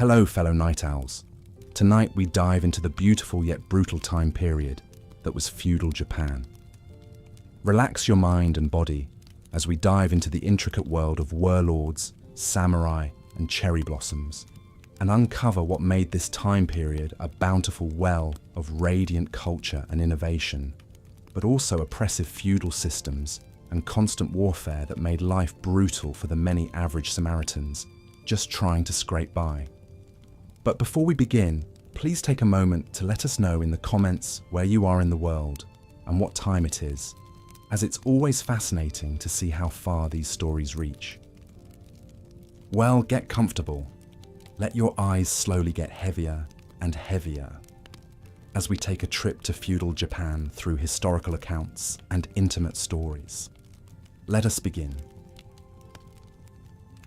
Hello, fellow night owls. Tonight we dive into the beautiful yet brutal time period that was feudal Japan. Relax your mind and body as we dive into the intricate world of warlords, samurai, and cherry blossoms, and uncover what made this time period a bountiful well of radiant culture and innovation, but also oppressive feudal systems and constant warfare that made life brutal for the many average Samaritans just trying to scrape by. But before we begin, please take a moment to let us know in the comments where you are in the world and what time it is, as it's always fascinating to see how far these stories reach. Well, get comfortable. Let your eyes slowly get heavier and heavier as we take a trip to feudal Japan through historical accounts and intimate stories. Let us begin.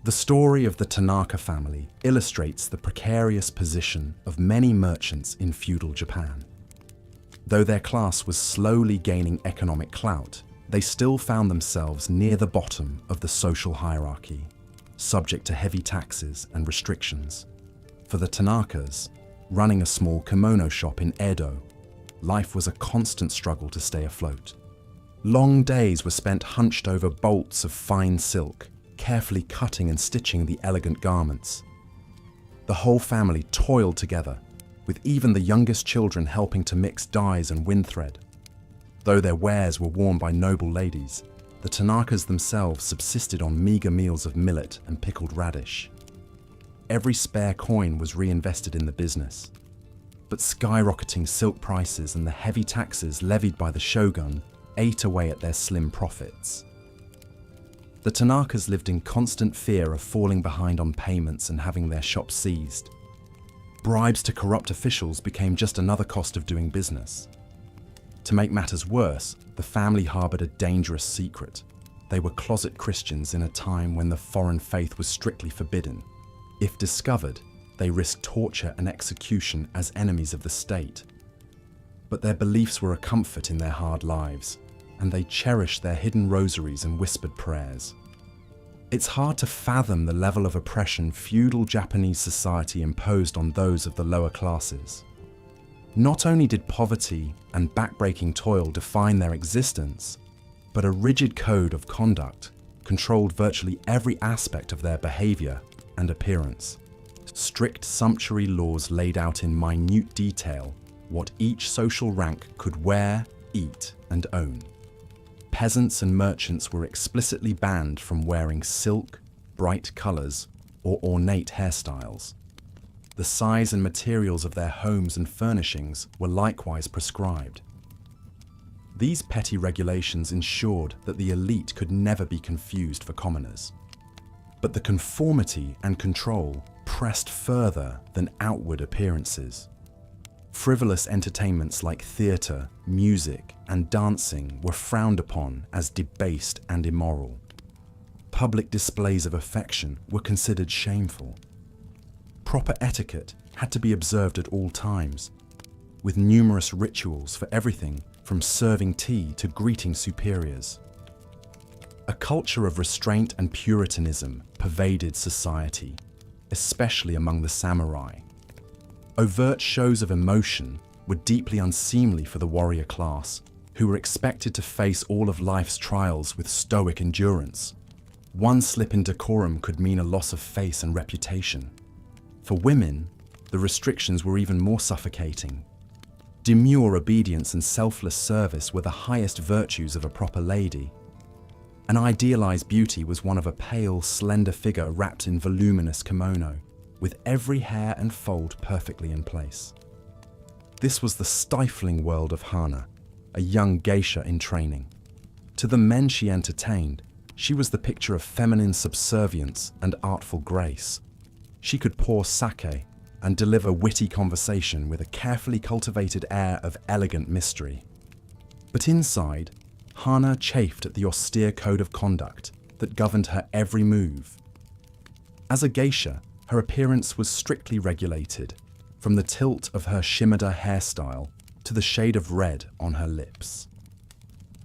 The story of the Tanaka family illustrates the precarious position of many merchants in feudal Japan. Though their class was slowly gaining economic clout, they still found themselves near the bottom of the social hierarchy, subject to heavy taxes and restrictions. For the Tanakas, running a small kimono shop in Edo, life was a constant struggle to stay afloat. Long days were spent hunched over bolts of fine silk, carefully cutting and stitching the elegant garments. The whole family toiled together, with even the youngest children helping to mix dyes and wind thread. Though their wares were worn by noble ladies, the Tanakas themselves subsisted on meager meals of millet and pickled radish. Every spare coin was reinvested in the business, but skyrocketing silk prices and the heavy taxes levied by the shogun ate away at their slim profits. The Tanakas lived in constant fear of falling behind on payments and having their shops seized. Bribes to corrupt officials became just another cost of doing business. To make matters worse, the family harbored a dangerous secret. They were closet Christians in a time when the foreign faith was strictly forbidden. If discovered, they risked torture and execution as enemies of the state. But their beliefs were a comfort in their hard lives, and they cherished their hidden rosaries and whispered prayers. It's hard to fathom the level of oppression feudal Japanese society imposed on those of the lower classes. Not only did poverty and backbreaking toil define their existence, but a rigid code of conduct controlled virtually every aspect of their behavior and appearance. Strict sumptuary laws laid out in minute detail what each social rank could wear, eat, and own. Peasants and merchants were explicitly banned from wearing silk, bright colors, or ornate hairstyles. The size and materials of their homes and furnishings were likewise prescribed. These petty regulations ensured that the elite could never be confused for commoners. But the conformity and control pressed further than outward appearances. Frivolous entertainments like theatre, music, and dancing were frowned upon as debased and immoral. Public displays of affection were considered shameful. Proper etiquette had to be observed at all times, with numerous rituals for everything from serving tea to greeting superiors. A culture of restraint and puritanism pervaded society, especially among the samurai. Overt shows of emotion were deeply unseemly for the warrior class, who were expected to face all of life's trials with stoic endurance. One slip in decorum could mean a loss of face and reputation. For women, the restrictions were even more suffocating. Demure obedience and selfless service were the highest virtues of a proper lady. An idealized beauty was one of a pale, slender figure wrapped in voluminous kimono, with every hair and fold perfectly in place. This was the stifling world of Hana, a young geisha in training. To the men she entertained, she was the picture of feminine subservience and artful grace. She could pour sake and deliver witty conversation with a carefully cultivated air of elegant mystery. But inside, Hana chafed at the austere code of conduct that governed her every move. As a geisha, her appearance was strictly regulated, from the tilt of her shimada hairstyle to the shade of red on her lips.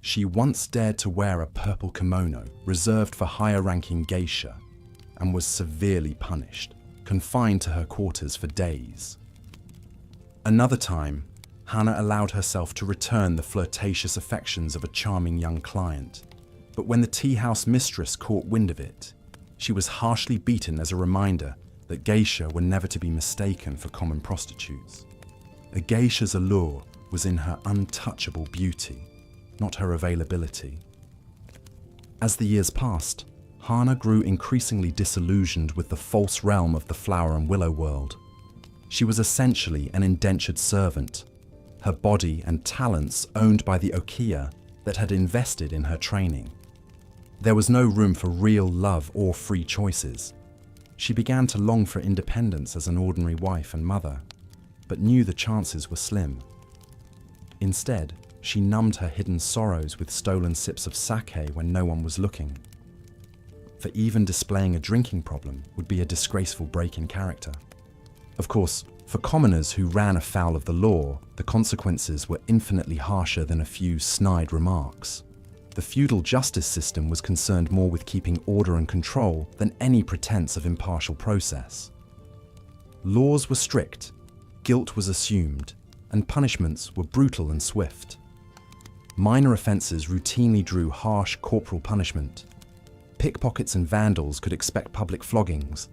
She once dared to wear a purple kimono reserved for higher-ranking geisha and was severely punished. confined to her quarters for days. Another time, Hannah allowed herself to return the flirtatious affections of a charming young client. But when the tea house mistress caught wind of it, she was harshly beaten as a reminder that geisha were never to be mistaken for common prostitutes. A geisha's allure was in her untouchable beauty, not her availability. As the years passed, Hannah grew increasingly disillusioned with the false realm of the flower and willow world. She was essentially an indentured servant, her body and talents owned by the okiya that had invested in her training. There was no room for real love or free choices. She began to long for independence as an ordinary wife and mother, but knew the chances were slim. Instead, she numbed her hidden sorrows with stolen sips of sake when no one was looking. For even displaying a drinking problem would be a disgraceful break in character. Of course, for commoners who ran afoul of the law, the consequences were infinitely harsher than a few snide remarks. The feudal justice system was concerned more with keeping order and control than any pretense of impartial process. Laws were strict, guilt was assumed, and punishments were brutal and swift. Minor offences routinely drew harsh corporal punishment. Pickpockets and vandals could expect public floggings,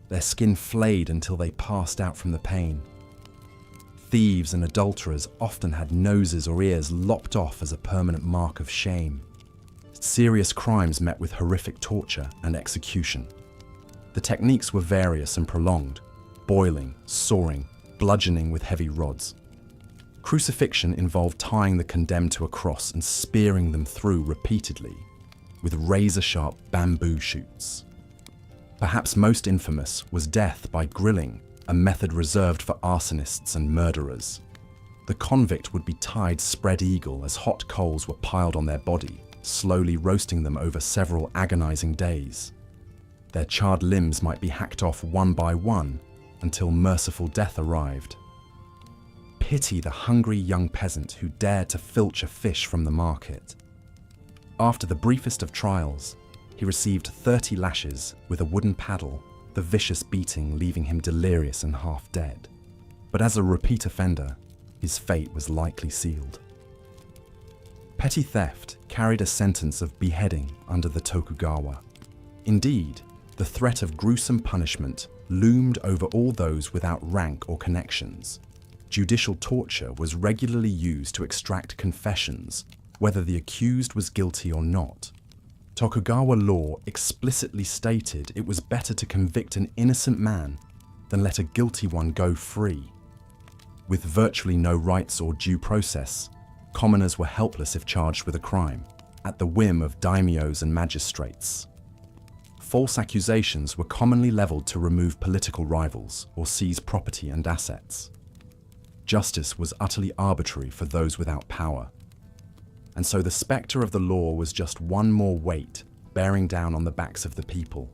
their skin flayed until they passed out from the pain. Thieves and adulterers often had noses or ears lopped off as a permanent mark of shame. Serious crimes met with horrific torture and execution. The techniques were various and prolonged: boiling, sawing, bludgeoning with heavy rods. Crucifixion involved tying the condemned to a cross and spearing them through repeatedly with razor-sharp bamboo shoots. Perhaps most infamous was death by grilling, a method reserved for arsonists and murderers. The convict would be tied spread eagle as hot coals were piled on their body, slowly roasting them over several agonizing days. Their charred limbs might be hacked off one by one until merciful death arrived. Pity the hungry young peasant who dared to filch a fish from the market. After the briefest of trials, he received 30 lashes with a wooden paddle, the vicious beating leaving him delirious and half dead. But as a repeat offender, his fate was likely sealed. Petty theft carried a sentence of beheading under the Tokugawa. Indeed, the threat of gruesome punishment loomed over all those without rank or connections. Judicial torture was regularly used to extract confessions, whether the accused was guilty or not. Tokugawa law explicitly stated it was better to convict an innocent man than let a guilty one go free. With virtually no rights or due process, commoners were helpless if charged with a crime, at the whim of daimyos and magistrates. False accusations were commonly leveled to remove political rivals or seize property and assets. Justice was utterly arbitrary for those without power. And so the spectre of the law was just one more weight bearing down on the backs of the people.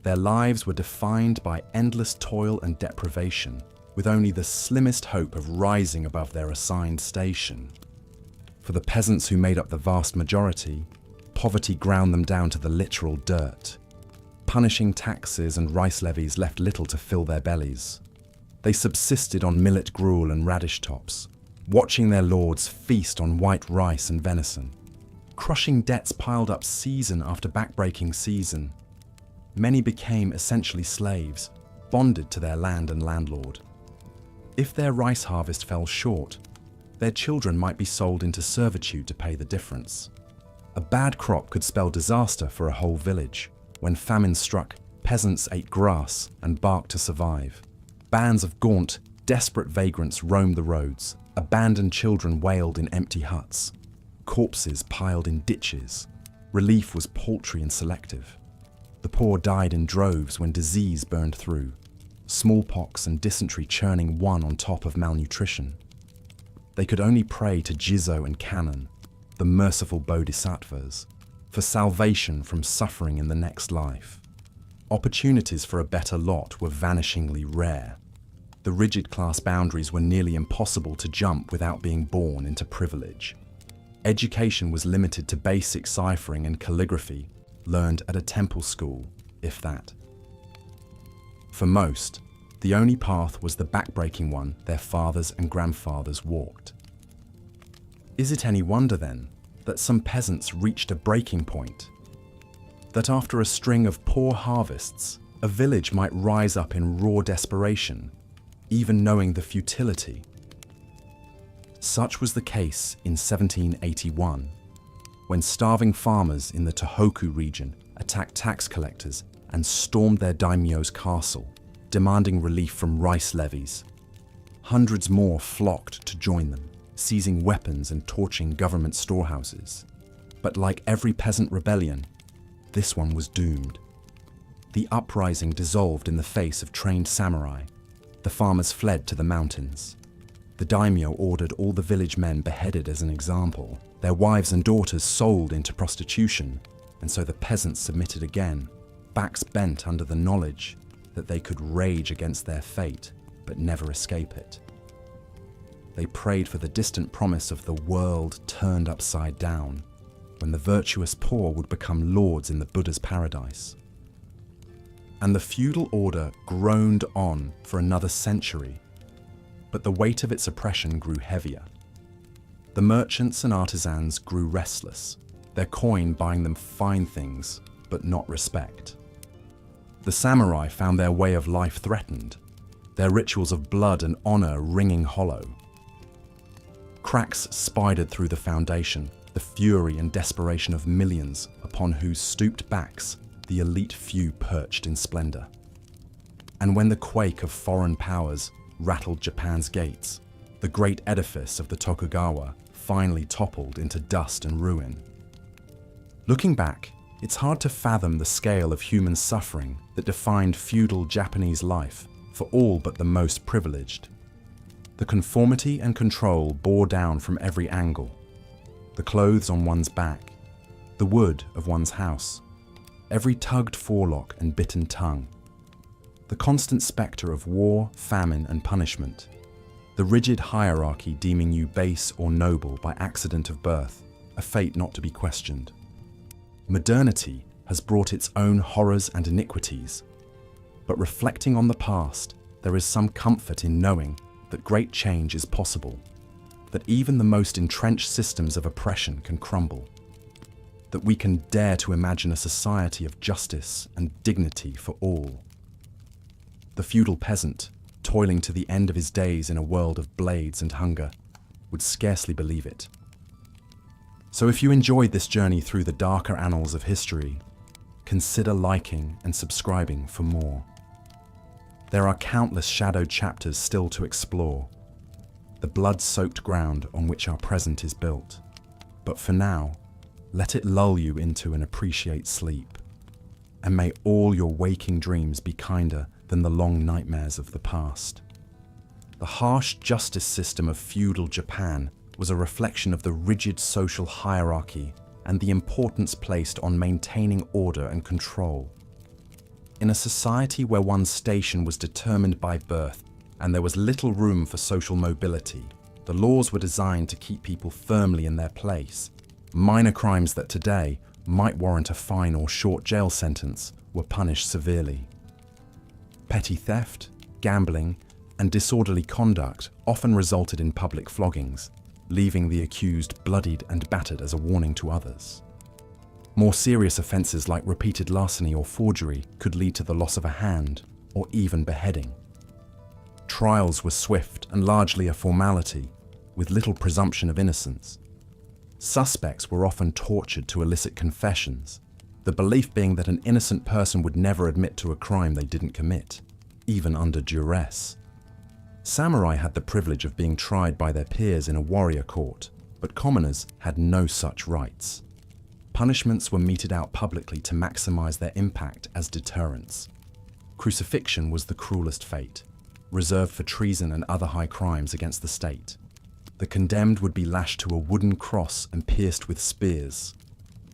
Their lives were defined by endless toil and deprivation, with only the slimmest hope of rising above their assigned station. For the peasants who made up the vast majority, poverty ground them down to the literal dirt. Punishing taxes and rice levies left little to fill their bellies. They subsisted on millet gruel and radish tops, watching their lords feast on white rice and venison. Crushing debts piled up season after backbreaking season. Many became essentially slaves, bonded to their land and landlord. If their rice harvest fell short, their children might be sold into servitude to pay the difference. A bad crop could spell disaster for a whole village. When famine struck, peasants ate grass and bark to survive. Bands of gaunt, desperate vagrants roamed the roads. Abandoned children wailed in empty huts. Corpses piled in ditches. Relief was paltry and selective. The poor died in droves when disease burned through. Smallpox and dysentery churning one on top of malnutrition. They could only pray to Jizo and Kannon, the merciful bodhisattvas, for salvation from suffering in the next life. Opportunities for a better lot were vanishingly rare. The rigid class boundaries were nearly impossible to jump without being born into privilege. Education was limited to basic ciphering and calligraphy, learned at a temple school, if that. For most, the only path was the backbreaking one their fathers and grandfathers walked. Is it any wonder, then, that some peasants reached a breaking point? That after a string of poor harvests, a village might rise up in raw desperation, even knowing the futility? Such was the case in 1781, when starving farmers in the Tohoku region attacked tax collectors and stormed their daimyo's castle, demanding relief from rice levies. Hundreds more flocked to join them, seizing weapons and torching government storehouses. But like every peasant rebellion, this one was doomed. The uprising dissolved in the face of trained samurai. The farmers fled to the mountains. The daimyo ordered all the village men beheaded as an example, their wives and daughters sold into prostitution, and so the peasants submitted again, backs bent under the knowledge that they could rage against their fate, but never escape it. They prayed for the distant promise of the world turned upside down, when the virtuous poor would become lords in the Buddha's paradise. And the feudal order groaned on for another century, but the weight of its oppression grew heavier. The merchants and artisans grew restless, their coin buying them fine things, but not respect. The samurai found their way of life threatened, their rituals of blood and honor ringing hollow. Cracks spidered through the foundation, the fury and desperation of millions upon whose stooped backs the elite few perched in splendor. And when the quake of foreign powers rattled Japan's gates, the great edifice of the Tokugawa finally toppled into dust and ruin. Looking back, it's hard to fathom the scale of human suffering that defined feudal Japanese life for all but the most privileged. The conformity and control bore down from every angle. The clothes on one's back, the wood of one's house, every tugged forelock and bitten tongue. The constant spectre of war, famine, and punishment. The rigid hierarchy deeming you base or noble by accident of birth, a fate not to be questioned. Modernity has brought its own horrors and iniquities, but reflecting on the past, there is some comfort in knowing that great change is possible, that even the most entrenched systems of oppression can crumble, that we can dare to imagine a society of justice and dignity for all. The feudal peasant, toiling to the end of his days in a world of blades and hunger, would scarcely believe it. So if you enjoyed this journey through the darker annals of history, consider liking and subscribing for more. There are countless shadowed chapters still to explore, the blood-soaked ground on which our present is built. But for now, let it lull you into an appreciate sleep, and may all your waking dreams be kinder than the long nightmares of the past. The harsh justice system of feudal Japan was a reflection of the rigid social hierarchy and the importance placed on maintaining order and control. In a society where one's station was determined by birth and there was little room for social mobility, the laws were designed to keep people firmly in their place. Minor crimes that today might warrant a fine or short jail sentence were punished severely. Petty theft, gambling, and disorderly conduct often resulted in public floggings, leaving the accused bloodied and battered as a warning to others. More serious offences like repeated larceny or forgery could lead to the loss of a hand or even beheading. Trials were swift and largely a formality, with little presumption of innocence. Suspects were often tortured to elicit confessions, the belief being that an innocent person would never admit to a crime they didn't commit, even under duress. Samurai had the privilege of being tried by their peers in a warrior court, but commoners had no such rights. Punishments were meted out publicly to maximize their impact as deterrents. Crucifixion was the cruelest fate, reserved for treason and other high crimes against the state. The condemned would be lashed to a wooden cross and pierced with spears,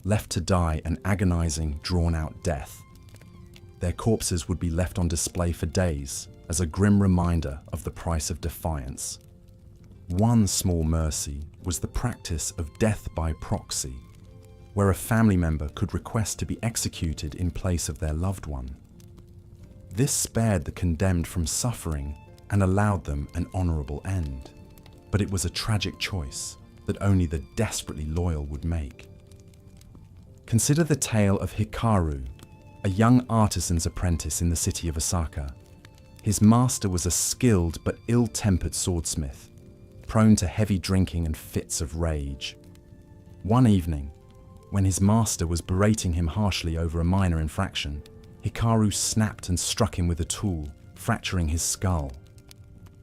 left to die an agonizing, drawn-out death. Their corpses would be left on display for days as a grim reminder of the price of defiance. One small mercy was the practice of death by proxy, where a family member could request to be executed in place of their loved one. This spared the condemned from suffering and allowed them an honorable end. But it was a tragic choice that only the desperately loyal would make. Consider the tale of Hikaru, a young artisan's apprentice in the city of Osaka. His master was a skilled but ill-tempered swordsmith, prone to heavy drinking and fits of rage. One evening, when his master was berating him harshly over a minor infraction, Hikaru snapped and struck him with a tool, fracturing his skull.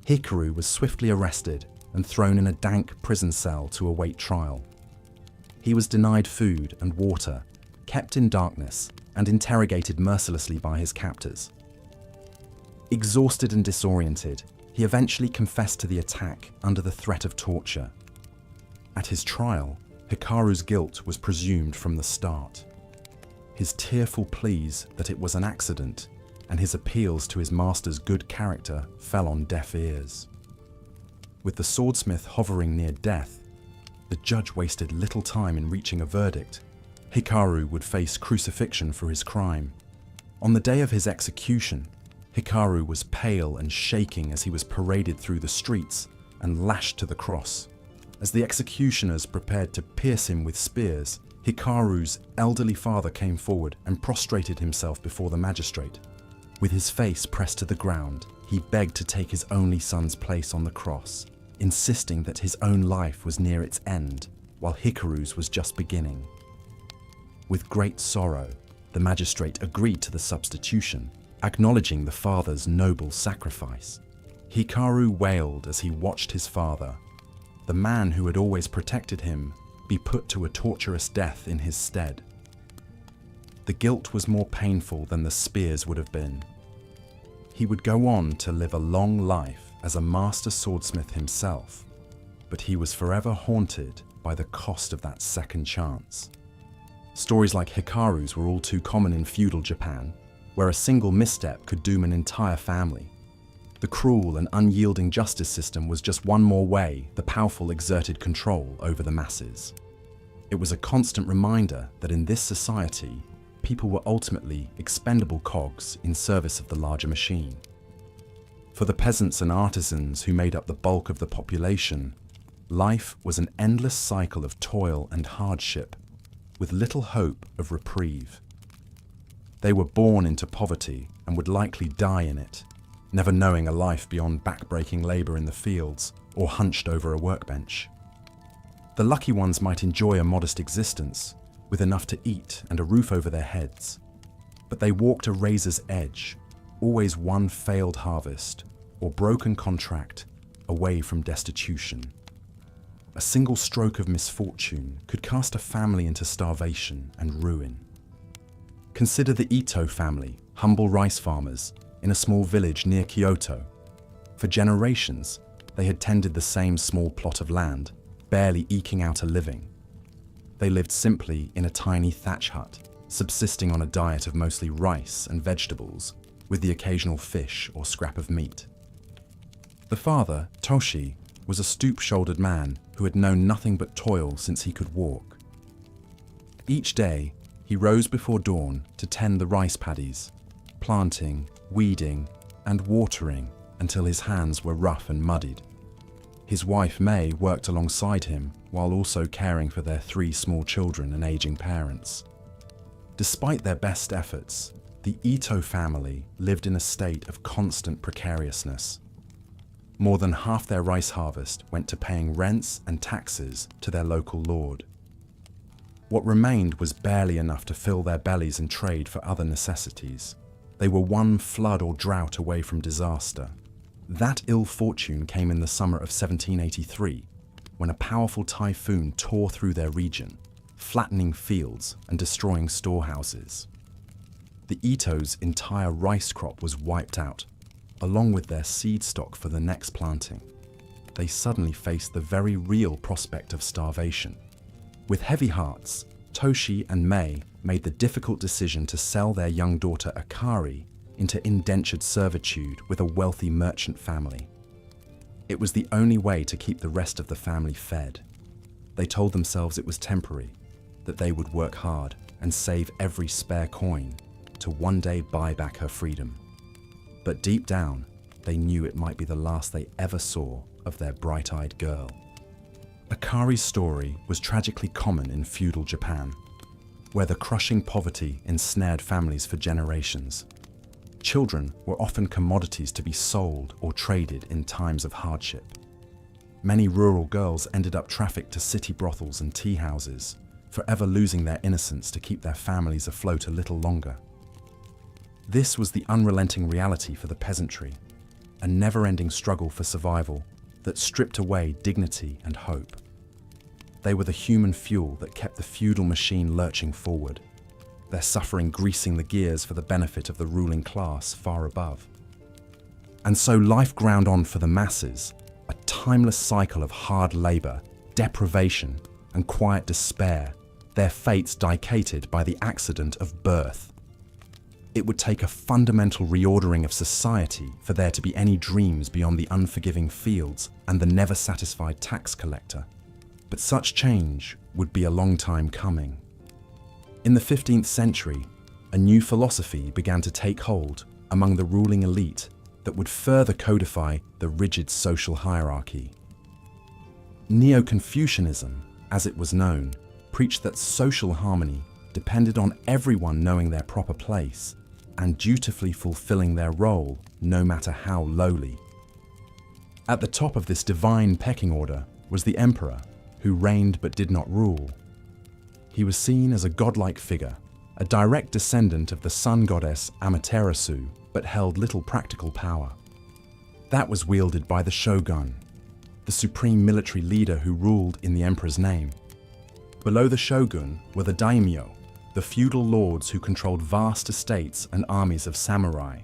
Hikaru was swiftly arrested and thrown in a dank prison cell to await trial. He was denied food and water, kept in darkness, and interrogated mercilessly by his captors. Exhausted and disoriented, he eventually confessed to the attack under the threat of torture. At his trial, Hikaru's guilt was presumed from the start. His tearful pleas that it was an accident and his appeals to his master's good character fell on deaf ears. With the swordsmith hovering near death, the judge wasted little time in reaching a verdict. Hikaru would face crucifixion for his crime. On the day of his execution, Hikaru was pale and shaking as he was paraded through the streets and lashed to the cross. As the executioners prepared to pierce him with spears, Hikaru's elderly father came forward and prostrated himself before the magistrate. With his face pressed to the ground, he begged to take his only son's place on the cross, insisting that his own life was near its end, while Hikaru's was just beginning. With great sorrow, the magistrate agreed to the substitution, acknowledging the father's noble sacrifice. Hikaru wailed as he watched his father, the man who had always protected him, be put to a torturous death in his stead. The guilt was more painful than the spears would have been. He would go on to live a long life as a master swordsmith himself, but he was forever haunted by the cost of that second chance. Stories like Hikaru's were all too common in feudal Japan, where a single misstep could doom an entire family. The cruel and unyielding justice system was just one more way the powerful exerted control over the masses. It was a constant reminder that in this society, people were ultimately expendable cogs in service of the larger machine. For the peasants and artisans who made up the bulk of the population, life was an endless cycle of toil and hardship, with little hope of reprieve. They were born into poverty and would likely die in it, never knowing a life beyond back-breaking labor in the fields or hunched over a workbench. The lucky ones might enjoy a modest existence, with enough to eat and a roof over their heads, but they walked a razor's edge, always one failed harvest or broken contract away from destitution. A single stroke of misfortune could cast a family into starvation and ruin. Consider the Ito family, humble rice farmers, in a small village near Kyoto. For generations, they had tended the same small plot of land, barely eking out a living. They lived simply in a tiny thatch hut, subsisting on a diet of mostly rice and vegetables, with the occasional fish or scrap of meat. The father, Toshi, was a stoop-shouldered man who had known nothing but toil since he could walk. Each day, he rose before dawn to tend the rice paddies, planting, weeding, and watering until his hands were rough and muddied. His wife May worked alongside him while also caring for their 3 small children and aging parents. Despite their best efforts, the Ito family lived in a state of constant precariousness. More than half their rice harvest went to paying rents and taxes to their local lord. What remained was barely enough to fill their bellies and trade for other necessities. They were one flood or drought away from disaster. That ill fortune came in the summer of 1783, when a powerful typhoon tore through their region, flattening fields and destroying storehouses. The Ito's entire rice crop was wiped out, along with their seed stock for the next planting. They suddenly faced the very real prospect of starvation. With heavy hearts, Toshi and May made the difficult decision to sell their young daughter Akari into indentured servitude with a wealthy merchant family. It was the only way to keep the rest of the family fed. They told themselves it was temporary, that they would work hard and save every spare coin to one day buy back her freedom. But deep down, they knew it might be the last they ever saw of their bright-eyed girl. Akari's story was tragically common in feudal Japan, where the crushing poverty ensnared families for generations. Children were often commodities to be sold or traded in times of hardship. Many rural girls ended up trafficked to city brothels and tea houses, forever losing their innocence to keep their families afloat a little longer. This was the unrelenting reality for the peasantry, a never-ending struggle for survival that stripped away dignity and hope. They were the human fuel that kept the feudal machine lurching forward, their suffering greasing the gears for the benefit of the ruling class far above. And so life ground on for the masses, a timeless cycle of hard labor, deprivation, and quiet despair, their fates dictated by the accident of birth. It would take a fundamental reordering of society for there to be any dreams beyond the unforgiving fields and the never-satisfied tax collector. But such change would be a long time coming. In the 15th century, a new philosophy began to take hold among the ruling elite that would further codify the rigid social hierarchy. Neo-Confucianism, as it was known, preached that social harmony depended on everyone knowing their proper place and dutifully fulfilling their role, no matter how lowly. At the top of this divine pecking order was the emperor, who reigned but did not rule. He was seen as a godlike figure, a direct descendant of the sun goddess Amaterasu, but held little practical power. That was wielded by the shogun, the supreme military leader who ruled in the emperor's name. Below the shogun were the daimyo, the feudal lords who controlled vast estates and armies of samurai.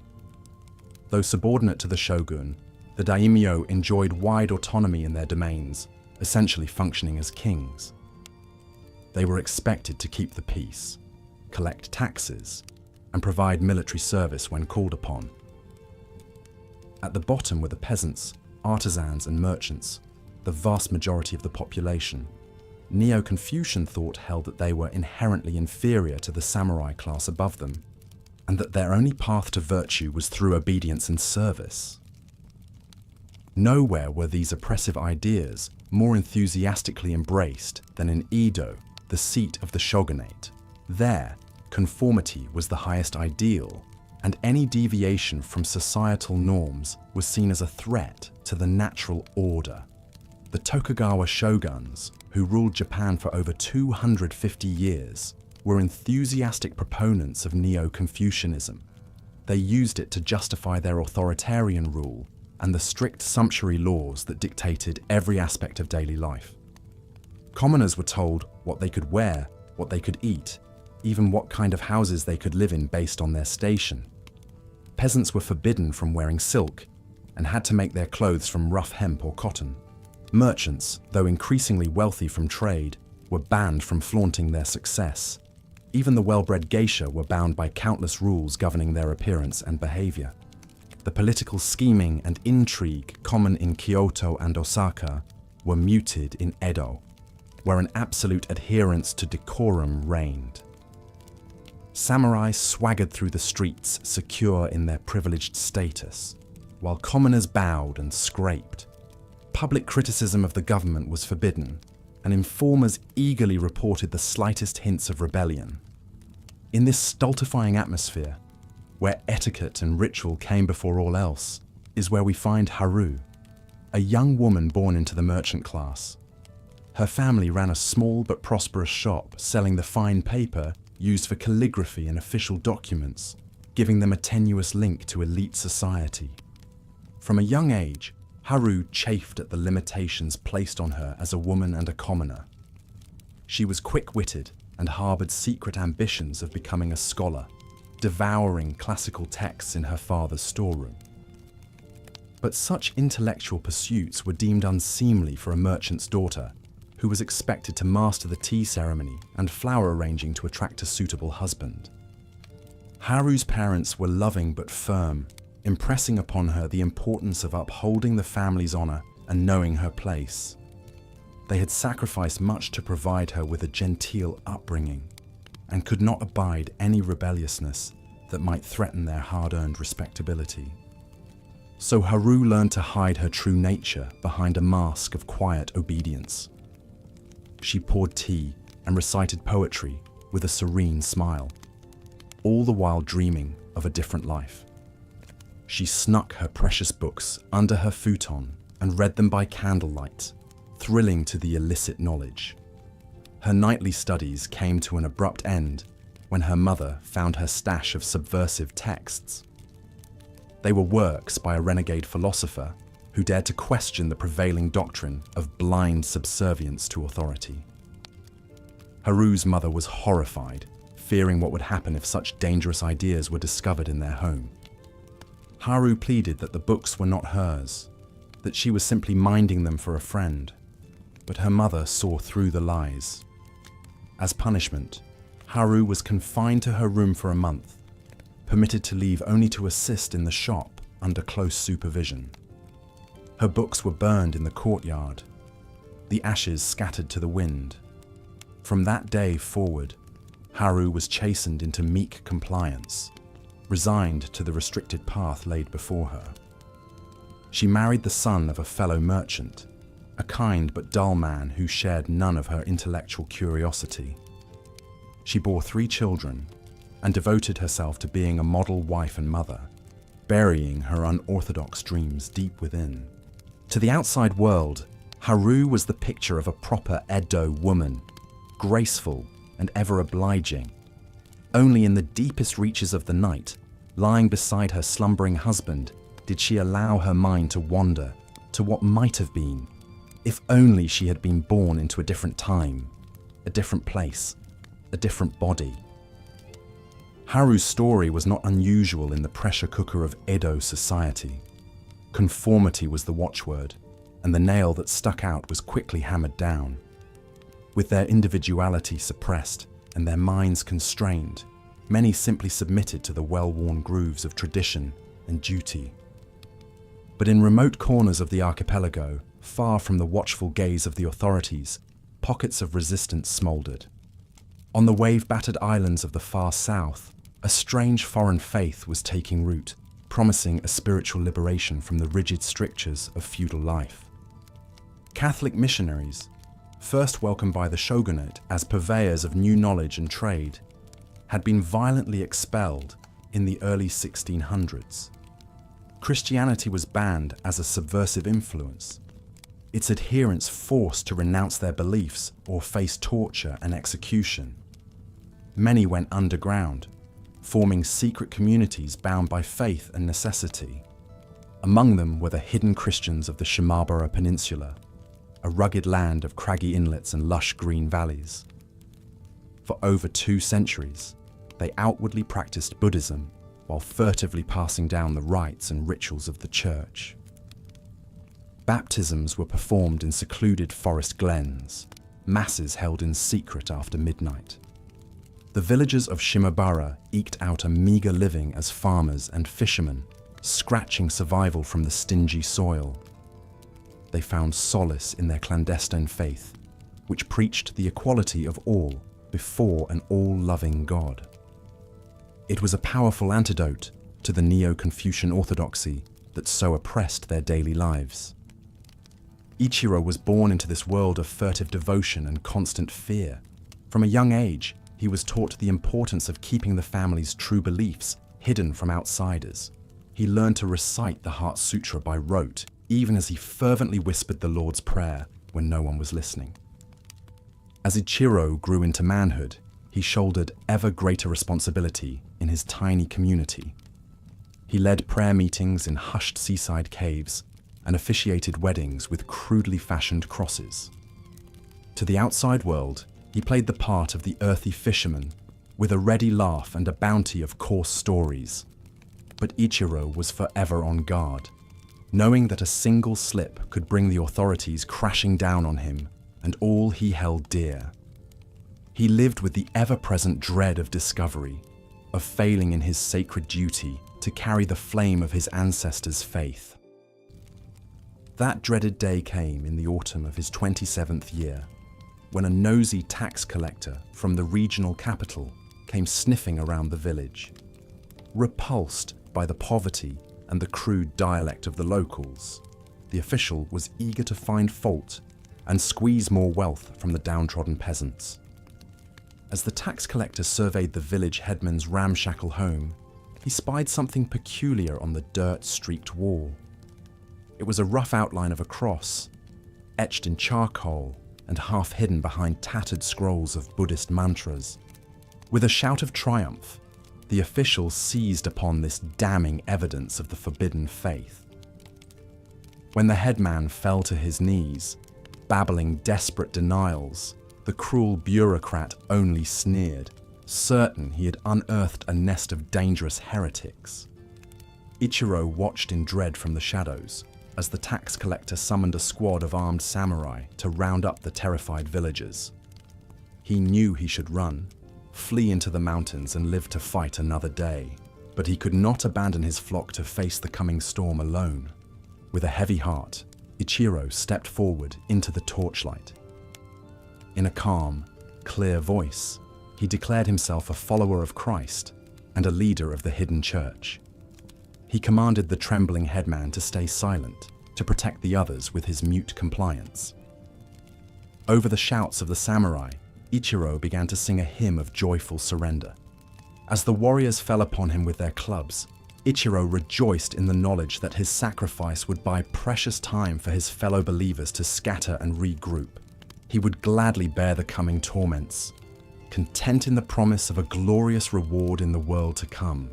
Though subordinate to the shogun, the daimyo enjoyed wide autonomy in their domains, essentially functioning as kings. They were expected to keep the peace, collect taxes, and provide military service when called upon. At the bottom were the peasants, artisans, and merchants, the vast majority of the population. Neo-Confucian thought held that they were inherently inferior to the samurai class above them, and that their only path to virtue was through obedience and service. Nowhere were these oppressive ideas more enthusiastically embraced than in Edo, the seat of the shogunate. There, conformity was the highest ideal, and any deviation from societal norms was seen as a threat to the natural order. The Tokugawa shoguns, who ruled Japan for over 250 years, were enthusiastic proponents of Neo-Confucianism. They used it to justify their authoritarian rule and the strict sumptuary laws that dictated every aspect of daily life. Commoners were told what they could wear, what they could eat, even what kind of houses they could live in based on their station. Peasants were forbidden from wearing silk and had to make their clothes from rough hemp or cotton. Merchants, though increasingly wealthy from trade, were banned from flaunting their success. Even the well-bred geisha were bound by countless rules governing their appearance and behavior. The political scheming and intrigue common in Kyoto and Osaka were muted in Edo, where an absolute adherence to decorum reigned. Samurai swaggered through the streets secure in their privileged status, while commoners bowed and scraped. Public criticism of the government was forbidden, and informers eagerly reported the slightest hints of rebellion. In this stultifying atmosphere, where etiquette and ritual came before all else, is where we find Haru, a young woman born into the merchant class. Her family ran a small but prosperous shop selling the fine paper used for calligraphy and official documents, giving them a tenuous link to elite society. From a young age, Haru chafed at the limitations placed on her as a woman and a commoner. She was quick-witted and harbored secret ambitions of becoming a scholar, devouring classical texts in her father's storeroom. But such intellectual pursuits were deemed unseemly for a merchant's daughter, who was expected to master the tea ceremony and flower arranging to attract a suitable husband. Haru's parents were loving but firm, impressing upon her the importance of upholding the family's honor and knowing her place. They had sacrificed much to provide her with a genteel upbringing, and could not abide any rebelliousness that might threaten their hard-earned respectability. So Haru learned to hide her true nature behind a mask of quiet obedience. She poured tea and recited poetry with a serene smile, all the while dreaming of a different life. She snuck her precious books under her futon and read them by candlelight, thrilling to the illicit knowledge. Her nightly studies came to an abrupt end when her mother found her stash of subversive texts. They were works by a renegade philosopher who dared to question the prevailing doctrine of blind subservience to authority. Haru's mother was horrified, fearing what would happen if such dangerous ideas were discovered in their home. Haru pleaded that the books were not hers, that she was simply minding them for a friend, but her mother saw through the lies. As punishment, Haru was confined to her room for a month, permitted to leave only to assist in the shop under close supervision. Her books were burned in the courtyard, the ashes scattered to the wind. From that day forward, Haru was chastened into meek compliance, resigned to the restricted path laid before her. She married the son of a fellow merchant, a kind but dull man who shared none of her intellectual curiosity. She bore 3 children and devoted herself to being a model wife and mother, burying her unorthodox dreams deep within. To the outside world, Haru was the picture of a proper Edo woman, graceful and ever obliging. Only in the deepest reaches of the night, lying beside her slumbering husband, did she allow her mind to wander to what might have been, if only she had been born into a different time, a different place, a different body. Haru's story was not unusual in the pressure cooker of Edo society. Conformity was the watchword, and the nail that stuck out was quickly hammered down. With their individuality suppressed and their minds constrained, many simply submitted to the well-worn grooves of tradition and duty. But in remote corners of the archipelago, far from the watchful gaze of the authorities, pockets of resistance smouldered. On the wave-battered islands of the far south, a strange foreign faith was taking root, promising a spiritual liberation from the rigid strictures of feudal life. Catholic missionaries, first welcomed by the shogunate as purveyors of new knowledge and trade, had been violently expelled in the early 1600s. Christianity was banned as a subversive influence, its adherents forced to renounce their beliefs or face torture and execution. Many went underground, forming secret communities bound by faith and necessity. Among them were the hidden Christians of the Shimabara Peninsula, a rugged land of craggy inlets and lush green valleys. For over 2 centuries, they outwardly practiced Buddhism while furtively passing down the rites and rituals of the church. Baptisms were performed in secluded forest glens, masses held in secret after midnight. The villagers of Shimabara eked out a meager living as farmers and fishermen, scratching survival from the stingy soil. They found solace in their clandestine faith, which preached the equality of all before an all-loving God. It was a powerful antidote to the Neo-Confucian orthodoxy that so oppressed their daily lives. Ichiro was born into this world of furtive devotion and constant fear. From a young age, he was taught the importance of keeping the family's true beliefs hidden from outsiders. He learned to recite the Heart Sutra by rote, even as he fervently whispered the Lord's Prayer when no one was listening. As Ichiro grew into manhood, he shouldered ever greater responsibility in his tiny community. He led prayer meetings in hushed seaside caves and officiated weddings with crudely fashioned crosses. To the outside world, he played the part of the earthy fisherman with a ready laugh and a bounty of coarse stories. But Ichiro was forever on guard, knowing that a single slip could bring the authorities crashing down on him and all he held dear. He lived with the ever-present dread of discovery, of failing in his sacred duty to carry the flame of his ancestors' faith. That dreaded day came in the autumn of his 27th year, when a nosy tax collector from the regional capital came sniffing around the village. Repulsed by the poverty and the crude dialect of the locals, the official was eager to find fault and squeeze more wealth from the downtrodden peasants. As the tax collector surveyed the village headman's ramshackle home, he spied something peculiar on the dirt-streaked wall. It was a rough outline of a cross, etched in charcoal and half hidden behind tattered scrolls of Buddhist mantras. With a shout of triumph, the official seized upon this damning evidence of the forbidden faith. When the headman fell to his knees, babbling desperate denials, the cruel bureaucrat only sneered, certain he had unearthed a nest of dangerous heretics. Ichiro watched in dread from the shadows as the tax collector summoned a squad of armed samurai to round up the terrified villagers. He knew he should run, flee into the mountains and live to fight another day, but he could not abandon his flock to face the coming storm alone. With a heavy heart, Ichiro stepped forward into the torchlight. In a calm, clear voice, he declared himself a follower of Christ and a leader of the hidden church. He commanded the trembling headman to stay silent, to protect the others with his mute compliance. Over the shouts of the samurai, Ichiro began to sing a hymn of joyful surrender. As the warriors fell upon him with their clubs, Ichiro rejoiced in the knowledge that his sacrifice would buy precious time for his fellow believers to scatter and regroup. He would gladly bear the coming torments, content in the promise of a glorious reward in the world to come.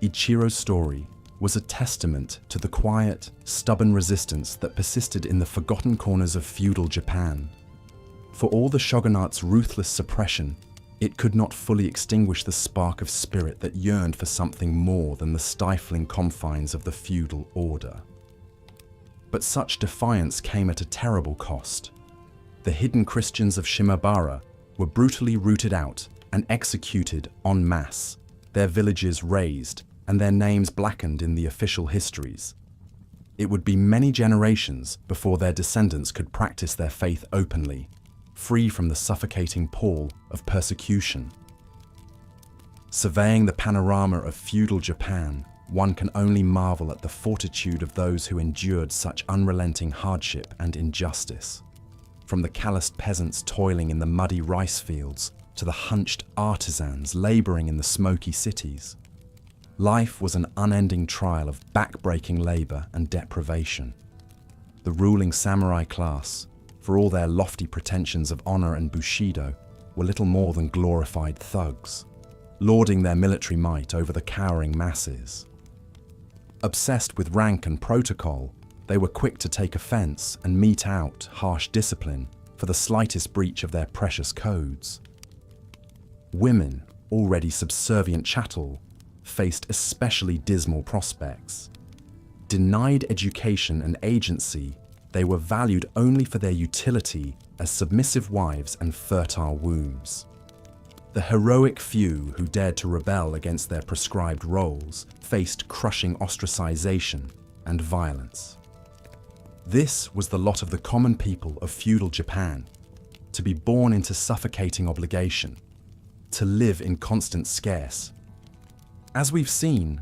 Ichiro's story was a testament to the quiet, stubborn resistance that persisted in the forgotten corners of feudal Japan. For all the shogunate's ruthless suppression, it could not fully extinguish the spark of spirit that yearned for something more than the stifling confines of the feudal order. But such defiance came at a terrible cost. The hidden Christians of Shimabara were brutally rooted out and executed en masse, their villages razed, and their names blackened in the official histories. It would be many generations before their descendants could practice their faith openly, free from the suffocating pall of persecution. Surveying the panorama of feudal Japan, one can only marvel at the fortitude of those who endured such unrelenting hardship and injustice. From the calloused peasants toiling in the muddy rice fields to the hunched artisans laboring in the smoky cities, life was an unending trial of back-breaking labor and deprivation. The ruling samurai class, for all their lofty pretensions of honor and bushido, were little more than glorified thugs, lording their military might over the cowering masses. Obsessed with rank and protocol, they were quick to take offense and mete out harsh discipline for the slightest breach of their precious codes. Women, already subservient chattel, faced especially dismal prospects. Denied education and agency, they were valued only for their utility as submissive wives and fertile wombs. The heroic few who dared to rebel against their prescribed roles faced crushing ostracization and violence. This was the lot of the common people of feudal Japan, to be born into suffocating obligation, to live in constant scarce. As we've seen,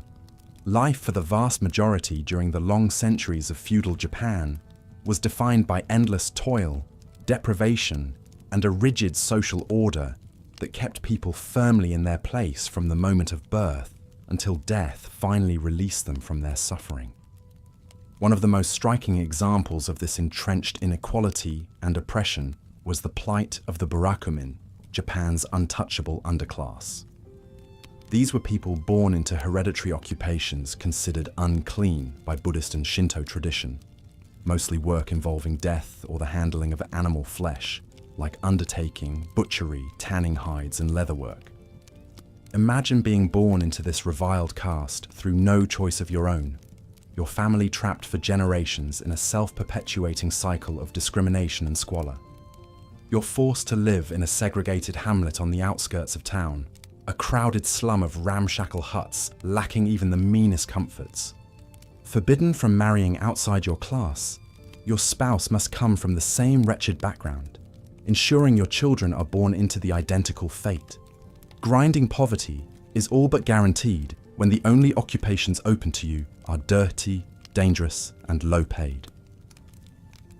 life for the vast majority during the long centuries of feudal Japan was defined by endless toil, deprivation, and a rigid social order that kept people firmly in their place from the moment of birth until death finally released them from their suffering. One of the most striking examples of this entrenched inequality and oppression was the plight of the Burakumin, Japan's untouchable underclass. These were people born into hereditary occupations considered unclean by Buddhist and Shinto tradition, mostly work involving death or the handling of animal flesh, like undertaking, butchery, tanning hides, and leatherwork. Imagine being born into this reviled caste through no choice of your own, your family trapped for generations in a self-perpetuating cycle of discrimination and squalor. You're forced to live in a segregated hamlet on the outskirts of town, a crowded slum of ramshackle huts lacking even the meanest comforts. Forbidden from marrying outside your class, your spouse must come from the same wretched background, ensuring your children are born into the identical fate. Grinding poverty is all but guaranteed when the only occupations open to you are dirty, dangerous, and low-paid.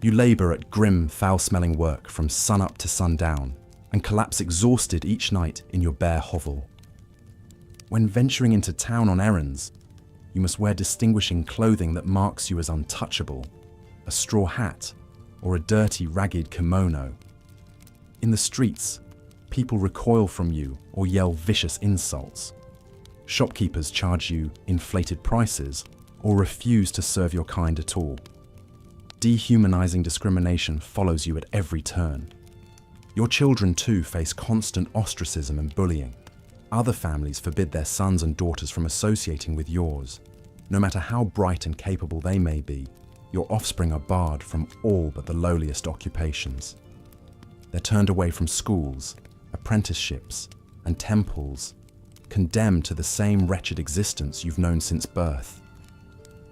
You labor at grim, foul-smelling work from sun-up to sundown and collapse exhausted each night in your bare hovel. When venturing into town on errands, you must wear distinguishing clothing that marks you as untouchable, a straw hat, or a dirty, ragged kimono. In the streets, people recoil from you or yell vicious insults. Shopkeepers charge you inflated prices or refuse to serve your kind at all. Dehumanizing discrimination follows you at every turn. Your children too face constant ostracism and bullying. Other families forbid their sons and daughters from associating with yours. No matter how bright and capable they may be, your offspring are barred from all but the lowliest occupations. They're turned away from schools, apprenticeships, and temples, condemned to the same wretched existence you've known since birth.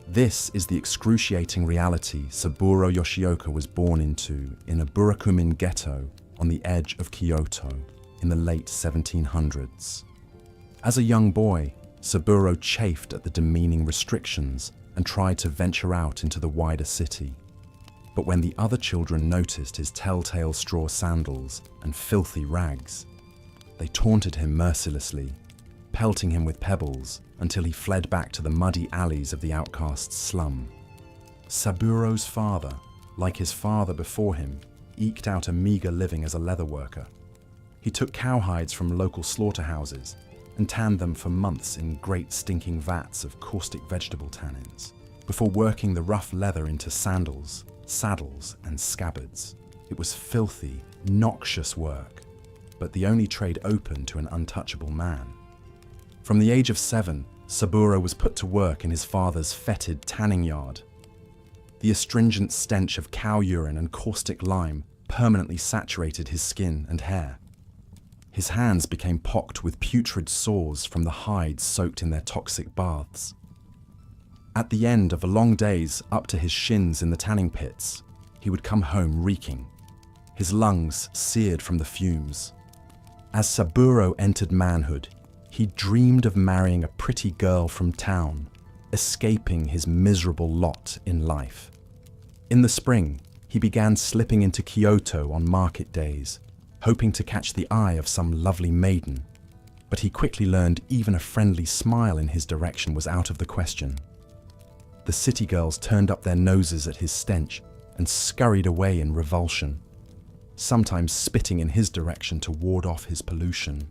This is the excruciating reality Saburo Yoshioka was born into in a Burakumin ghetto on the edge of Kyoto in the late 1700s. As a young boy, Saburo chafed at the demeaning restrictions and tried to venture out into the wider city. But when the other children noticed his telltale straw sandals and filthy rags, they taunted him mercilessly, pelting him with pebbles until he fled back to the muddy alleys of the outcast's slum. Saburo's father, like his father before him, eked out a meager living as a leather worker. He took cowhides from local slaughterhouses and tanned them for months in great stinking vats of caustic vegetable tannins, before working the rough leather into sandals, saddles, and scabbards. It was filthy, noxious work, but the only trade open to an untouchable man. From the age of 7, Saburo was put to work in his father's fetid tanning yard. The astringent stench of cow urine and caustic lime permanently saturated his skin and hair. His hands became pocked with putrid sores from the hides soaked in their toxic baths. At the end of long days up to his shins in the tanning pits, he would come home reeking, his lungs seared from the fumes. As Saburo entered manhood, he dreamed of marrying a pretty girl from town, escaping his miserable lot in life. In the spring, he began slipping into Kyoto on market days, hoping to catch the eye of some lovely maiden, but he quickly learned even a friendly smile in his direction was out of the question. The city girls turned up their noses at his stench and scurried away in revulsion, sometimes spitting in his direction to ward off his pollution.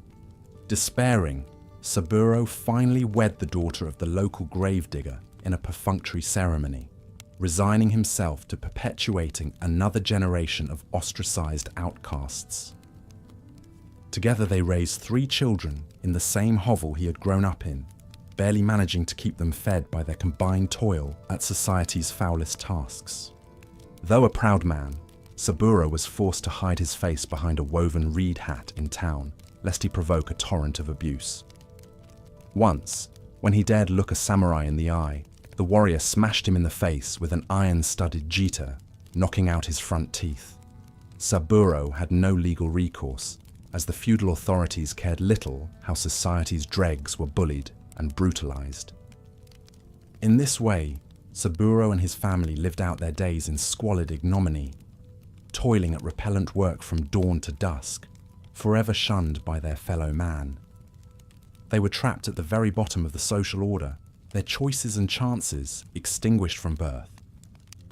Despairing, Saburo finally wed the daughter of the local gravedigger in a perfunctory ceremony, resigning himself to perpetuating another generation of ostracized outcasts. Together they raised 3 children in the same hovel he had grown up in, barely managing to keep them fed by their combined toil at society's foulest tasks. Though a proud man, Saburo was forced to hide his face behind a woven reed hat in town, lest he provoke a torrent of abuse. Once, when he dared look a samurai in the eye, the warrior smashed him in the face with an iron-studded jita, knocking out his front teeth. Saburo had no legal recourse, as the feudal authorities cared little how society's dregs were bullied and brutalized. In this way, Saburo and his family lived out their days in squalid ignominy, toiling at repellent work from dawn to dusk, forever shunned by their fellow man. They were trapped at the very bottom of the social order, their choices and chances extinguished from birth.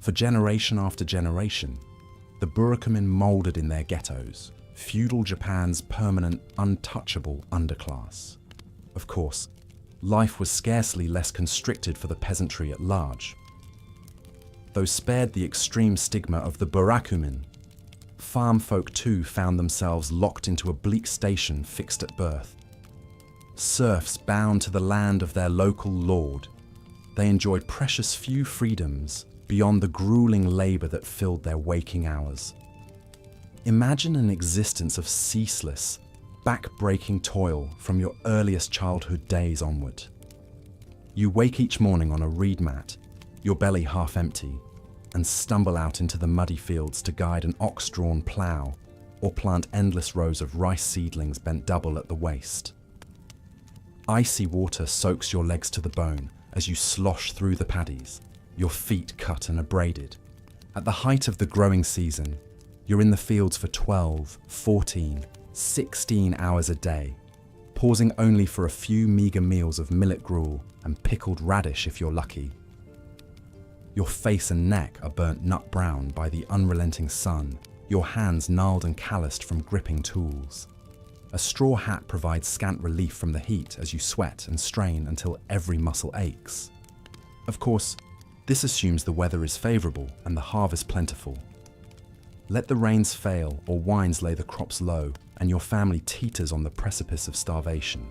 For generation after generation, the Burakumin molded in their ghettos, feudal Japan's permanent, untouchable underclass. Of course, life was scarcely less constricted for the peasantry at large. Though spared the extreme stigma of the Burakumin, farm folk too found themselves locked into a bleak station fixed at birth. Serfs bound to the land of their local lord, they enjoyed precious few freedoms beyond the grueling labor that filled their waking hours. Imagine an existence of ceaseless, back-breaking toil from your earliest childhood days onward. You wake each morning on a reed mat, your belly half empty, and stumble out into the muddy fields to guide an ox-drawn plough or plant endless rows of rice seedlings bent double at the waist. Icy water soaks your legs to the bone as you slosh through the paddies, your feet cut and abraded. At the height of the growing season, you're in the fields for 12, 14, 16 hours a day, pausing only for a few meager meals of millet gruel and pickled radish if you're lucky. Your face and neck are burnt nut brown by the unrelenting sun, your hands gnarled and calloused from gripping tools. A straw hat provides scant relief from the heat as you sweat and strain until every muscle aches. Of course, this assumes the weather is favourable and the harvest plentiful. Let the rains fail or winds lay the crops low, and your family teeters on the precipice of starvation.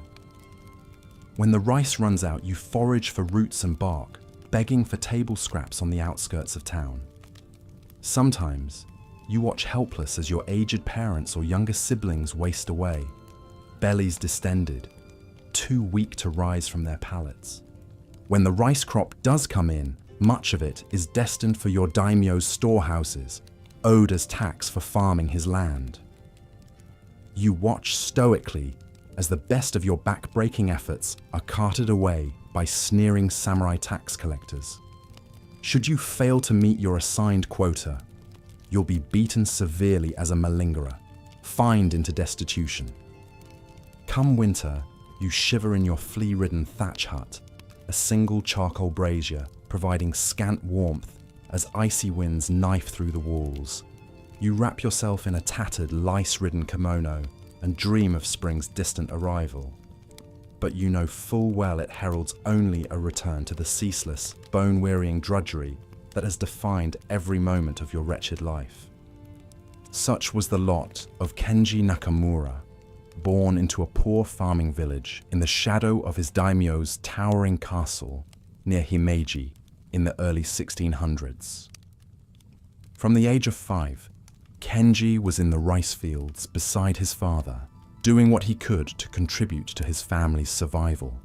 When the rice runs out, you forage for roots and bark, begging for table scraps on the outskirts of town. Sometimes, you watch helpless as your aged parents or younger siblings waste away, bellies distended, too weak to rise from their pallets. When the rice crop does come in, much of it is destined for your daimyo's storehouses, owed as tax for farming his land. You watch stoically as the best of your back-breaking efforts are carted away by sneering samurai tax collectors. Should you fail to meet your assigned quota, you'll be beaten severely as a malingerer, fined into destitution. Come winter, you shiver in your flea-ridden thatch hut, a single charcoal brazier providing scant warmth as icy winds knife through the walls. You wrap yourself in a tattered, lice-ridden kimono and dream of spring's distant arrival. But you know full well it heralds only a return to the ceaseless, bone-wearying drudgery that has defined every moment of your wretched life. Such was the lot of Kenji Nakamura, born into a poor farming village in the shadow of his daimyo's towering castle near Himeji in the early 1600s. From the age of 5, Kenji was in the rice fields beside his father, doing what he could to contribute to his family's survival.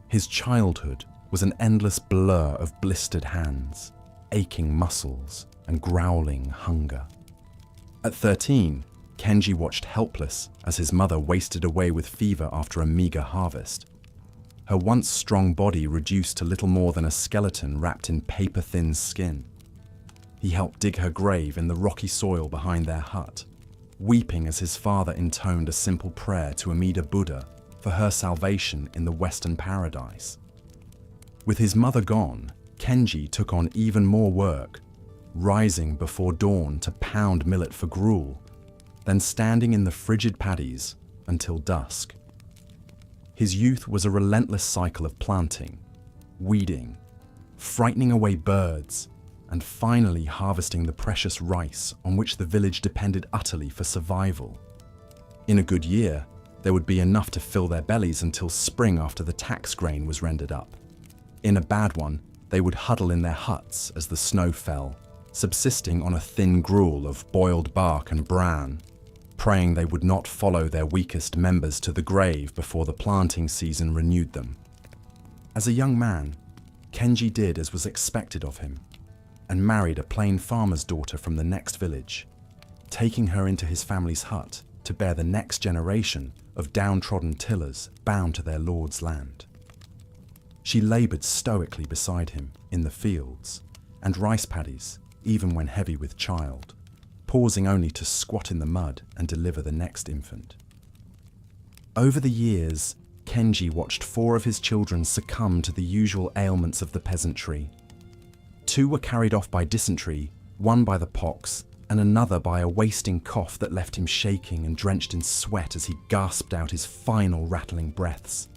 His childhood was an endless blur of blistered hands, aching muscles, and growling hunger. At 13, Kenji watched helpless as his mother wasted away with fever after a meager harvest. Her once strong body reduced to little more than a skeleton wrapped in paper-thin skin. He helped dig her grave in the rocky soil behind their hut, weeping as his father intoned a simple prayer to Amida Buddha for her salvation in the Western paradise. With his mother gone, Kenji took on even more work, rising before dawn to pound millet for gruel, then standing in the frigid paddies until dusk. His youth was a relentless cycle of planting, weeding, frightening away birds, and finally harvesting the precious rice on which the village depended utterly for survival. In a good year, there would be enough to fill their bellies until spring after the tax grain was rendered up. In a bad one, they would huddle in their huts as the snow fell, subsisting on a thin gruel of boiled bark and bran, praying they would not follow their weakest members to the grave before the planting season renewed them. As a young man, Kenji did as was expected of him, and married a plain farmer's daughter from the next village, taking her into his family's hut to bear the next generation of downtrodden tillers bound to their lord's land. She laboured stoically beside him in the fields and rice paddies, even when heavy with child, pausing only to squat in the mud and deliver the next infant. Over the years, Kenji watched 4 of his children succumb to the usual ailments of the peasantry. 2 were carried off by dysentery, 1 by the pox, and another by a wasting cough that left him shaking and drenched in sweat as he gasped out his final rattling breaths.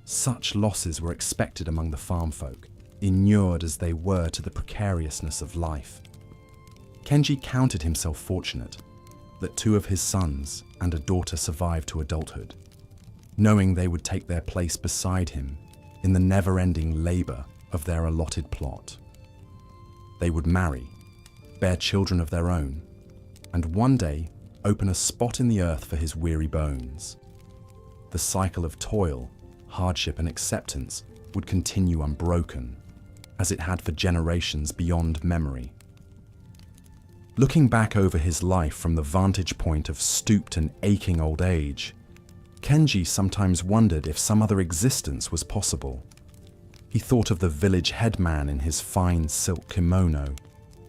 Such losses were expected among the farm folk, inured as they were to the precariousness of life. Kenji counted himself fortunate that 2 of his sons and a daughter survived to adulthood, knowing they would take their place beside him in the never-ending labour of their allotted plot. They would marry, bear children of their own, and one day open a spot in the earth for his weary bones. The cycle of toil, hardship and acceptance would continue unbroken, as it had for generations beyond memory. Looking back over his life from the vantage point of stooped and aching old age, Kenji sometimes wondered if some other existence was possible. He thought of the village headman in his fine silk kimono,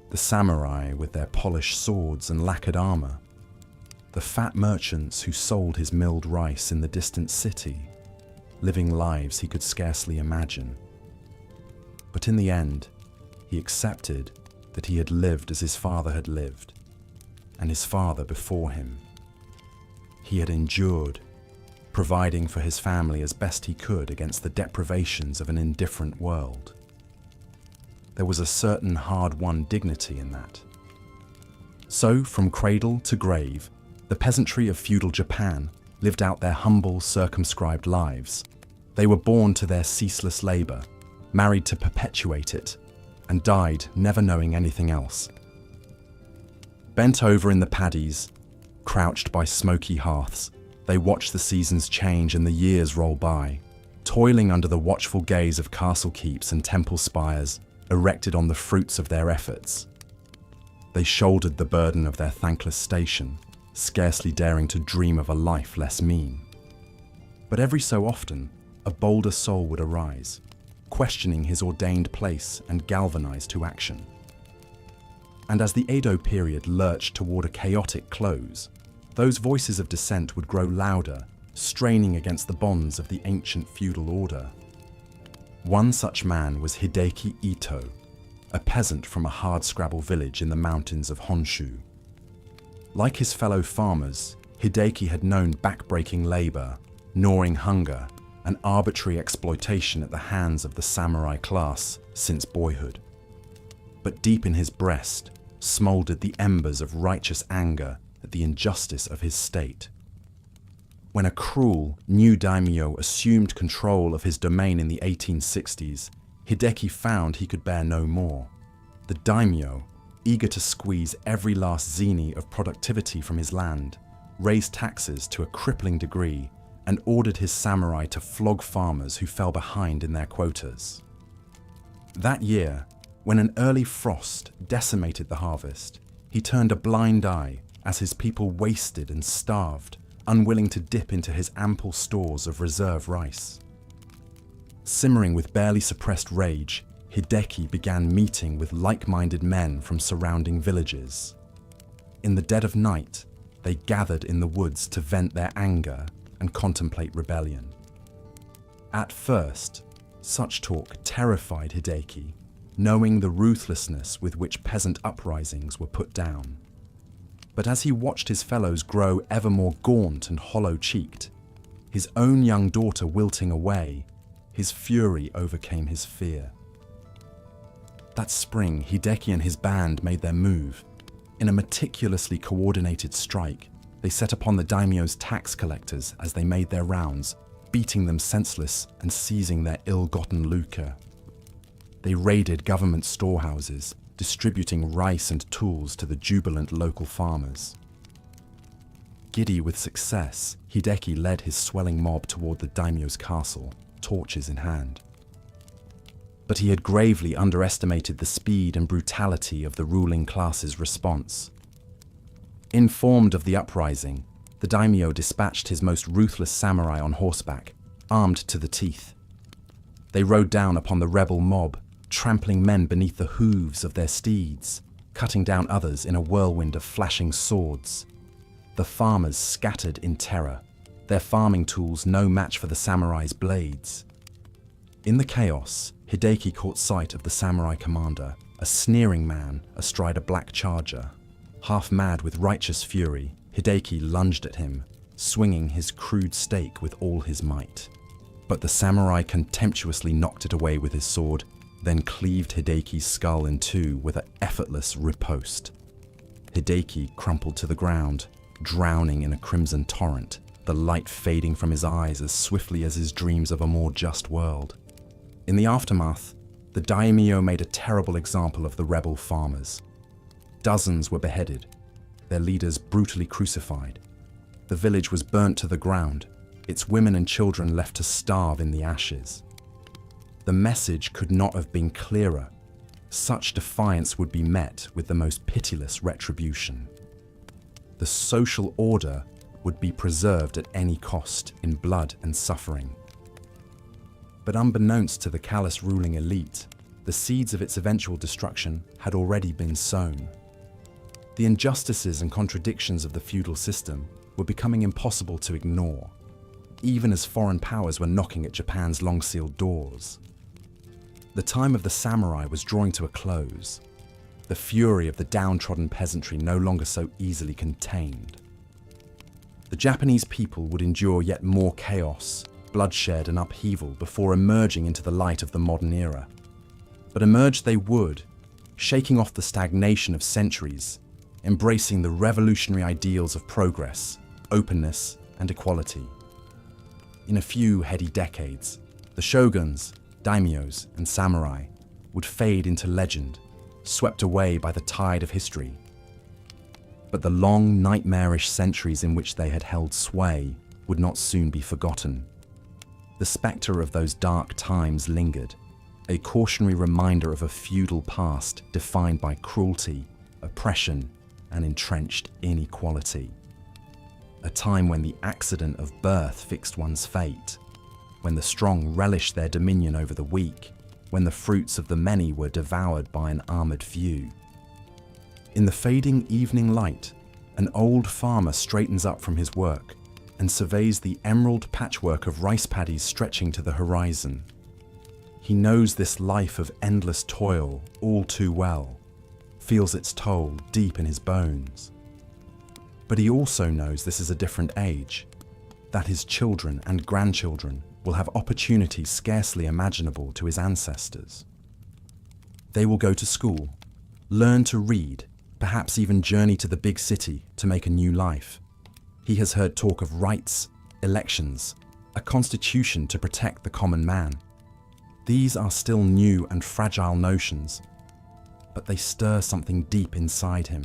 the samurai with their polished swords and lacquered armor, the fat merchants who sold his milled rice in the distant city, living lives he could scarcely imagine. But in the end, he accepted that he had lived as his father had lived, and his father before him. He had endured, providing for his family as best he could against the deprivations of an indifferent world. There was a certain hard-won dignity in that. So, from cradle to grave, the peasantry of feudal Japan lived out their humble, circumscribed lives. They were born to their ceaseless labor, married to perpetuate it, and died never knowing anything else. Bent over in the paddies, crouched by smoky hearths, they watched the seasons change and the years roll by, toiling under the watchful gaze of castle keeps and temple spires erected on the fruits of their efforts. They shouldered the burden of their thankless station, scarcely daring to dream of a life less mean. But every so often, a bolder soul would arise, questioning his ordained place and galvanized to action. And as the Edo period lurched toward a chaotic close, those voices of dissent would grow louder, straining against the bonds of the ancient feudal order. One such man was Hideki Ito, a peasant from a hardscrabble village in the mountains of Honshu. Like his fellow farmers, Hideki had known backbreaking labor, gnawing hunger, and arbitrary exploitation at the hands of the samurai class since boyhood. But deep in his breast smoldered the embers of righteous anger at the injustice of his state. When a cruel, new daimyo assumed control of his domain in the 1860s, Hideki found he could bear no more. The daimyo, eager to squeeze every last zeni of productivity from his land, raised taxes to a crippling degree and ordered his samurai to flog farmers who fell behind in their quotas. That year, when an early frost decimated the harvest, he turned a blind eye as his people wasted and starved, unwilling to dip into his ample stores of reserve rice. Simmering with barely suppressed rage, Hideki began meeting with like-minded men from surrounding villages. In the dead of night, they gathered in the woods to vent their anger and contemplate rebellion. At first, such talk terrified Hideki, knowing the ruthlessness with which peasant uprisings were put down. But as he watched his fellows grow ever more gaunt and hollow-cheeked, his own young daughter wilting away, his fury overcame his fear. That spring, Hideki and his band made their move. In a meticulously coordinated strike, they set upon the daimyo's tax collectors as they made their rounds, beating them senseless and seizing their ill-gotten lucre. They raided government storehouses, distributing rice and tools to the jubilant local farmers. Giddy with success, Hideki led his swelling mob toward the daimyo's castle, torches in hand. But he had gravely underestimated the speed and brutality of the ruling class's response. Informed of the uprising, the daimyo dispatched his most ruthless samurai on horseback, armed to the teeth. They rode down upon the rebel mob, trampling men beneath the hooves of their steeds, cutting down others in a whirlwind of flashing swords. The farmers scattered in terror, their farming tools no match for the samurai's blades. In the chaos, Hideki caught sight of the samurai commander, a sneering man astride a black charger. Half mad with righteous fury, Hideki lunged at him, swinging his crude stake with all his might. But the samurai contemptuously knocked it away with his sword, then cleaved Hideki's skull in two with an effortless riposte. Hideki crumpled to the ground, drowning in a crimson torrent, the light fading from his eyes as swiftly as his dreams of a more just world. In the aftermath, the daimyo made a terrible example of the rebel farmers. Dozens were beheaded, their leaders brutally crucified. The village was burnt to the ground, its women and children left to starve in the ashes. The message could not have been clearer. Such defiance would be met with the most pitiless retribution. The social order would be preserved at any cost in blood and suffering. But unbeknownst to the callous ruling elite, the seeds of its eventual destruction had already been sown. The injustices and contradictions of the feudal system were becoming impossible to ignore, even as foreign powers were knocking at Japan's long-sealed doors. The time of the samurai was drawing to a close, the fury of the downtrodden peasantry no longer so easily contained. The Japanese people would endure yet more chaos, bloodshed and upheaval before emerging into the light of the modern era. But emerge they would, shaking off the stagnation of centuries, embracing the revolutionary ideals of progress, openness and equality. In a few heady decades, the shoguns, daimyos and samurai would fade into legend, swept away by the tide of history. But the long, nightmarish centuries in which they had held sway would not soon be forgotten. The spectre of those dark times lingered, a cautionary reminder of a feudal past defined by cruelty, oppression, and entrenched inequality. A time when the accident of birth fixed one's fate, when the strong relished their dominion over the weak, when the fruits of the many were devoured by an armored few. In the fading evening light, an old farmer straightens up from his work and surveys the emerald patchwork of rice paddies stretching to the horizon. He knows this life of endless toil all too well, feels its toll deep in his bones. But he also knows this is a different age, that his children and grandchildren will have opportunities scarcely imaginable to his ancestors. They will go to school, learn to read, perhaps even journey to the big city to make a new life. He has heard talk of rights, elections, a constitution to protect the common man. These are still new and fragile notions, but they stir something deep inside him.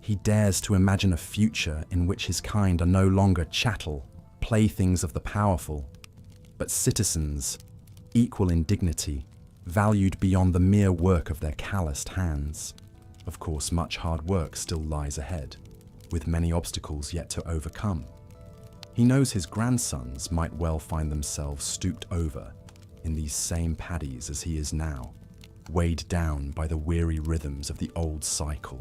He dares to imagine a future in which his kind are no longer chattel, playthings of the powerful, but citizens, equal in dignity, valued beyond the mere work of their calloused hands. Of course, much hard work still lies ahead, with many obstacles yet to overcome. He knows his grandsons might well find themselves stooped over in these same paddies as he is now, weighed down by the weary rhythms of the old cycle.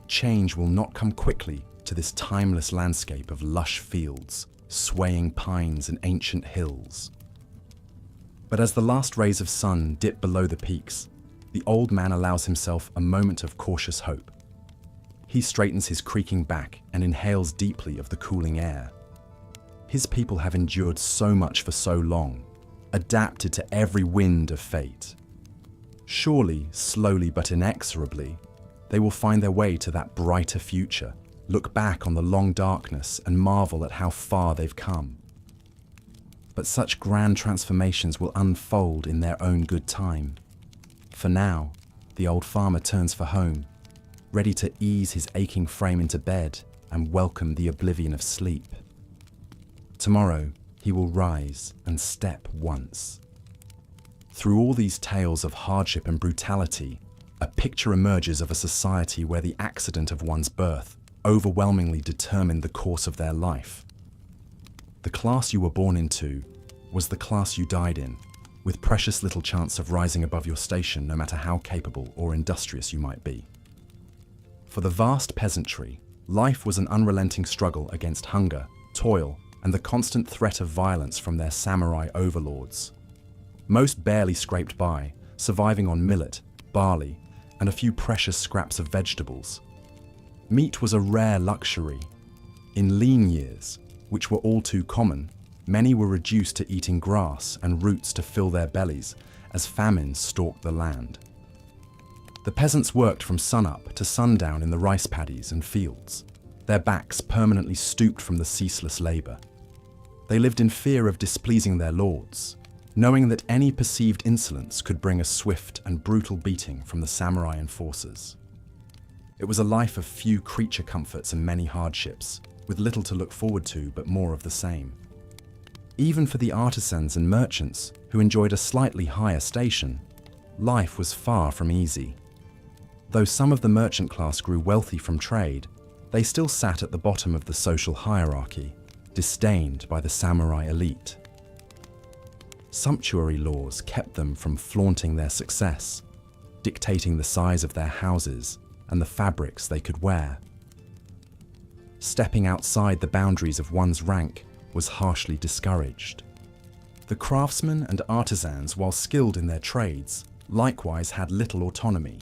Change will not come quickly to this timeless landscape of lush fields, swaying pines and ancient hills. But as the last rays of sun dip below the peaks, the old man allows himself a moment of cautious hope. He straightens his creaking back and inhales deeply of the cooling air. His people have endured so much for so long, adapted to every wind of fate. Surely, slowly but inexorably, they will find their way to that brighter future, look back on the long darkness and marvel at how far they've come. But such grand transformations will unfold in their own good time. For now, the old farmer turns for home, ready to ease his aching frame into bed and welcome the oblivion of sleep. Tomorrow, he will rise and step once. Through all these tales of hardship and brutality, a picture emerges of a society where the accident of one's birth overwhelmingly determined the course of their life. The class you were born into was the class you died in, with precious little chance of rising above your station no matter how capable or industrious you might be. For the vast peasantry, life was an unrelenting struggle against hunger, toil, and the constant threat of violence from their samurai overlords. Most barely scraped by, surviving on millet, barley, and a few precious scraps of vegetables. Meat was a rare luxury. In lean years, which were all too common, many were reduced to eating grass and roots to fill their bellies as famine stalked the land. The peasants worked from sunup to sundown in the rice paddies and fields, their backs permanently stooped from the ceaseless labor. They lived in fear of displeasing their lords, knowing that any perceived insolence could bring a swift and brutal beating from the samurai enforcers. It was a life of few creature comforts and many hardships, with little to look forward to but more of the same. Even for the artisans and merchants who enjoyed a slightly higher station, life was far from easy. Though some of the merchant class grew wealthy from trade, They still sat at the bottom of the social hierarchy, disdained by the samurai elite. Sumptuary laws kept them from flaunting their success, dictating the size of their houses and the fabrics they could wear. Stepping outside the boundaries of one's rank was harshly discouraged. The craftsmen and artisans, while skilled in their trades, likewise had little autonomy.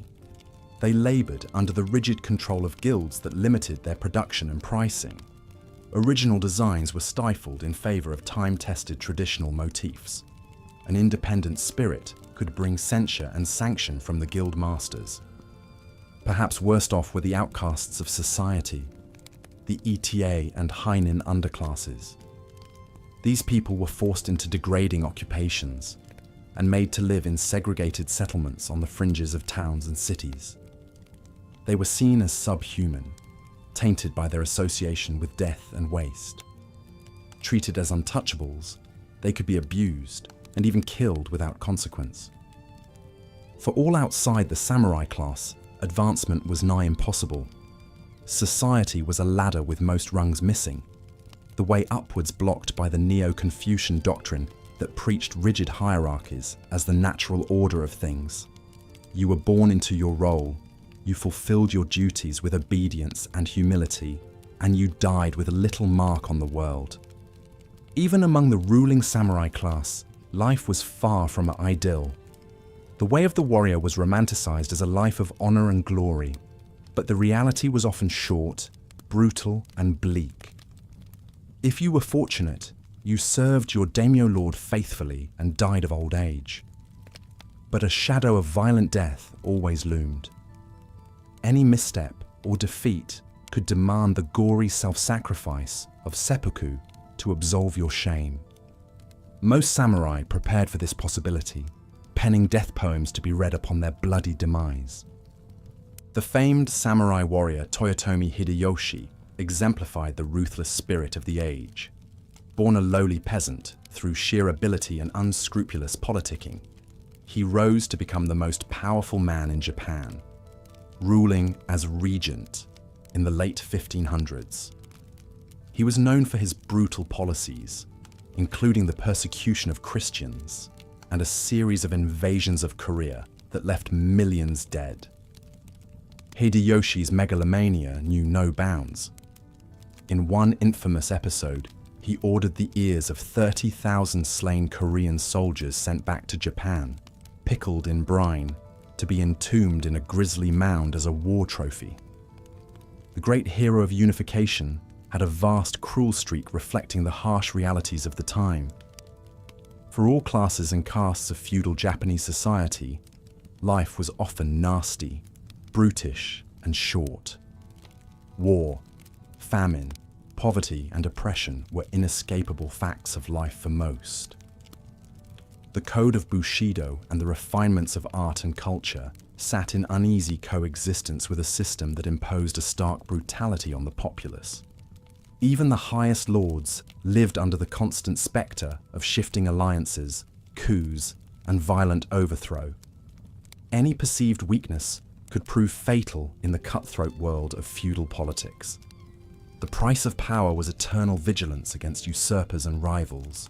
They laboured under the rigid control of guilds that limited their production and pricing. Original designs were stifled in favour of time-tested traditional motifs. An independent spirit could bring censure and sanction from the guild masters. Perhaps worst off were the outcasts of society, the ETA and Heinin underclasses. These people were forced into degrading occupations and made to live in segregated settlements on the fringes of towns and cities. They were seen as subhuman, tainted by their association with death and waste. Treated as untouchables, they could be abused and even killed without consequence. For all outside the samurai class, advancement was nigh impossible. Society was a ladder with most rungs missing, the way upwards blocked by the Neo-Confucian doctrine that preached rigid hierarchies as the natural order of things. You were born into your role, you fulfilled your duties with obedience and humility, and you died with a little mark on the world. Even among the ruling samurai class, life was far from an idyll. The way of the warrior was romanticized as a life of honor and glory, but the reality was often short, brutal, and bleak. If you were fortunate, you served your daimyo lord faithfully and died of old age. But a shadow of violent death always loomed. Any misstep or defeat could demand the gory self-sacrifice of seppuku to absolve your shame. Most samurai prepared for this possibility, penning death poems to be read upon their bloody demise. The famed samurai warrior Toyotomi Hideyoshi exemplified the ruthless spirit of the age. Born a lowly peasant through sheer ability and unscrupulous politicking, he rose to become the most powerful man in Japan, ruling as regent in the late 1500s. He was known for his brutal policies, including the persecution of Christians and a series of invasions of Korea that left millions dead. Hideyoshi's megalomania knew no bounds. In one infamous episode, he ordered the ears of 30,000 slain Korean soldiers sent back to Japan, pickled in brine, to be entombed in a grisly mound as a war trophy. The great hero of unification had a vast cruel streak reflecting the harsh realities of the time. For all classes and castes of feudal Japanese society, life was often nasty, brutish, and short. War, famine, poverty, and oppression were inescapable facts of life for most. The code of bushido and the refinements of art and culture sat in uneasy coexistence with a system that imposed a stark brutality on the populace. Even the highest lords lived under the constant spectre of shifting alliances, coups, and violent overthrow. Any perceived weakness could prove fatal in the cutthroat world of feudal politics. The price of power was eternal vigilance against usurpers and rivals.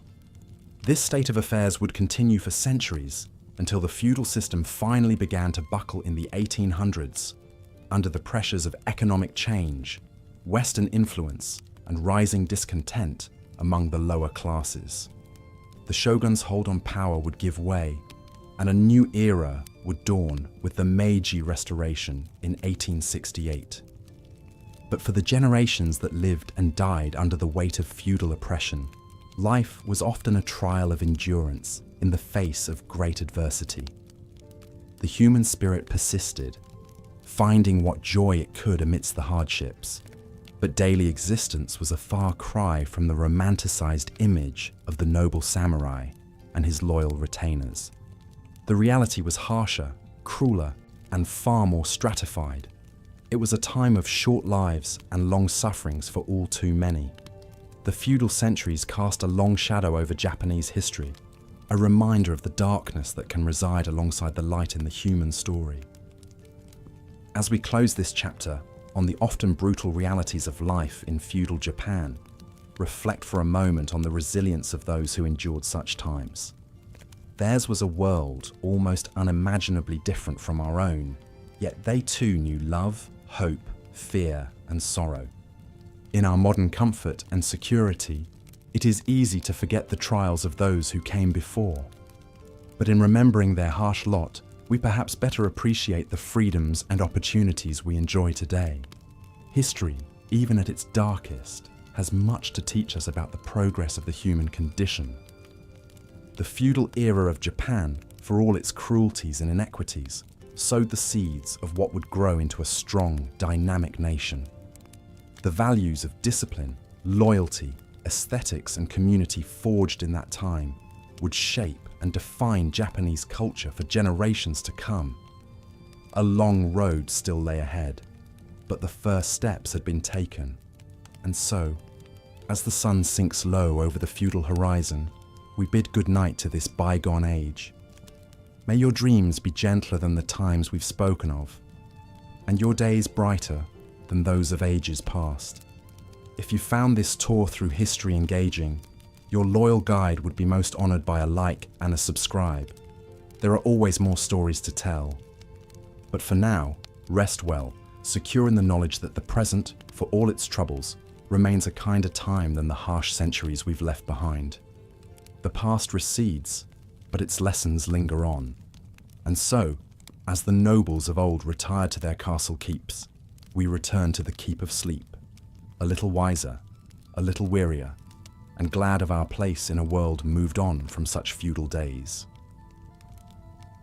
This state of affairs would continue for centuries until the feudal system finally began to buckle in the 1800s under the pressures of economic change, Western influence, and rising discontent among the lower classes. The shogun's hold on power would give way, and a new era would dawn with the Meiji Restoration in 1868. But for the generations that lived and died under the weight of feudal oppression, life was often a trial of endurance in the face of great adversity. The human spirit persisted, finding what joy it could amidst the hardships. But daily existence was a far cry from the romanticized image of the noble samurai and his loyal retainers. The reality was harsher, crueler, and far more stratified. It was a time of short lives and long sufferings for all too many. The feudal centuries cast a long shadow over Japanese history, a reminder of the darkness that can reside alongside the light in the human story. As we close this chapter, on the often brutal realities of life in feudal Japan, reflect for a moment on the resilience of those who endured such times. Theirs was a world almost unimaginably different from our own, yet they too knew love, hope, fear, and sorrow. In our modern comfort and security, it is easy to forget the trials of those who came before. But in remembering their harsh lot, we perhaps better appreciate the freedoms and opportunities we enjoy today. History, even at its darkest, has much to teach us about the progress of the human condition. The feudal era of Japan, for all its cruelties and inequities, sowed the seeds of what would grow into a strong, dynamic nation. The values of discipline, loyalty, aesthetics, and community forged in that time would shape and define Japanese culture for generations to come. A long road still lay ahead, but the first steps had been taken. And so, as the sun sinks low over the feudal horizon, we bid goodnight to this bygone age. May your dreams be gentler than the times we've spoken of, and your days brighter than those of ages past. If you found this tour through history engaging, your loyal guide would be most honored by a like and a subscribe. There are always more stories to tell. But for now, rest well, secure in the knowledge that the present, for all its troubles, remains a kinder time than the harsh centuries we've left behind. The past recedes, but its lessons linger on. And so, as the nobles of old retired to their castle keeps, we return to the keep of sleep, a little wiser, a little wearier, and glad of our place in a world moved on from such feudal days.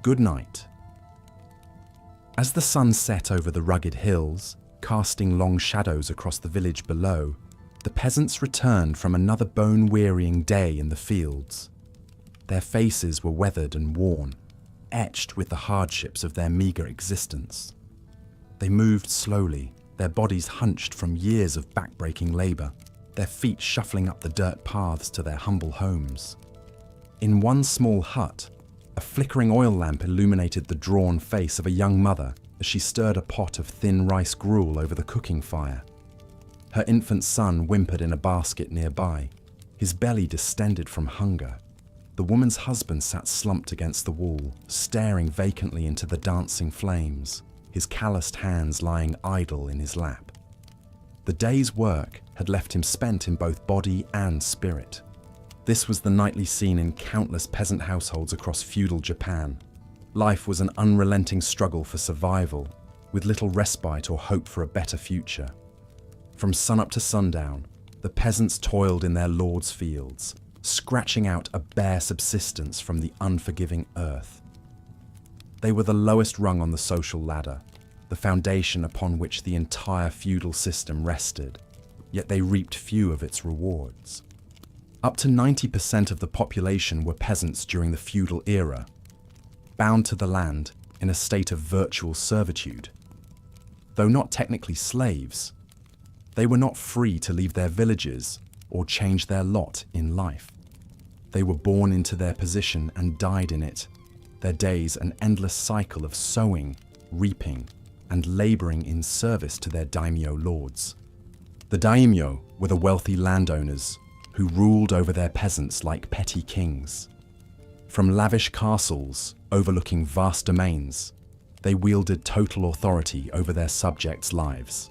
Good night. As the sun set over the rugged hills, casting long shadows across the village below, the peasants returned from another bone-wearying day in the fields. Their faces were weathered and worn, etched with the hardships of their meager existence. They moved slowly, their bodies hunched from years of back-breaking labor, their feet shuffling up the dirt paths to their humble homes. In one small hut, a flickering oil lamp illuminated the drawn face of a young mother as she stirred a pot of thin rice gruel over the cooking fire. Her infant son whimpered in a basket nearby, his belly distended from hunger. The woman's husband sat slumped against the wall, staring vacantly into the dancing flames, his calloused hands lying idle in his lap. The day's work had left him spent in both body and spirit. This was the nightly scene in countless peasant households across feudal Japan. Life was an unrelenting struggle for survival, with little respite or hope for a better future. From sunup to sundown, the peasants toiled in their lord's fields, scratching out a bare subsistence from the unforgiving earth. They were the lowest rung on the social ladder, the foundation upon which the entire feudal system rested, yet they reaped few of its rewards. Up to 90% of the population were peasants during the feudal era, bound to the land in a state of virtual servitude. Though not technically slaves, they were not free to leave their villages or change their lot in life. They were born into their position and died in it, their days an endless cycle of sowing, reaping, and laboring in service to their daimyo lords. The daimyo were the wealthy landowners who ruled over their peasants like petty kings. From lavish castles overlooking vast domains, they wielded total authority over their subjects' lives.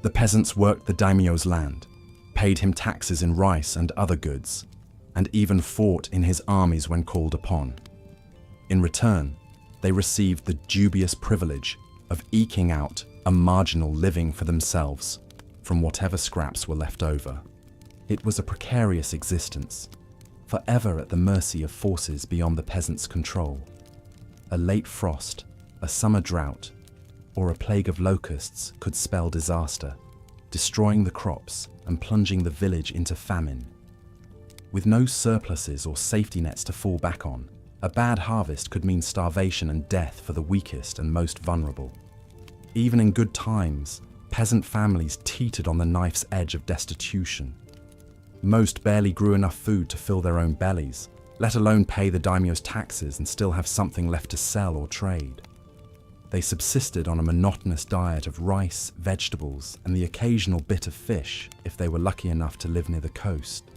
The peasants worked the daimyo's land, paid him taxes in rice and other goods, and even fought in his armies when called upon. In return, they received the dubious privilege of eking out a marginal living for themselves from whatever scraps were left over. It was a precarious existence, forever at the mercy of forces beyond the peasants' control. A late frost, a summer drought, or a plague of locusts could spell disaster, destroying the crops and plunging the village into famine. With no surpluses or safety nets to fall back on, a bad harvest could mean starvation and death for the weakest and most vulnerable. Even in good times, peasant families teetered on the knife's edge of destitution. Most barely grew enough food to fill their own bellies, let alone pay the daimyo's taxes and still have something left to sell or trade. They subsisted on a monotonous diet of rice, vegetables, and the occasional bit of fish if they were lucky enough to live near the coast.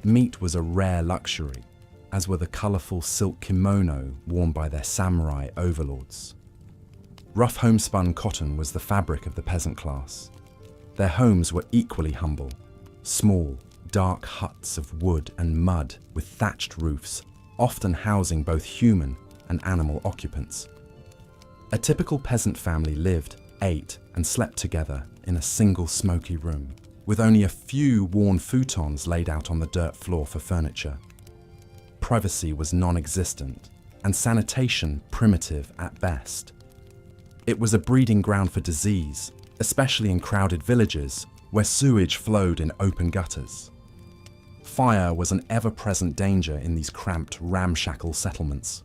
Meat was a rare luxury, as were the colourful silk kimono worn by their samurai overlords. Rough homespun cotton was the fabric of the peasant class. Their homes were equally humble, small, dark huts of wood and mud with thatched roofs, often housing both human and animal occupants. A typical peasant family lived, ate, and slept together in a single smoky room, with only a few worn futons laid out on the dirt floor for furniture. Privacy was non-existent, and sanitation primitive at best. It was a breeding ground for disease, especially in crowded villages where sewage flowed in open gutters. Fire was an ever-present danger in these cramped, ramshackle settlements.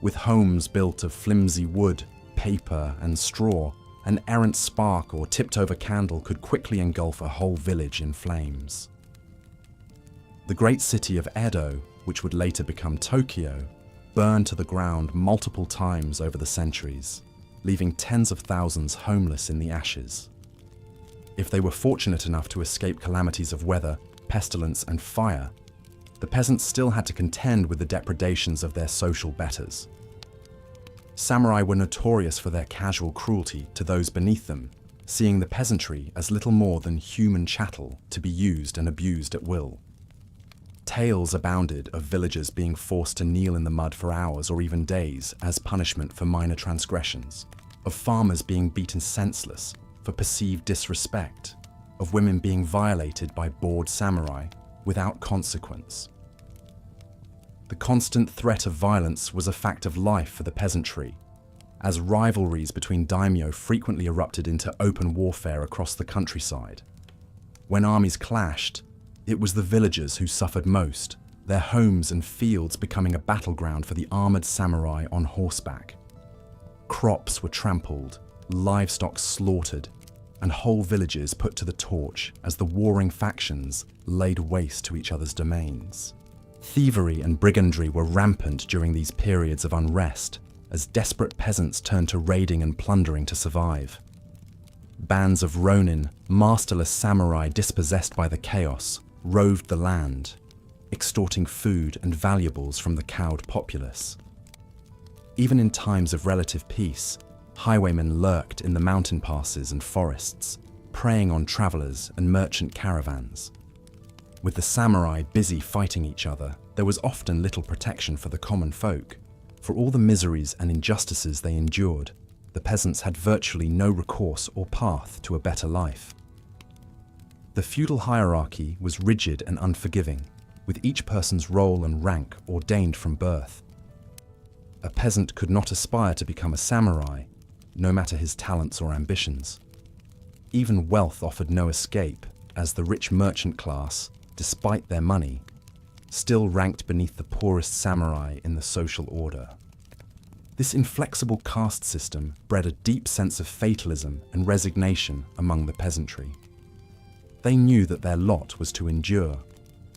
With homes built of flimsy wood, paper, and straw, an errant spark or tipped-over candle could quickly engulf a whole village in flames. The great city of Edo, which would later become Tokyo, burned to the ground multiple times over the centuries, leaving tens of thousands homeless in the ashes. If they were fortunate enough to escape calamities of weather, pestilence, and fire, the peasants still had to contend with the depredations of their social betters. Samurai were notorious for their casual cruelty to those beneath them, seeing the peasantry as little more than human chattel to be used and abused at will. Tales abounded of villagers being forced to kneel in the mud for hours or even days as punishment for minor transgressions, of farmers being beaten senseless for perceived disrespect, of women being violated by bored samurai without consequence. The constant threat of violence was a fact of life for the peasantry, as rivalries between daimyo frequently erupted into open warfare across the countryside. When armies clashed, it was the villagers who suffered most, their homes and fields becoming a battleground for the armoured samurai on horseback. Crops were trampled, livestock slaughtered, and whole villages put to the torch as the warring factions laid waste to each other's domains. Thievery and brigandry were rampant during these periods of unrest, as desperate peasants turned to raiding and plundering to survive. Bands of ronin, masterless samurai dispossessed by the chaos, roved the land, extorting food and valuables from the cowed populace. Even in times of relative peace, highwaymen lurked in the mountain passes and forests, preying on travelers and merchant caravans. With the samurai busy fighting each other, there was often little protection for the common folk. For all the miseries and injustices they endured, the peasants had virtually no recourse or path to a better life. The feudal hierarchy was rigid and unforgiving, with each person's role and rank ordained from birth. A peasant could not aspire to become a samurai, no matter his talents or ambitions. Even wealth offered no escape, as the rich merchant class, despite their money, still ranked beneath the poorest samurai in the social order. This inflexible caste system bred a deep sense of fatalism and resignation among the peasantry. They knew that their lot was to endure,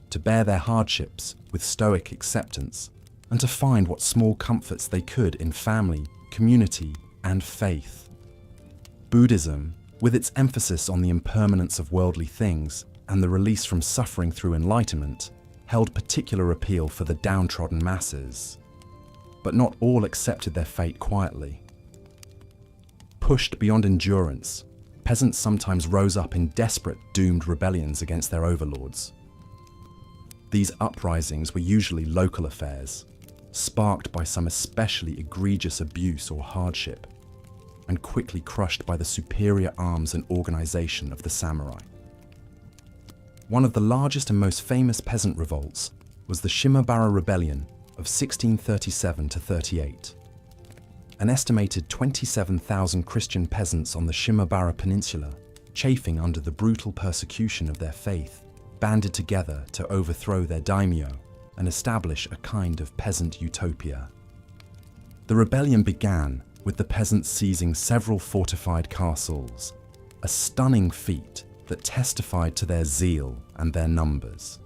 to bear their hardships with stoic acceptance, and to find what small comforts they could in family, community, and faith. Buddhism, with its emphasis on the impermanence of worldly things and the release from suffering through enlightenment, held particular appeal for the downtrodden masses. But not all accepted their fate quietly. Pushed beyond endurance, peasants sometimes rose up in desperate, doomed rebellions against their overlords. These uprisings were usually local affairs, sparked by some especially egregious abuse or hardship, and quickly crushed by the superior arms and organization of the samurai. One of the largest and most famous peasant revolts was the Shimabara Rebellion of 1637–38. An estimated 27,000 Christian peasants on the Shimabara Peninsula, chafing under the brutal persecution of their faith, banded together to overthrow their daimyo and establish a kind of peasant utopia. The rebellion began with the peasants seizing several fortified castles, a stunning feat that testified to their zeal and their numbers.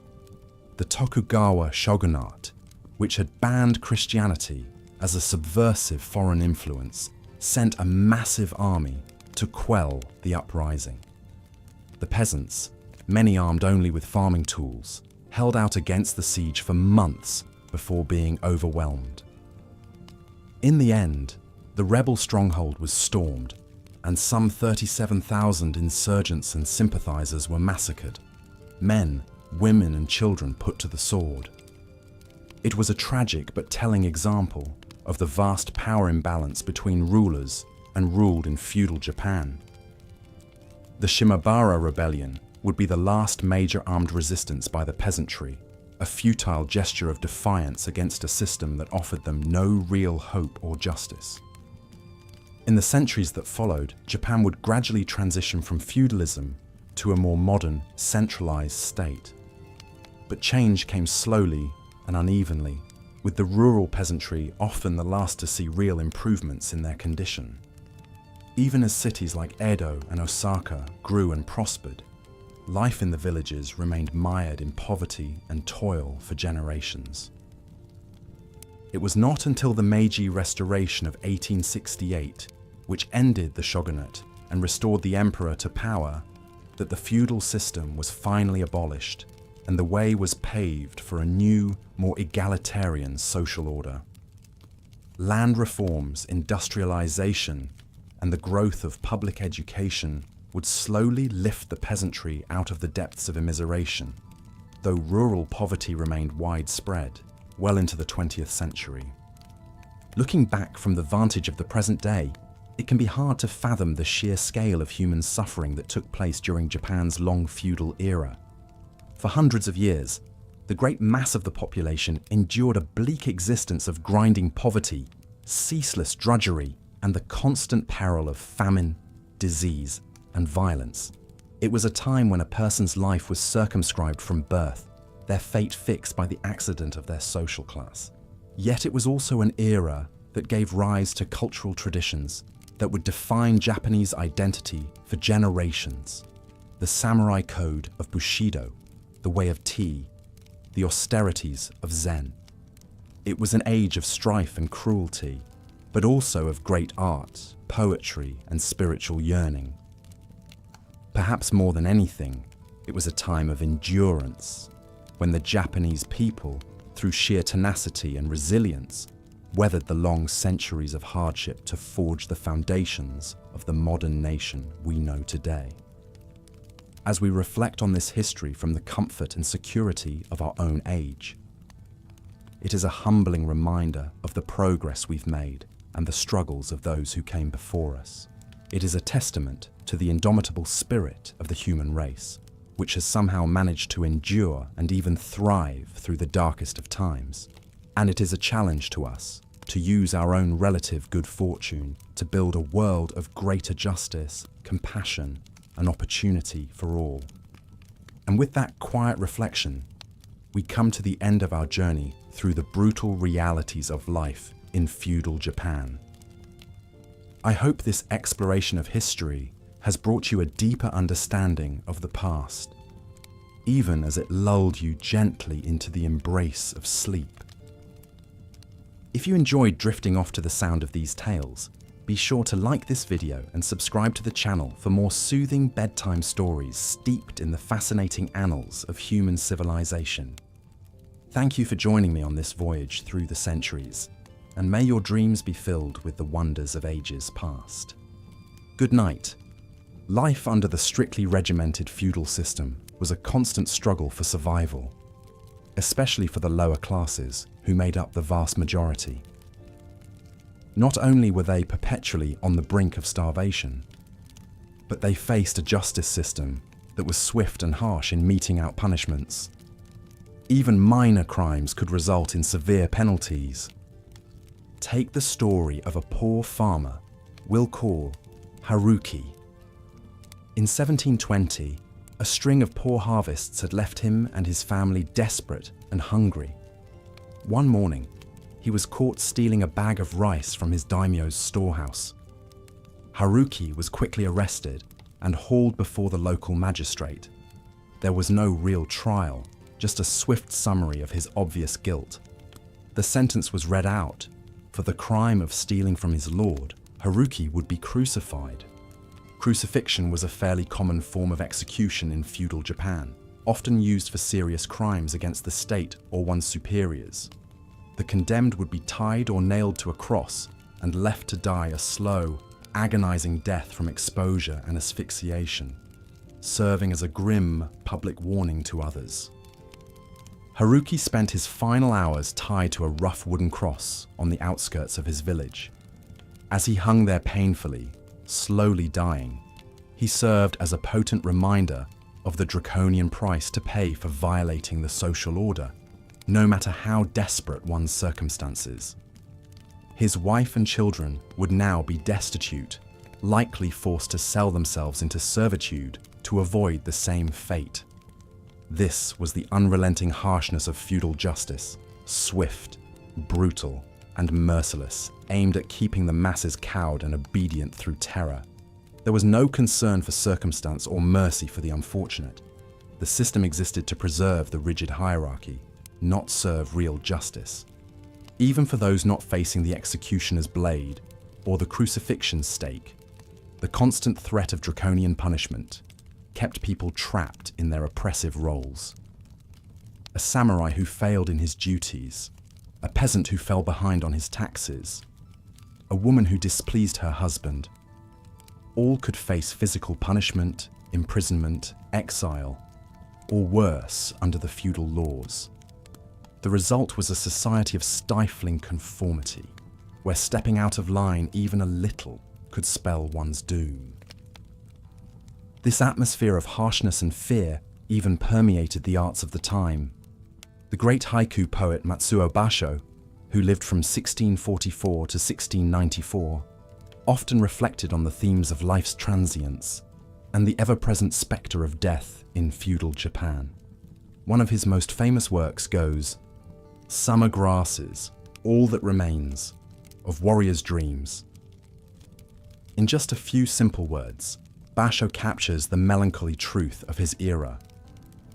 The Tokugawa shogunate, which had banned Christianity as a subversive foreign influence, sent a massive army to quell the uprising. The peasants, many armed only with farming tools, held out against the siege for months before being overwhelmed. In the end, the rebel stronghold was stormed, and some 37,000 insurgents and sympathizers were massacred, men, women and children put to the sword. It was a tragic but telling example of the vast power imbalance between rulers and ruled in feudal Japan. The Shimabara Rebellion would be the last major armed resistance by the peasantry, a futile gesture of defiance against a system that offered them no real hope or justice. In the centuries that followed, Japan would gradually transition from feudalism to a more modern, centralized state. But change came slowly and unevenly, with the rural peasantry often the last to see real improvements in their condition. Even as cities like Edo and Osaka grew and prospered, life in the villages remained mired in poverty and toil for generations. It was not until the Meiji Restoration of 1868, which ended the shogunate and restored the emperor to power, that the feudal system was finally abolished and the way was paved for a new, more egalitarian social order. Land reforms, industrialization, and the growth of public education would slowly lift the peasantry out of the depths of immiseration, though rural poverty remained widespread well into the 20th century. Looking back from the vantage of the present day, it can be hard to fathom the sheer scale of human suffering that took place during Japan's long feudal era. For hundreds of years, the great mass of the population endured a bleak existence of grinding poverty, ceaseless drudgery, and the constant peril of famine, disease, and violence. It was a time when a person's life was circumscribed from birth, their fate fixed by the accident of their social class. Yet it was also an era that gave rise to cultural traditions that would define Japanese identity for generations. The samurai code of bushido, the way of tea, the austerities of Zen. It was an age of strife and cruelty, but also of great art, poetry, and spiritual yearning. Perhaps more than anything, it was a time of endurance, when the Japanese people, through sheer tenacity and resilience, weathered the long centuries of hardship to forge the foundations of the modern nation we know today. As we reflect on this history from the comfort and security of our own age, it is a humbling reminder of the progress we've made and the struggles of those who came before us. It is a testament to the indomitable spirit of the human race, which has somehow managed to endure and even thrive through the darkest of times. And it is a challenge to us to use our own relative good fortune to build a world of greater justice, compassion, and opportunity for all. And with that quiet reflection, we come to the end of our journey through the brutal realities of life in feudal Japan. I hope this exploration of history has brought you a deeper understanding of the past, even as it lulled you gently into the embrace of sleep. If you enjoyed drifting off to the sound of these tales, be sure to like this video and subscribe to the channel for more soothing bedtime stories steeped in the fascinating annals of human civilization. Thank you for joining me on this voyage through the centuries, and may your dreams be filled with the wonders of ages past. Good night. Life under the strictly regimented feudal system was a constant struggle for survival, especially for the lower classes who made up the vast majority. Not only were they perpetually on the brink of starvation, but they faced a justice system that was swift and harsh in meting out punishments. Even minor crimes could result in severe penalties. Take the story of a poor farmer we'll call Haruki. In 1720, a string of poor harvests had left him and his family desperate and hungry. One morning, he was caught stealing a bag of rice from his daimyo's storehouse. Haruki was quickly arrested and hauled before the local magistrate. There was no real trial, just a swift summary of his obvious guilt. The sentence was read out. For the crime of stealing from his lord, Haruki would be crucified. Crucifixion was a fairly common form of execution in feudal Japan, often used for serious crimes against the state or one's superiors. The condemned would be tied or nailed to a cross and left to die a slow, agonizing death from exposure and asphyxiation, serving as a grim public warning to others. Haruki spent his final hours tied to a rough wooden cross on the outskirts of his village. As he hung there painfully, slowly dying, he served as a potent reminder of the draconian price to pay for violating the social order, no matter how desperate one's circumstances. His wife and children would now be destitute, likely forced to sell themselves into servitude to avoid the same fate. This was the unrelenting harshness of feudal justice, swift, brutal, and merciless, aimed at keeping the masses cowed and obedient through terror. There was no concern for circumstance or mercy for the unfortunate. The system existed to preserve the rigid hierarchy, not serve real justice. Even for those not facing the executioner's blade or the crucifixion's stake, the constant threat of draconian punishment kept people trapped in their oppressive roles. A samurai who failed in his duties, a peasant who fell behind on his taxes, a woman who displeased her husband, all could face physical punishment, imprisonment, exile, or worse under the feudal laws. The result was a society of stifling conformity, where stepping out of line even a little could spell one's doom. This atmosphere of harshness and fear even permeated the arts of the time. The great haiku poet Matsuo Basho, who lived from 1644 to 1694, often reflected on the themes of life's transience and the ever-present spectre of death in feudal Japan. One of his most famous works goes, "Summer grasses, all that remains, of warriors' dreams." In just a few simple words, Basho captures the melancholy truth of his era,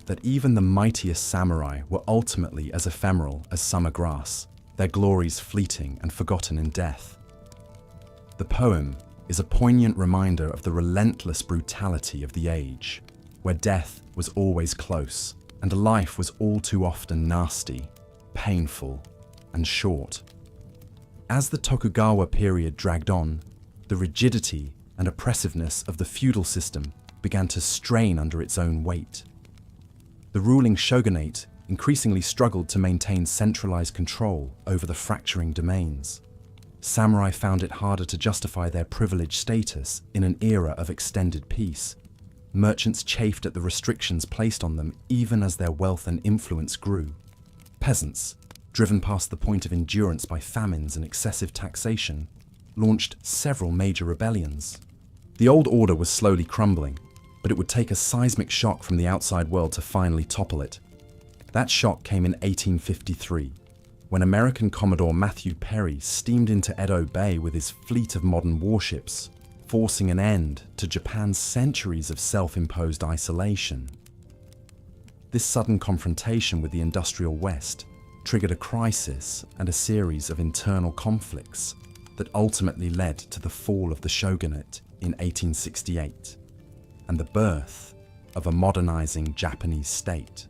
that even the mightiest samurai were ultimately as ephemeral as summer grass, their glories fleeting and forgotten in death. The poem is a poignant reminder of the relentless brutality of the age, where death was always close and life was all too often nasty, painful, and short. As the Tokugawa period dragged on, the rigidity and oppressiveness of the feudal system began to strain under its own weight. The ruling shogunate increasingly struggled to maintain centralized control over the fracturing domains. Samurai found it harder to justify their privileged status in an era of extended peace. Merchants chafed at the restrictions placed on them even as their wealth and influence grew. Peasants, driven past the point of endurance by famines and excessive taxation, launched several major rebellions. The old order was slowly crumbling, but it would take a seismic shock from the outside world to finally topple it. That shock came in 1853, when American Commodore Matthew Perry steamed into Edo Bay with his fleet of modern warships, forcing an end to Japan's centuries of self-imposed isolation. This sudden confrontation with the industrial West triggered a crisis and a series of internal conflicts that ultimately led to the fall of the shogunate in 1868 and the birth of a modernizing Japanese state.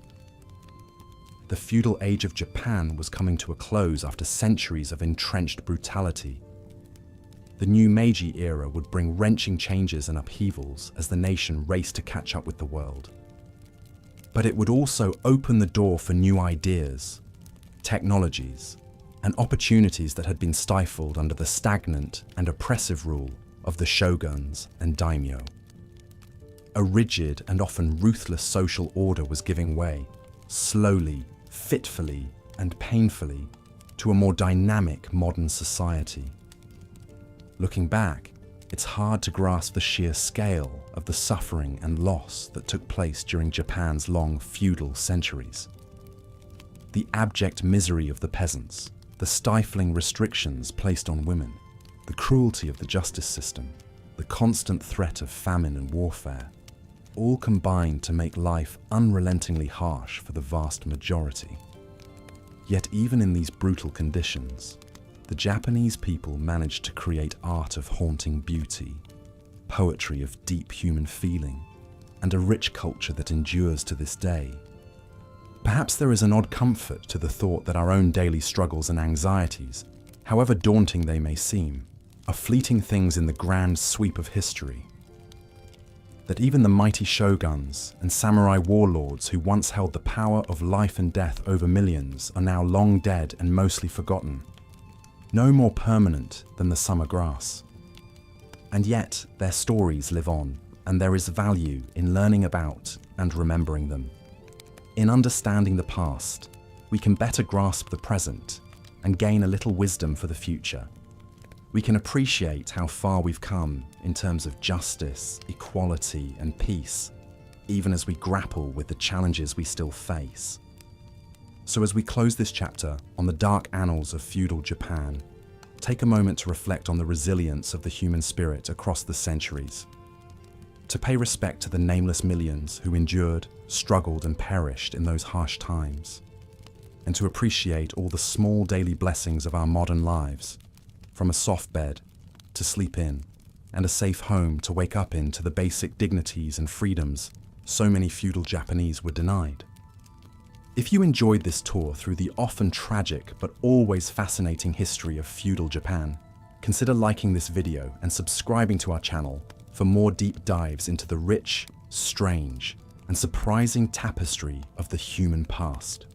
The feudal age of Japan was coming to a close after centuries of entrenched brutality. The new Meiji era would bring wrenching changes and upheavals as the nation raced to catch up with the world. But it would also open the door for new ideas, technologies, and opportunities that had been stifled under the stagnant and oppressive rule of the shoguns and daimyo. A rigid and often ruthless social order was giving way, slowly, fitfully, and painfully, to a more dynamic modern society. Looking back, it's hard to grasp the sheer scale of the suffering and loss that took place during Japan's long feudal centuries. The abject misery of the peasants, the stifling restrictions placed on women, the cruelty of the justice system, the constant threat of famine and warfare, all combined to make life unrelentingly harsh for the vast majority. Yet even in these brutal conditions, the Japanese people managed to create art of haunting beauty, poetry of deep human feeling, and a rich culture that endures to this day. Perhaps there is an odd comfort to the thought that our own daily struggles and anxieties, however daunting they may seem, are fleeting things in the grand sweep of history. That even the mighty shoguns and samurai warlords who once held the power of life and death over millions are now long dead and mostly forgotten, no more permanent than the summer grass. And yet their stories live on, and there is value in learning about and remembering them. In understanding the past, we can better grasp the present and gain a little wisdom for the future. We can appreciate how far we've come in terms of justice, equality, and peace, even as we grapple with the challenges we still face. So as we close this chapter on the dark annals of feudal Japan, take a moment to reflect on the resilience of the human spirit across the centuries, to pay respect to the nameless millions who endured, struggled, and perished in those harsh times, and to appreciate all the small daily blessings of our modern lives, from a soft bed to sleep in, and a safe home to wake up in, to the basic dignities and freedoms so many feudal Japanese were denied. If you enjoyed this tour through the often tragic but always fascinating history of feudal Japan, consider liking this video and subscribing to our channel for more deep dives into the rich, strange, and surprising tapestry of the human past.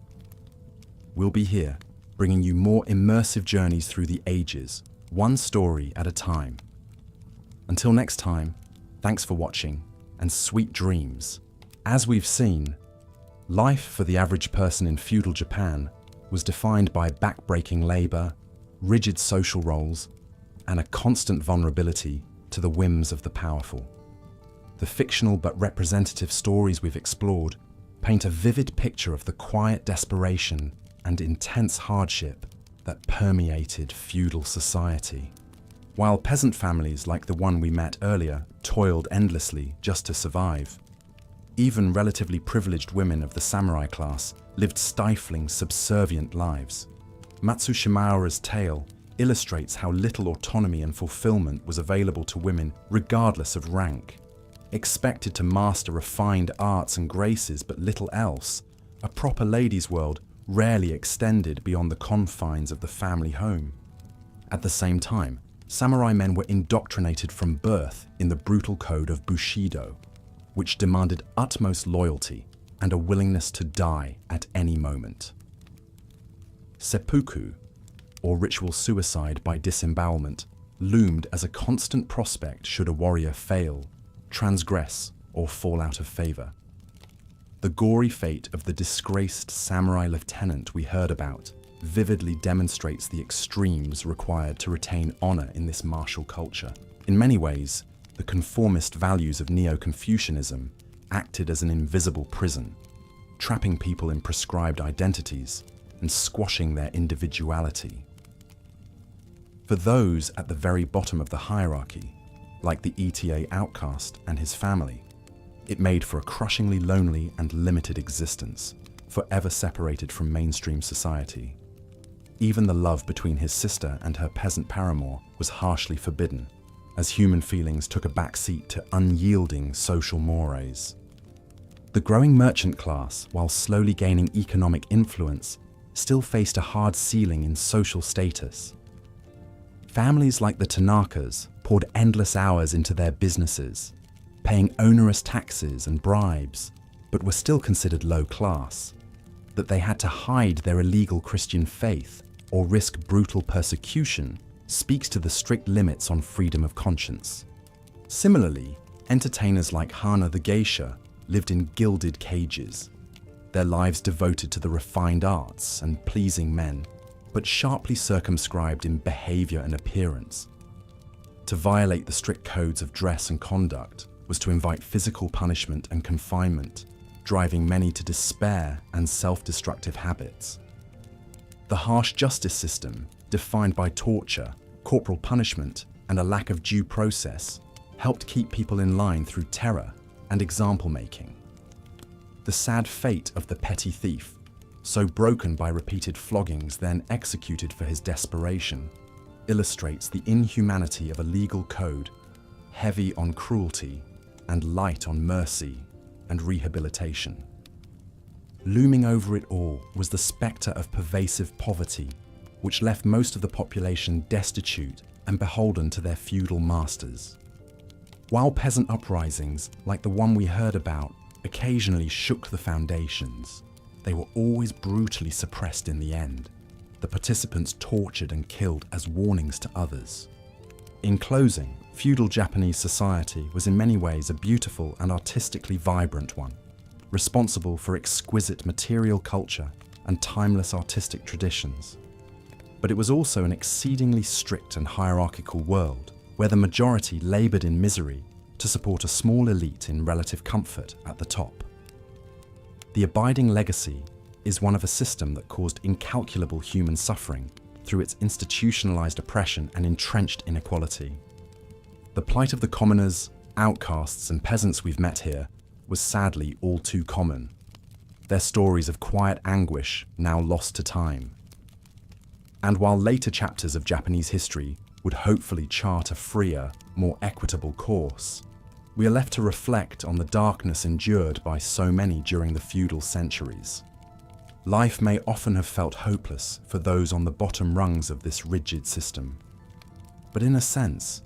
We'll be here, bringing you more immersive journeys through the ages, one story at a time. Until next time, thanks for watching, and sweet dreams. As we've seen, life for the average person in feudal Japan was defined by back-breaking labor, rigid social roles, and a constant vulnerability to the whims of the powerful. The fictional but representative stories we've explored paint a vivid picture of the quiet desperation and intense hardship that permeated feudal society. While peasant families like the one we met earlier toiled endlessly just to survive, even relatively privileged women of the samurai class lived stifling, subservient lives. Matsushimaura's tale illustrates how little autonomy and fulfillment was available to women regardless of rank. Expected to master refined arts and graces but little else, a proper lady's world rarely extended beyond the confines of the family home. At the same time, samurai men were indoctrinated from birth in the brutal code of bushido, which demanded utmost loyalty and a willingness to die at any moment. Seppuku, or ritual suicide by disembowelment, loomed as a constant prospect should a warrior fail, transgress, or fall out of favor. The gory fate of the disgraced samurai lieutenant we heard about vividly demonstrates the extremes required to retain honor in this martial culture. In many ways, the conformist values of Neo-Confucianism acted as an invisible prison, trapping people in prescribed identities and squashing their individuality. For those at the very bottom of the hierarchy, like the ETA outcast and his family, it made for a crushingly lonely and limited existence, forever separated from mainstream society. Even the love between his sister and her peasant paramour was harshly forbidden, as human feelings took a backseat to unyielding social mores. The growing merchant class, while slowly gaining economic influence, still faced a hard ceiling in social status. Families like the Tanakas poured endless hours into their businesses, paying onerous taxes and bribes, but were still considered low class, that they had to hide their illegal Christian faith or risk brutal persecution speaks to the strict limits on freedom of conscience. Similarly, entertainers like Hana the geisha lived in gilded cages, their lives devoted to the refined arts and pleasing men, but sharply circumscribed in behavior and appearance. To violate the strict codes of dress and conduct was to invite physical punishment and confinement, driving many to despair and self-destructive habits. The harsh justice system, defined by torture, corporal punishment, and a lack of due process, helped keep people in line through terror and example making. The sad fate of the petty thief, so broken by repeated floggings then executed for his desperation, illustrates the inhumanity of a legal code, heavy on cruelty and light on mercy and rehabilitation. Looming over it all was the spectre of pervasive poverty, which left most of the population destitute and beholden to their feudal masters. While peasant uprisings, like the one we heard about, occasionally shook the foundations, they were always brutally suppressed in the end, the participants tortured and killed as warnings to others. In closing, feudal Japanese society was in many ways a beautiful and artistically vibrant one, responsible for exquisite material culture and timeless artistic traditions. But it was also an exceedingly strict and hierarchical world, where the majority laboured in misery to support a small elite in relative comfort at the top. The abiding legacy is one of a system that caused incalculable human suffering through its institutionalised oppression and entrenched inequality. The plight of the commoners, outcasts and peasants we've met here was sadly all too common, their stories of quiet anguish now lost to time. And while later chapters of Japanese history would hopefully chart a freer, more equitable course, we are left to reflect on the darkness endured by so many during the feudal centuries. Life may often have felt hopeless for those on the bottom rungs of this rigid system. But in a sense,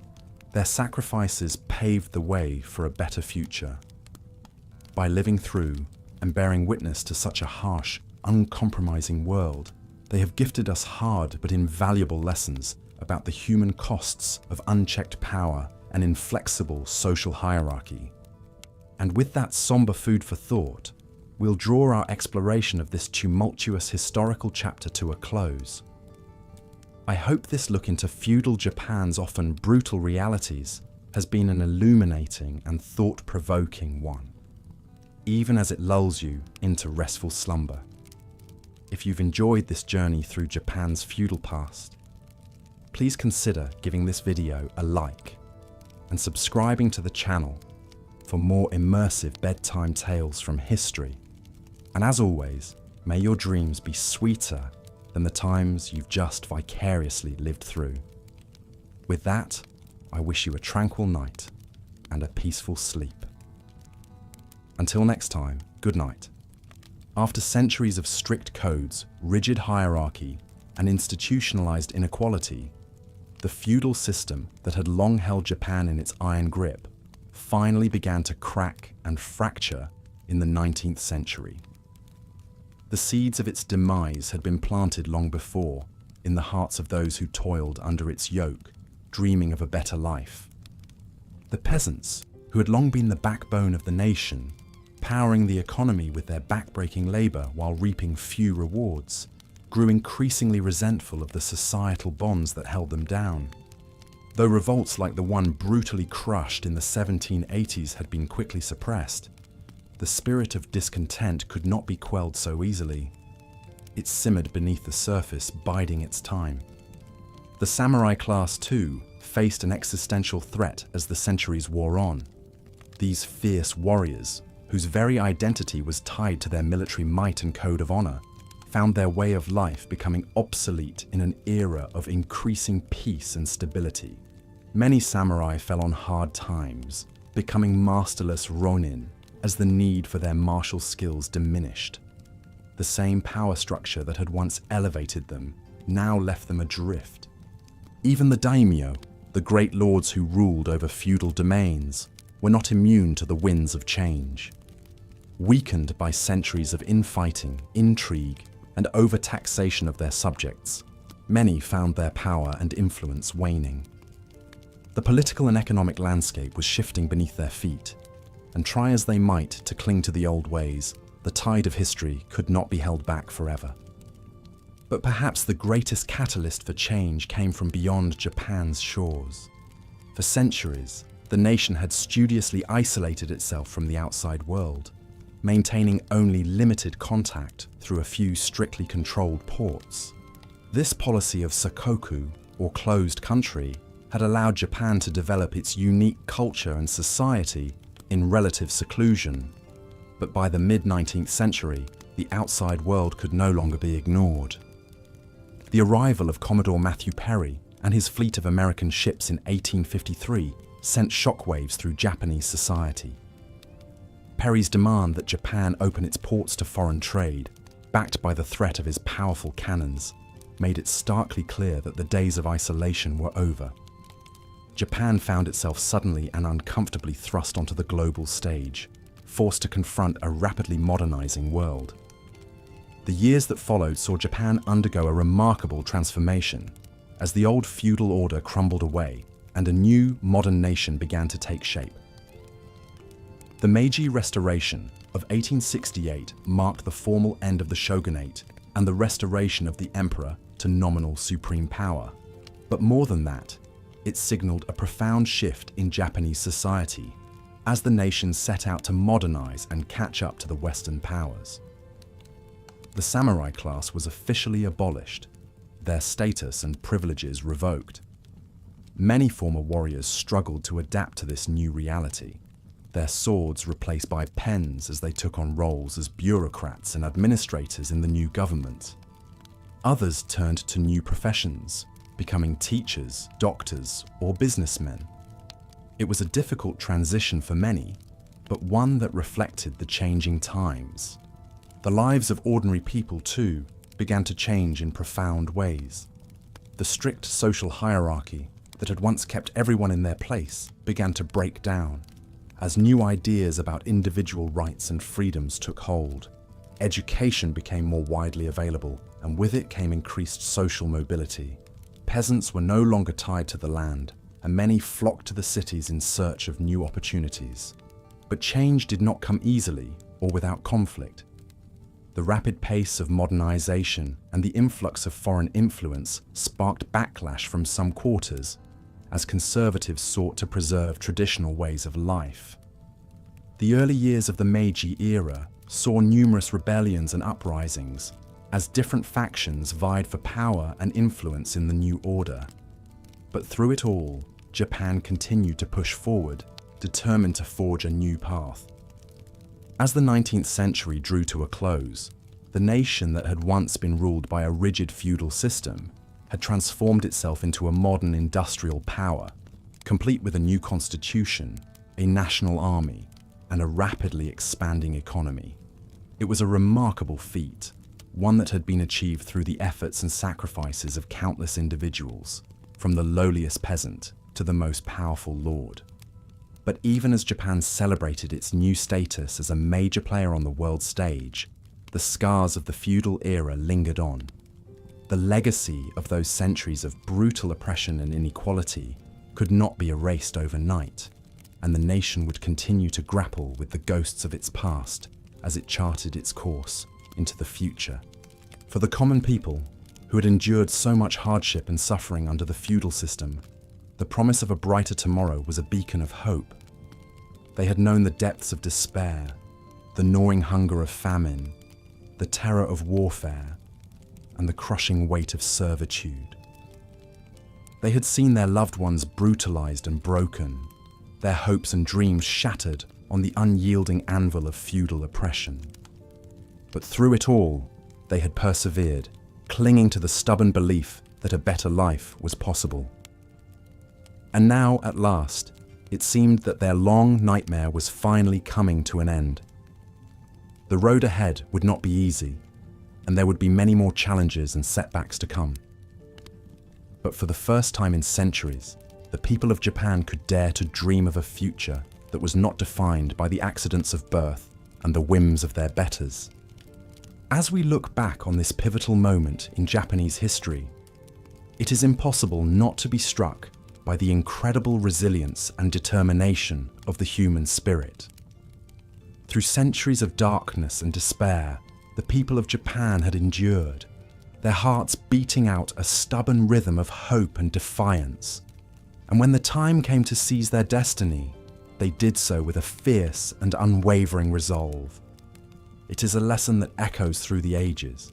their sacrifices paved the way for a better future. By living through and bearing witness to such a harsh, uncompromising world, they have gifted us hard but invaluable lessons about the human costs of unchecked power and inflexible social hierarchy. And with that somber food for thought, we'll draw our exploration of this tumultuous historical chapter to a close. I hope this look into feudal Japan's often brutal realities has been an illuminating and thought-provoking one, even as it lulls you into restful slumber. If you've enjoyed this journey through Japan's feudal past, please consider giving this video a like and subscribing to the channel for more immersive bedtime tales from history. And as always, may your dreams be sweeter than the times you've just vicariously lived through. With that, I wish you a tranquil night and a peaceful sleep. Until next time, good night. After centuries of strict codes, rigid hierarchy, and institutionalized inequality, the feudal system that had long held Japan in its iron grip finally began to crack and fracture in the 19th century. The seeds of its demise had been planted long before in the hearts of those who toiled under its yoke, dreaming of a better life. The peasants, who had long been the backbone of the nation, powering the economy with their backbreaking labour while reaping few rewards, grew increasingly resentful of the societal bonds that held them down. Though revolts like the one brutally crushed in the 1780s had been quickly suppressed, the spirit of discontent could not be quelled so easily. It simmered beneath the surface, biding its time. The samurai class, too, faced an existential threat as the centuries wore on. These fierce warriors, whose very identity was tied to their military might and code of honor, found their way of life becoming obsolete in an era of increasing peace and stability. Many samurai fell on hard times, becoming masterless ronin as the need for their martial skills diminished. The same power structure that had once elevated them now left them adrift. Even the daimyo, the great lords who ruled over feudal domains, were not immune to the winds of change. Weakened by centuries of infighting, intrigue, and overtaxation of their subjects, many found their power and influence waning. The political and economic landscape was shifting beneath their feet, and try as they might to cling to the old ways, the tide of history could not be held back forever. But perhaps the greatest catalyst for change came from beyond Japan's shores. For centuries, the nation had studiously isolated itself from the outside world, maintaining only limited contact through a few strictly controlled ports. This policy of sakoku, or closed country, had allowed Japan to develop its unique culture and society in relative seclusion. But by the mid-19th century, the outside world could no longer be ignored. The arrival of Commodore Matthew Perry and his fleet of American ships in 1853 sent shockwaves through Japanese society. Perry's demand that Japan open its ports to foreign trade, backed by the threat of his powerful cannons, made it starkly clear that the days of isolation were over. Japan found itself suddenly and uncomfortably thrust onto the global stage, forced to confront a rapidly modernizing world. The years that followed saw Japan undergo a remarkable transformation, as the old feudal order crumbled away and a new, modern nation began to take shape. The Meiji Restoration of 1868 marked the formal end of the shogunate and the restoration of the emperor to nominal supreme power. But more than that, it signaled a profound shift in Japanese society as the nation set out to modernize and catch up to the Western powers. The samurai class was officially abolished, their status and privileges revoked. Many former warriors struggled to adapt to this new reality, their swords replaced by pens as they took on roles as bureaucrats and administrators in the new government. Others turned to new professions, becoming teachers, doctors, or businessmen. It was a difficult transition for many, but one that reflected the changing times. The lives of ordinary people, too, began to change in profound ways. The strict social hierarchy that had once kept everyone in their place began to break down, as new ideas about individual rights and freedoms took hold. Education became more widely available, and with it came increased social mobility. Peasants were no longer tied to the land, and many flocked to the cities in search of new opportunities. But change did not come easily or without conflict. The rapid pace of modernization and the influx of foreign influence sparked backlash from some quarters, as conservatives sought to preserve traditional ways of life. The early years of the Meiji era saw numerous rebellions and uprisings, as different factions vied for power and influence in the new order. But through it all, Japan continued to push forward, determined to forge a new path. As the 19th century drew to a close, the nation that had once been ruled by a rigid feudal system had transformed itself into a modern industrial power, complete with a new constitution, a national army, and a rapidly expanding economy. It was a remarkable feat, one that had been achieved through the efforts and sacrifices of countless individuals, from the lowliest peasant to the most powerful lord. But even as Japan celebrated its new status as a major player on the world stage, the scars of the feudal era lingered on. The legacy of those centuries of brutal oppression and inequality could not be erased overnight, and the nation would continue to grapple with the ghosts of its past as it charted its course into the future. For the common people, who had endured so much hardship and suffering under the feudal system, the promise of a brighter tomorrow was a beacon of hope. They had known the depths of despair, the gnawing hunger of famine, the terror of warfare, and the crushing weight of servitude. They had seen their loved ones brutalized and broken, their hopes and dreams shattered on the unyielding anvil of feudal oppression. But through it all, they had persevered, clinging to the stubborn belief that a better life was possible. And now, at last, it seemed that their long nightmare was finally coming to an end. The road ahead would not be easy, and there would be many more challenges and setbacks to come. But for the first time in centuries, the people of Japan could dare to dream of a future that was not defined by the accidents of birth and the whims of their betters. As we look back on this pivotal moment in Japanese history, it is impossible not to be struck by the incredible resilience and determination of the human spirit. Through centuries of darkness and despair, the people of Japan had endured, their hearts beating out a stubborn rhythm of hope and defiance. And when the time came to seize their destiny, they did so with a fierce and unwavering resolve. It is a lesson that echoes through the ages,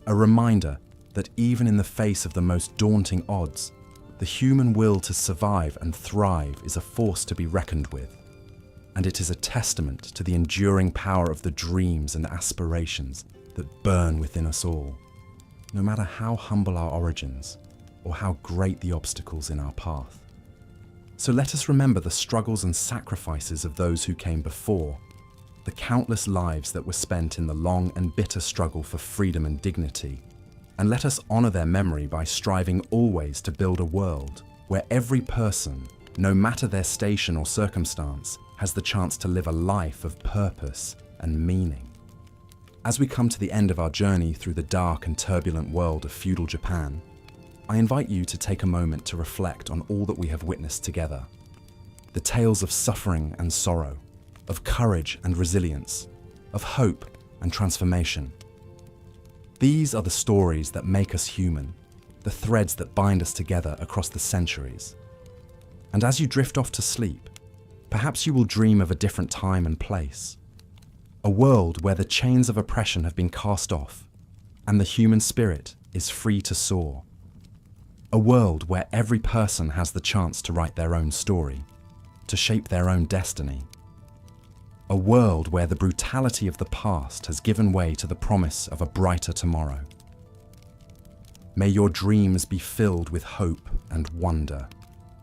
a reminder that even in the face of the most daunting odds, the human will to survive and thrive is a force to be reckoned with. And it is a testament to the enduring power of the dreams and aspirations that burn within us all. No matter how humble our origins, or how great the obstacles in our path. So let us remember the struggles and sacrifices of those who came before, the countless lives that were spent in the long and bitter struggle for freedom and dignity, and let us honor their memory by striving always to build a world where every person, no matter their station or circumstance, has the chance to live a life of purpose and meaning. As we come to the end of our journey through the dark and turbulent world of feudal Japan, I invite you to take a moment to reflect on all that we have witnessed together. The tales of suffering and sorrow, of courage and resilience, of hope and transformation. These are the stories that make us human, the threads that bind us together across the centuries. And as you drift off to sleep, perhaps you will dream of a different time and place. A world where the chains of oppression have been cast off and the human spirit is free to soar. A world where every person has the chance to write their own story, to shape their own destiny. A world where the brutality of the past has given way to the promise of a brighter tomorrow. May your dreams be filled with hope and wonder,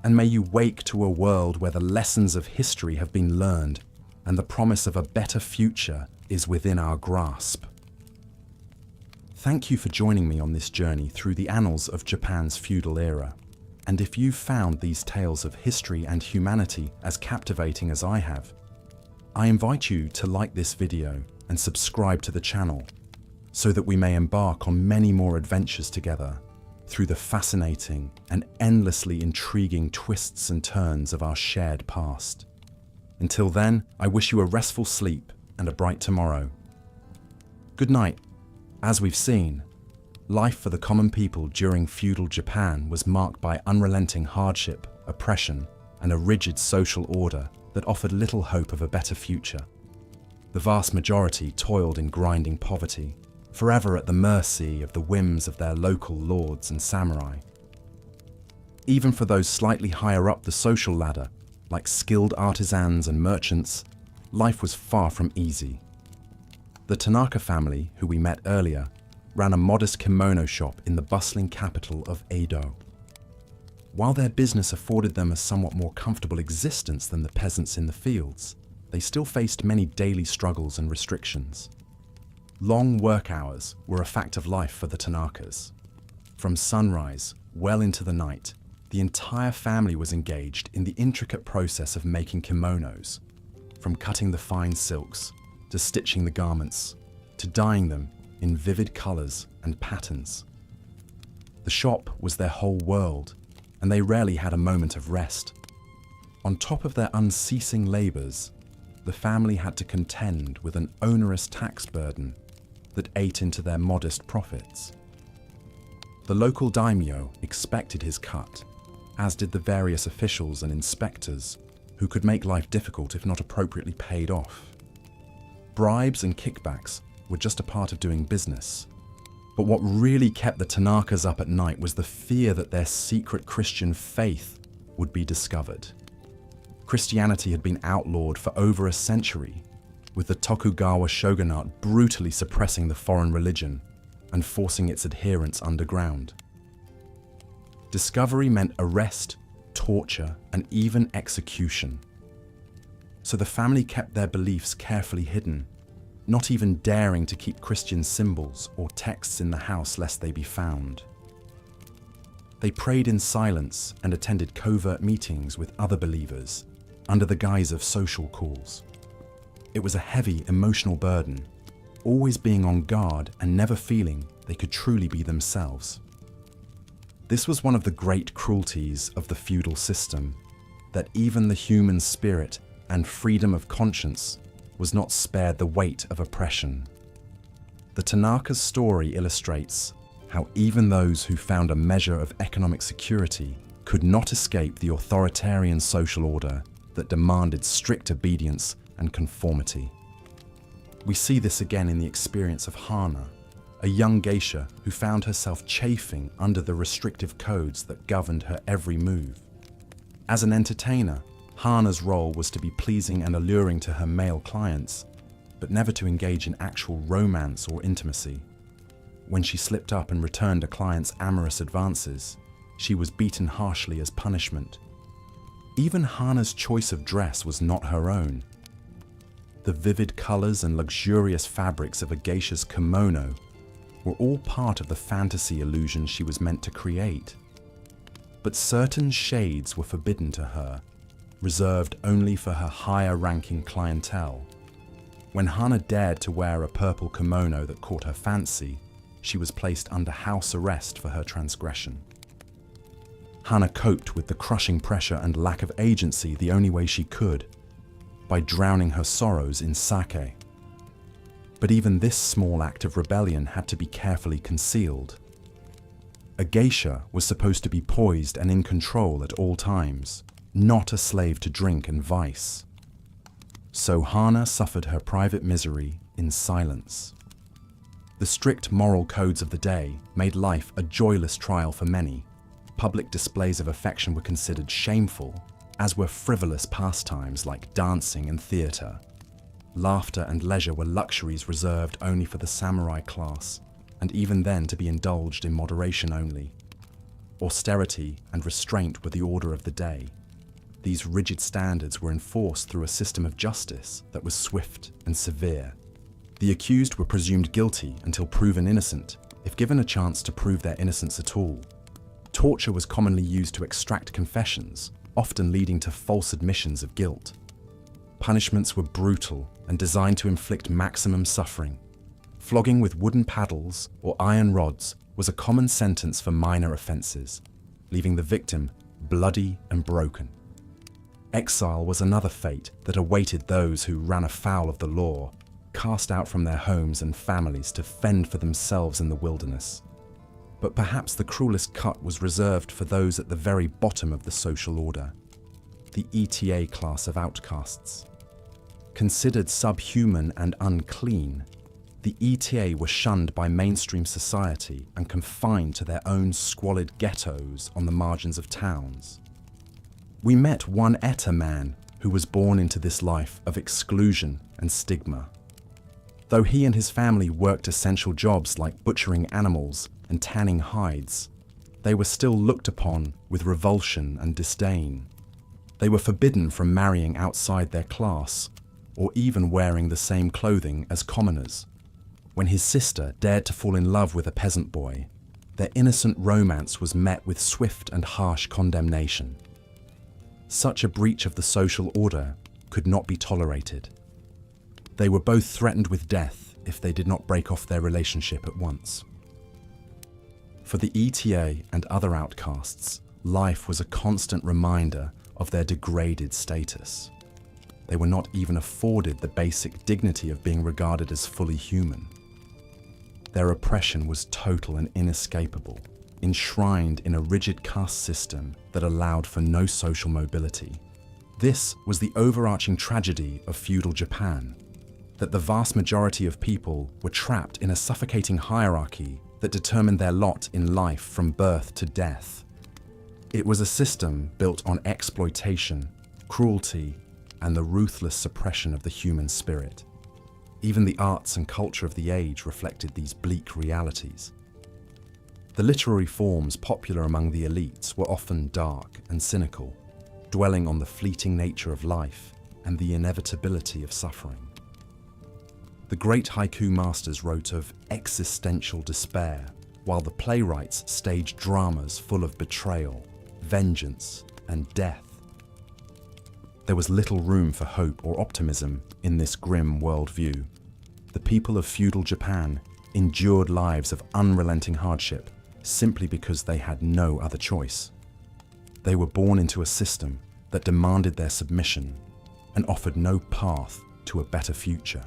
and may you wake to a world where the lessons of history have been learned and the promise of a better future is within our grasp. Thank you for joining me on this journey through the annals of Japan's feudal era. And if you've found these tales of history and humanity as captivating as I have, I invite you to like this video and subscribe to the channel so that we may embark on many more adventures together through the fascinating and endlessly intriguing twists and turns of our shared past. Until then, I wish you a restful sleep and a bright tomorrow. Good night. As we've seen, life for the common people during feudal Japan was marked by unrelenting hardship, oppression, and a rigid social order that offered little hope of a better future. The vast majority toiled in grinding poverty, forever at the mercy of the whims of their local lords and samurai. Even for those slightly higher up the social ladder, like skilled artisans and merchants, life was far from easy. The Tanaka family, who we met earlier, ran a modest kimono shop in the bustling capital of Edo. While their business afforded them a somewhat more comfortable existence than the peasants in the fields, they still faced many daily struggles and restrictions. Long work hours were a fact of life for the Tanakas. From sunrise well into the night, the entire family was engaged in the intricate process of making kimonos, from cutting the fine silks, to stitching the garments, to dyeing them in vivid colors and patterns. The shop was their whole world, and they rarely had a moment of rest. On top of their unceasing labors, the family had to contend with an onerous tax burden that ate into their modest profits. The local daimyo expected his cut, as did the various officials and inspectors who could make life difficult if not appropriately paid off. Bribes and kickbacks were just a part of doing business. But what really kept the Tanakas up at night was the fear that their secret Christian faith would be discovered. Christianity had been outlawed for over a century, with the Tokugawa shogunate brutally suppressing the foreign religion and forcing its adherents underground. Discovery meant arrest, torture, and even execution. So the family kept their beliefs carefully hidden, not even daring to keep Christian symbols or texts in the house lest they be found. They prayed in silence and attended covert meetings with other believers under the guise of social calls. It was a heavy emotional burden, always being on guard and never feeling they could truly be themselves. This was one of the great cruelties of the feudal system, that even the human spirit and freedom of conscience was not spared the weight of oppression. The Tanaka's story illustrates how even those who found a measure of economic security could not escape the authoritarian social order that demanded strict obedience and conformity. We see this again in the experience of Hana, a young geisha who found herself chafing under the restrictive codes that governed her every move. As an entertainer, Hana's role was to be pleasing and alluring to her male clients, but never to engage in actual romance or intimacy. When she slipped up and returned a client's amorous advances, she was beaten harshly as punishment. Even Hana's choice of dress was not her own. The vivid colors and luxurious fabrics of a geisha's kimono were all part of the fantasy illusion she was meant to create. But certain shades were forbidden to her, reserved only for her higher-ranking clientele. When Hana dared to wear a purple kimono that caught her fancy, she was placed under house arrest for her transgression. Hana coped with the crushing pressure and lack of agency the only way she could, by drowning her sorrows in sake. But even this small act of rebellion had to be carefully concealed. A geisha was supposed to be poised and in control at all times, not a slave to drink and vice. So Hana suffered her private misery in silence. The strict moral codes of the day made life a joyless trial for many. Public displays of affection were considered shameful, as were frivolous pastimes like dancing and theatre. Laughter and leisure were luxuries reserved only for the samurai class, and even then to be indulged in moderation only. Austerity and restraint were the order of the day. These rigid standards were enforced through a system of justice that was swift and severe. The accused were presumed guilty until proven innocent, if given a chance to prove their innocence at all. Torture was commonly used to extract confessions, often leading to false admissions of guilt. Punishments were brutal and designed to inflict maximum suffering. Flogging with wooden paddles or iron rods was a common sentence for minor offences, leaving the victim bloody and broken. Exile was another fate that awaited those who ran afoul of the law, cast out from their homes and families to fend for themselves in the wilderness. But perhaps the cruelest cut was reserved for those at the very bottom of the social order, the ETA class of outcasts. Considered subhuman and unclean, the ETA were shunned by mainstream society and confined to their own squalid ghettos on the margins of towns. We met one Eta man who was born into this life of exclusion and stigma. Though he and his family worked essential jobs like butchering animals and tanning hides, they were still looked upon with revulsion and disdain. They were forbidden from marrying outside their class, or even wearing the same clothing as commoners. When his sister dared to fall in love with a peasant boy, their innocent romance was met with swift and harsh condemnation. Such a breach of the social order could not be tolerated. They were both threatened with death if they did not break off their relationship at once. For the ETA and other outcasts, life was a constant reminder of their degraded status. They were not even afforded the basic dignity of being regarded as fully human. Their oppression was total and inescapable, enshrined in a rigid caste system that allowed for no social mobility. This was the overarching tragedy of feudal Japan, that the vast majority of people were trapped in a suffocating hierarchy that determined their lot in life from birth to death. It was a system built on exploitation, cruelty, and the ruthless suppression of the human spirit. Even the arts and culture of the age reflected these bleak realities. The literary forms popular among the elites were often dark and cynical, dwelling on the fleeting nature of life and the inevitability of suffering. The great haiku masters wrote of existential despair, while the playwrights staged dramas full of betrayal, vengeance, and death. There was little room for hope or optimism in this grim worldview. The people of feudal Japan endured lives of unrelenting hardship simply because they had no other choice. They were born into a system that demanded their submission and offered no path to a better future.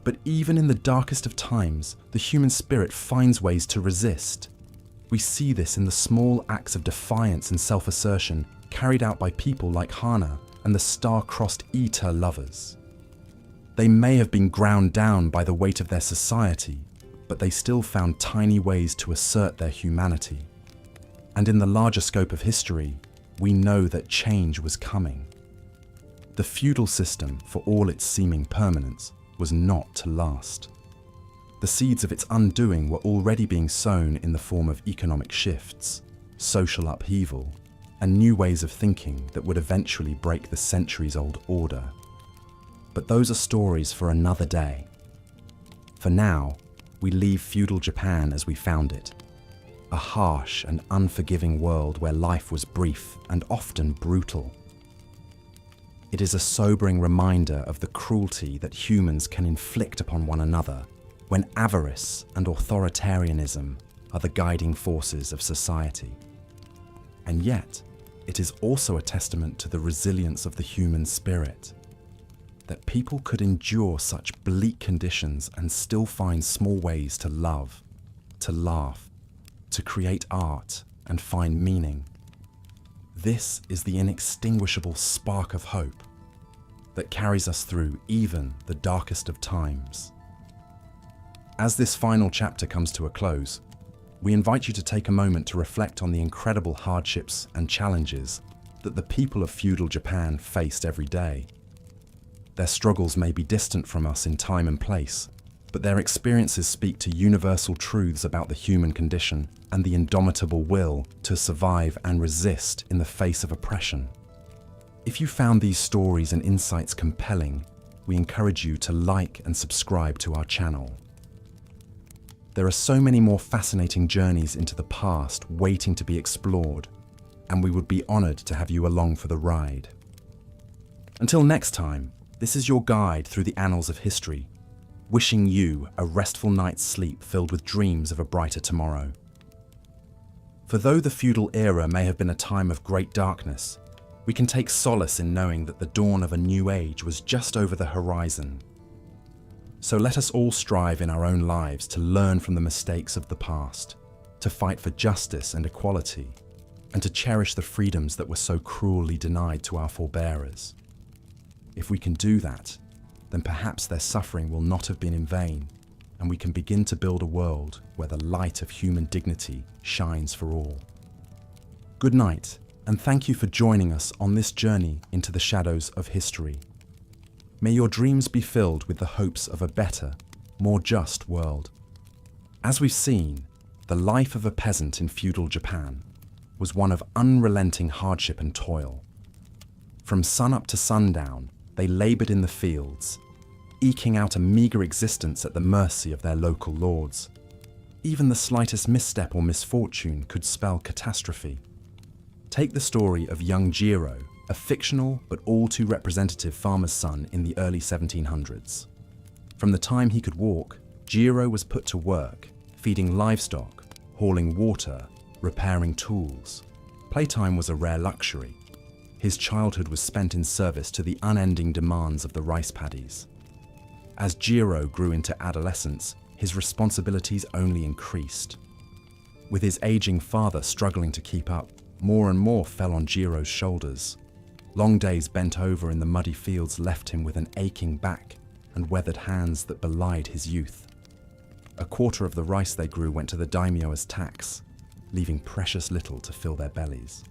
But even in the darkest of times, the human spirit finds ways to resist. We see this in the small acts of defiance and self-assertion carried out by people like Hana and the star-crossed Ita lovers. They may have been ground down by the weight of their society, but they still found tiny ways to assert their humanity. And in the larger scope of history, we know that change was coming. The feudal system, for all its seeming permanence, was not to last. The seeds of its undoing were already being sown in the form of economic shifts. social upheaval, and new ways of thinking that would eventually break the centuries-old order. But those are stories for another day. For now, we leave feudal Japan as we found it, a harsh and unforgiving world where life was brief and often brutal. It is a sobering reminder of the cruelty that humans can inflict upon one another when avarice and authoritarianism are the guiding forces of society. And yet, it is also a testament to the resilience of the human spirit, that people could endure such bleak conditions and still find small ways to love, to laugh, to create art and find meaning. This is the inextinguishable spark of hope that carries us through even the darkest of times. As this final chapter comes to a close, we invite you to take a moment to reflect on the incredible hardships and challenges that the people of feudal Japan faced every day. Their struggles may be distant from us in time and place, but their experiences speak to universal truths about the human condition and the indomitable will to survive and resist in the face of oppression. If you found these stories and insights compelling, we encourage you to like and subscribe to our channel. There are so many more fascinating journeys into the past waiting to be explored, and we would be honored to have you along for the ride. Until next time, this is your guide through the annals of history, wishing you a restful night's sleep filled with dreams of a brighter tomorrow. For though the feudal era may have been a time of great darkness, we can take solace in knowing that the dawn of a new age was just over the horizon. So let us all strive in our own lives to learn from the mistakes of the past, to fight for justice and equality, and to cherish the freedoms that were so cruelly denied to our forebearers. If we can do that, then perhaps their suffering will not have been in vain, and we can begin to build a world where the light of human dignity shines for all. Good night, and thank you for joining us on this journey into the shadows of history. May your dreams be filled with the hopes of a better, more just world. As we've seen, the life of a peasant in feudal Japan was one of unrelenting hardship and toil. From sunup to sundown, they labored in the fields, eking out a meager existence at the mercy of their local lords. Even the slightest misstep or misfortune could spell catastrophe. Take the story of young Jiro, a fictional but all too representative farmer's son in the early 1700s. From the time he could walk, Jiro was put to work, feeding livestock, hauling water, repairing tools. Playtime was a rare luxury. His childhood was spent in service to the unending demands of the rice paddies. As Jiro grew into adolescence, his responsibilities only increased. With his aging father struggling to keep up, more and more fell on Jiro's shoulders. Long days bent over in the muddy fields left him with an aching back and weathered hands that belied his youth. A quarter of the rice they grew went to the daimyo as tax, leaving precious little to fill their bellies.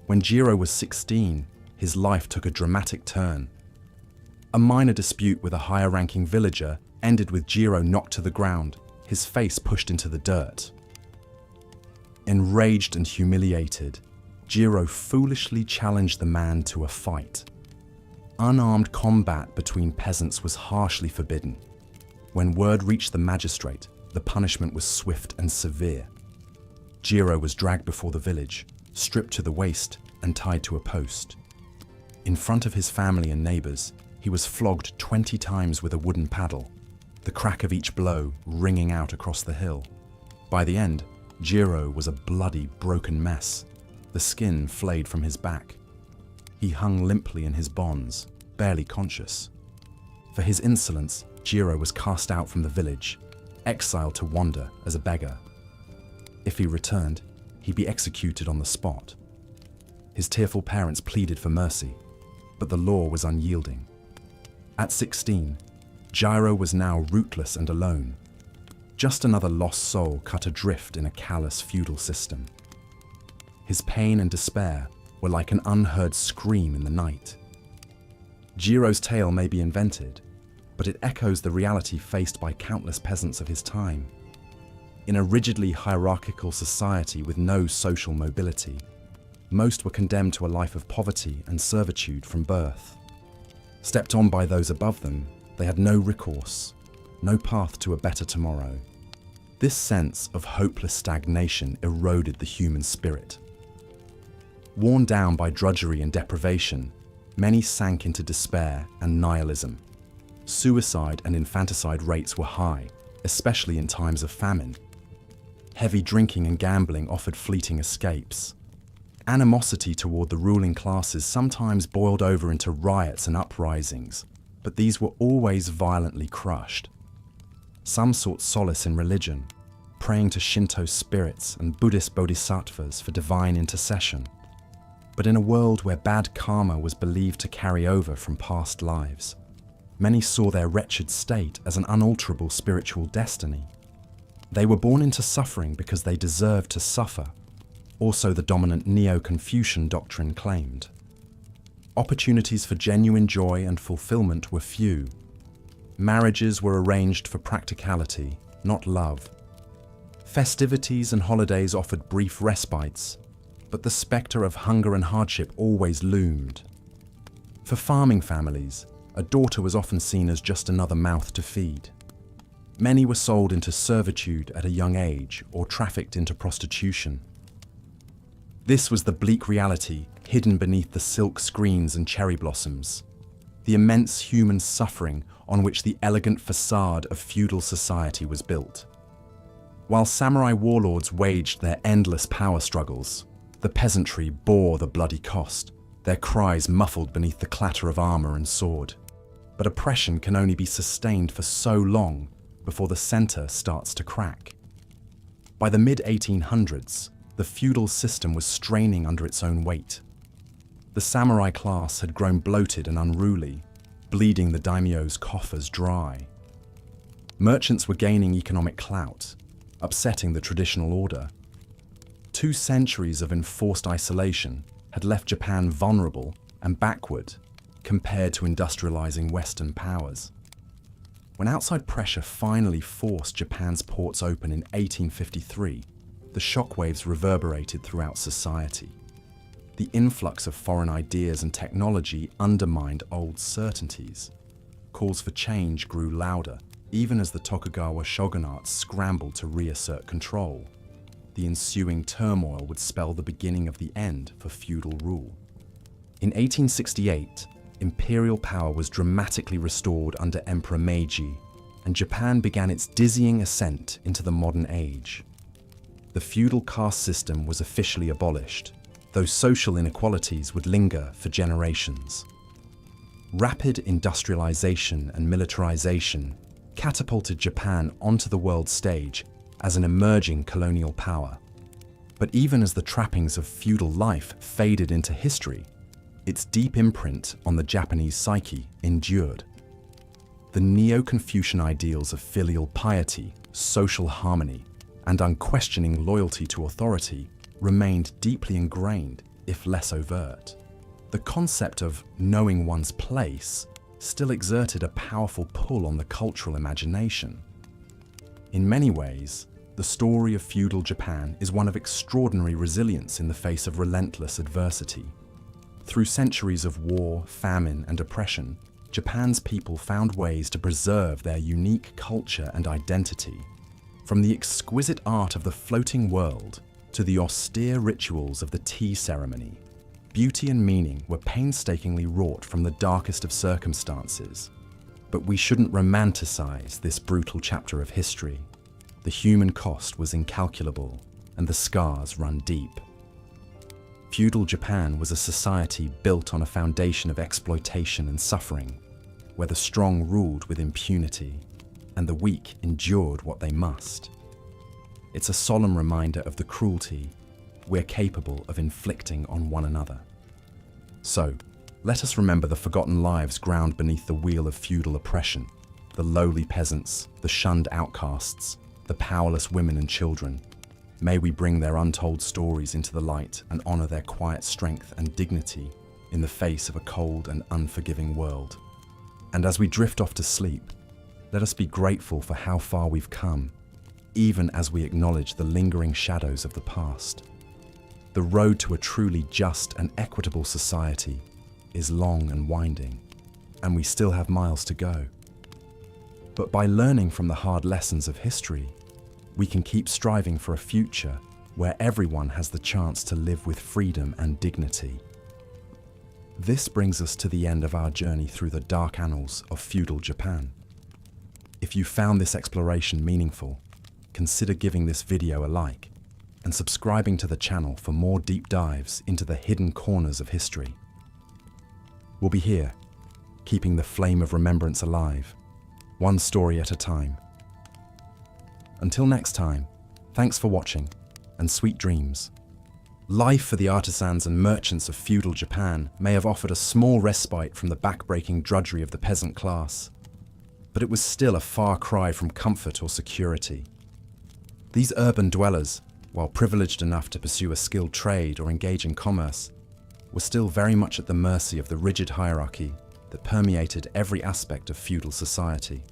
When Jiro was 16, his life took a dramatic turn. A minor dispute with a higher-ranking villager ended with Jiro knocked to the ground, his face pushed into the dirt. Enraged and humiliated, Jiro foolishly challenged the man to a fight. Unarmed combat between peasants was harshly forbidden. When word reached the magistrate, the punishment was swift and severe. Jiro was dragged before the village, stripped to the waist and tied to a post. In front of his family and neighbors, he was flogged 20 times with a wooden paddle, the crack of each blow ringing out across the hill. By the end, Jiro was a bloody, broken mess, the skin flayed from his back. He hung limply in his bonds, barely conscious. For his insolence, Jiro was cast out from the village, exiled to wander as a beggar. If he returned, he'd be executed on the spot. His tearful parents pleaded for mercy, but the law was unyielding. At 16, Jiro was now rootless and alone, just another lost soul cut adrift in a callous feudal system. His pain and despair were like an unheard scream in the night. Jiro's tale may be invented, but it echoes the reality faced by countless peasants of his time. In a rigidly hierarchical society with no social mobility, most were condemned to a life of poverty and servitude from birth. Stepped on by those above them, they had no recourse, no path to a better tomorrow. This sense of hopeless stagnation eroded the human spirit. Worn down by drudgery and deprivation, many sank into despair and nihilism. Suicide and infanticide rates were high, especially in times of famine. Heavy drinking and gambling offered fleeting escapes. Animosity toward the ruling classes sometimes boiled over into riots and uprisings, but these were always violently crushed. Some sought solace in religion, praying to Shinto spirits and Buddhist bodhisattvas for divine intercession. But in a world where bad karma was believed to carry over from past lives, many saw their wretched state as an unalterable spiritual destiny. They were born into suffering because they deserved to suffer, also the dominant Neo-Confucian doctrine claimed. Opportunities for genuine joy and fulfillment were few. Marriages were arranged for practicality, not love. Festivities and holidays offered brief respites, but the spectre of hunger and hardship always loomed. For farming families, a daughter was often seen as just another mouth to feed. Many were sold into servitude at a young age or trafficked into prostitution. This was the bleak reality hidden beneath the silk screens and cherry blossoms, the immense human suffering on which the elegant facade of feudal society was built. While samurai warlords waged their endless power struggles, the peasantry bore the bloody cost, their cries muffled beneath the clatter of armor and sword. But oppression can only be sustained for so long before the center starts to crack. By the mid-1800s, the feudal system was straining under its own weight. The samurai class had grown bloated and unruly, bleeding the daimyo's coffers dry. Merchants were gaining economic clout, upsetting the traditional order. 2 centuries of enforced isolation had left Japan vulnerable and backward compared to industrializing Western powers. When outside pressure finally forced Japan's ports open in 1853, the shockwaves reverberated throughout society. The influx of foreign ideas and technology undermined old certainties. Calls for change grew louder, even as the Tokugawa shogunate scrambled to reassert control. The ensuing turmoil would spell the beginning of the end for feudal rule. In 1868, imperial power was dramatically restored under Emperor Meiji, and Japan began its dizzying ascent into the modern age. The feudal caste system was officially abolished, though social inequalities would linger for generations. Rapid industrialization and militarization catapulted Japan onto the world stage as an emerging colonial power. But even as the trappings of feudal life faded into history, its deep imprint on the Japanese psyche endured. The Neo-Confucian ideals of filial piety, social harmony, and unquestioning loyalty to authority remained deeply ingrained, if less overt. The concept of knowing one's place still exerted a powerful pull on the cultural imagination. In many ways, the story of feudal Japan is one of extraordinary resilience in the face of relentless adversity. Through centuries of war, famine, and oppression, Japan's people found ways to preserve their unique culture and identity. From the exquisite art of the floating world to the austere rituals of the tea ceremony, beauty and meaning were painstakingly wrought from the darkest of circumstances. But we shouldn't romanticize this brutal chapter of history. The human cost was incalculable, and the scars run deep. Feudal Japan was a society built on a foundation of exploitation and suffering, where the strong ruled with impunity, and the weak endured what they must. It's a solemn reminder of the cruelty we're capable of inflicting on one another. So, let us remember the forgotten lives ground beneath the wheel of feudal oppression, the lowly peasants, the shunned outcasts, the powerless women and children. May we bring their untold stories into the light and honor their quiet strength and dignity in the face of a cold and unforgiving world. And as we drift off to sleep, let us be grateful for how far we've come even as we acknowledge the lingering shadows of the past. The road to a truly just and equitable society is long and winding, and we still have miles to go. But by learning from the hard lessons of history, we can keep striving for a future where everyone has the chance to live with freedom and dignity. This brings us to the end of our journey through the dark annals of feudal Japan. If you found this exploration meaningful, consider giving this video a like and subscribing to the channel for more deep dives into the hidden corners of history. We'll be here, keeping the flame of remembrance alive, one story at a time. Until next time, thanks for watching, and sweet dreams. Life for the artisans and merchants of feudal Japan may have offered a small respite from the backbreaking drudgery of the peasant class, but it was still a far cry from comfort or security. These urban dwellers, while privileged enough to pursue a skilled trade or engage in commerce, were still very much at the mercy of the rigid hierarchy that permeated every aspect of feudal society.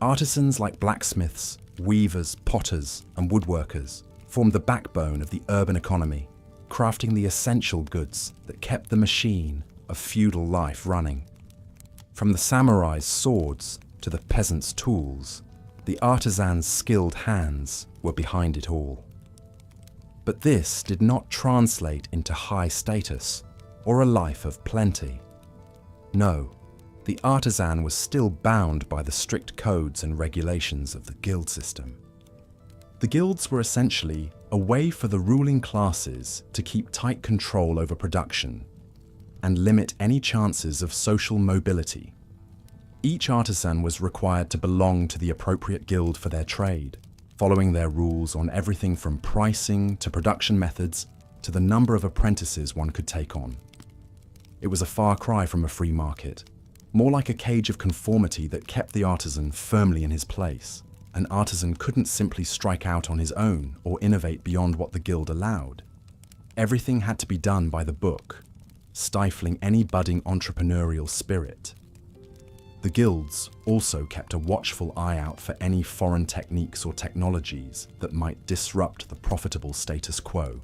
Artisans like blacksmiths, weavers, potters, and woodworkers formed the backbone of the urban economy, crafting the essential goods that kept the machine of feudal life running. From the samurai's swords to the peasants' tools, the artisans' skilled hands were behind it all. But this did not translate into high status or a life of plenty. No, the artisan was still bound by the strict codes and regulations of the guild system. The guilds were essentially a way for the ruling classes to keep tight control over production and limit any chances of social mobility. Each artisan was required to belong to the appropriate guild for their trade, following their rules on everything from pricing to production methods to the number of apprentices one could take on. It was a far cry from a free market, more like a cage of conformity that kept the artisan firmly in his place. An artisan couldn't simply strike out on his own or innovate beyond what the guild allowed. Everything had to be done by the book, stifling any budding entrepreneurial spirit. The guilds also kept a watchful eye out for any foreign techniques or technologies that might disrupt the profitable status quo.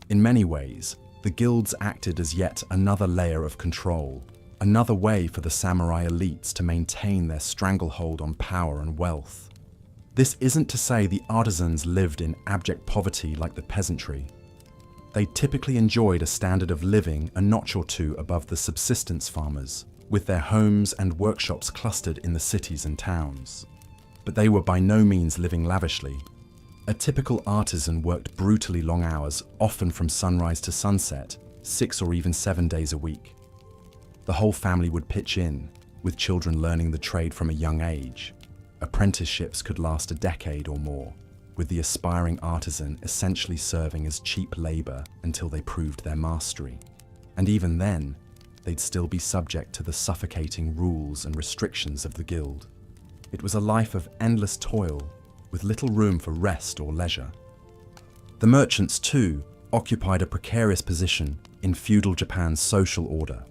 In many ways, the guilds acted as yet another layer of control, another way for the samurai elites to maintain their stranglehold on power and wealth. This isn't to say the artisans lived in abject poverty like the peasantry. They typically enjoyed a standard of living a notch or two above the subsistence farmers, with their homes and workshops clustered in the cities and towns. But they were by no means living lavishly. A typical artisan worked brutally long hours, often from sunrise to sunset, 6 or even 7 days a week. The whole family would pitch in, with children learning the trade from a young age. Apprenticeships could last a decade or more, with the aspiring artisan essentially serving as cheap labor until they proved their mastery. And even then, they'd still be subject to the suffocating rules and restrictions of the guild. It was a life of endless toil, with little room for rest or leisure. The merchants, too, occupied a precarious position in feudal Japan's social order.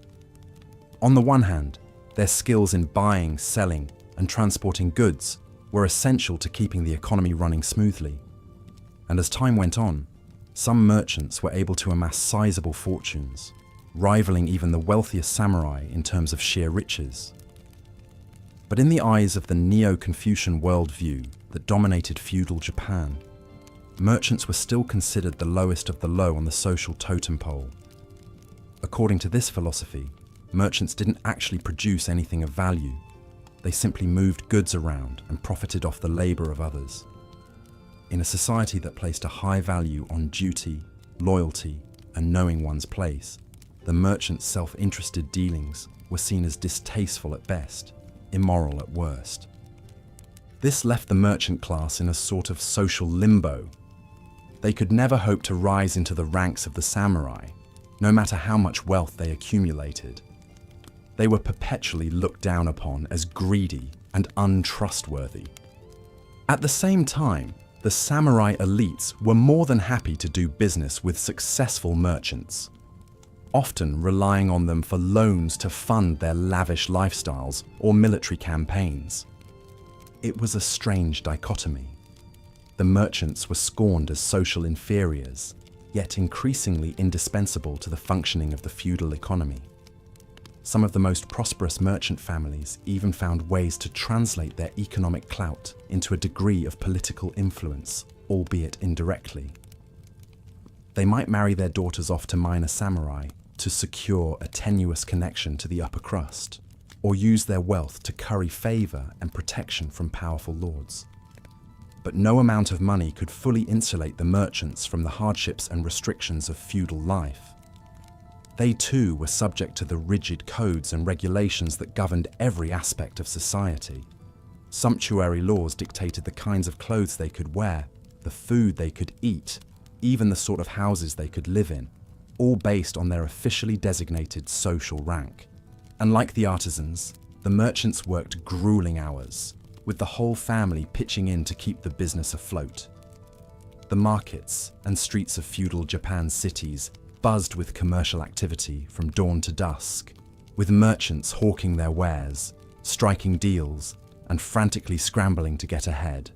On the one hand, their skills in buying, selling, and transporting goods were essential to keeping the economy running smoothly. And as time went on, some merchants were able to amass sizable fortunes, rivaling even the wealthiest samurai in terms of sheer riches. But in the eyes of the Neo-Confucian worldview that dominated feudal Japan, merchants were still considered the lowest of the low on the social totem pole. According to this philosophy, merchants didn't actually produce anything of value. They simply moved goods around and profited off the labor of others. In a society that placed a high value on duty, loyalty, and knowing one's place, the merchant's self-interested dealings were seen as distasteful at best, immoral at worst. This left the merchant class in a sort of social limbo. They could never hope to rise into the ranks of the samurai, no matter how much wealth they accumulated. They were perpetually looked down upon as greedy and untrustworthy. At the same time, the samurai elites were more than happy to do business with successful merchants, often relying on them for loans to fund their lavish lifestyles or military campaigns. It was a strange dichotomy. The merchants were scorned as social inferiors, yet increasingly indispensable to the functioning of the feudal economy. Some of the most prosperous merchant families even found ways to translate their economic clout into a degree of political influence, albeit indirectly. They might marry their daughters off to minor samurai to secure a tenuous connection to the upper crust, or use their wealth to curry favor and protection from powerful lords. But no amount of money could fully insulate the merchants from the hardships and restrictions of feudal life. They too were subject to the rigid codes and regulations that governed every aspect of society. Sumptuary laws dictated the kinds of clothes they could wear, the food they could eat, even the sort of houses they could live in, all based on their officially designated social rank. And like the artisans, the merchants worked grueling hours, with the whole family pitching in to keep the business afloat. The markets and streets of feudal Japan's cities buzzed with commercial activity from dawn to dusk, with merchants hawking their wares, striking deals, and frantically scrambling to get ahead.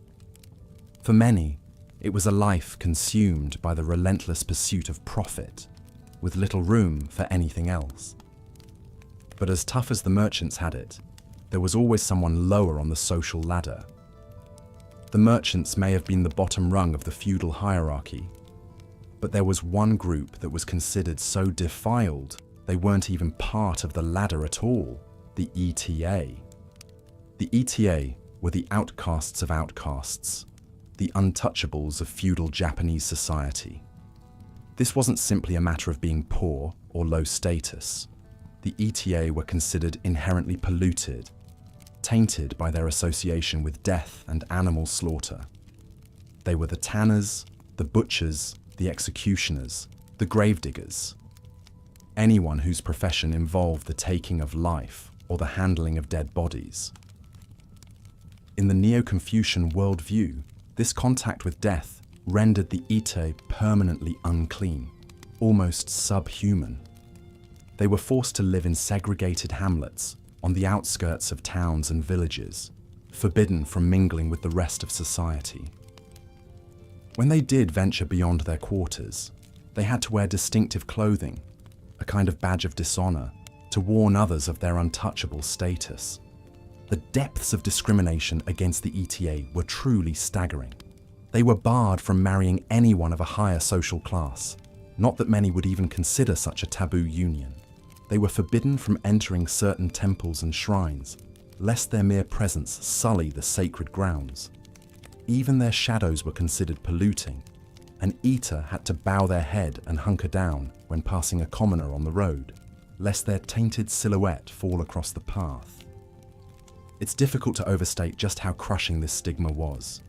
For many, it was a life consumed by the relentless pursuit of profit, with little room for anything else. But as tough as the merchants had it, there was always someone lower on the social ladder. The merchants may have been the bottom rung of the feudal hierarchy, but there was one group that was considered so defiled they weren't even part of the ladder at all: the ETA. The ETA were the outcasts of outcasts, the untouchables of feudal Japanese society. This wasn't simply a matter of being poor or low status. The ETA were considered inherently polluted, tainted by their association with death and animal slaughter. They were the tanners, the butchers, the executioners, the gravediggers. Anyone whose profession involved the taking of life or the handling of dead bodies. In the Neo-Confucian worldview, this contact with death rendered the Ite permanently unclean, almost subhuman. They were forced to live in segregated hamlets on the outskirts of towns and villages, forbidden from mingling with the rest of society. When they did venture beyond their quarters, they had to wear distinctive clothing, a kind of badge of dishonor, to warn others of their untouchable status. The depths of discrimination against the ETA were truly staggering. They were barred from marrying anyone of a higher social class, not that many would even consider such a taboo union. They were forbidden from entering certain temples and shrines, lest their mere presence sully the sacred grounds. Even their shadows were considered polluting. An eater had to bow their head and hunker down when passing a commoner on the road, lest their tainted silhouette fall across the path. It's difficult to overstate just how crushing this stigma was.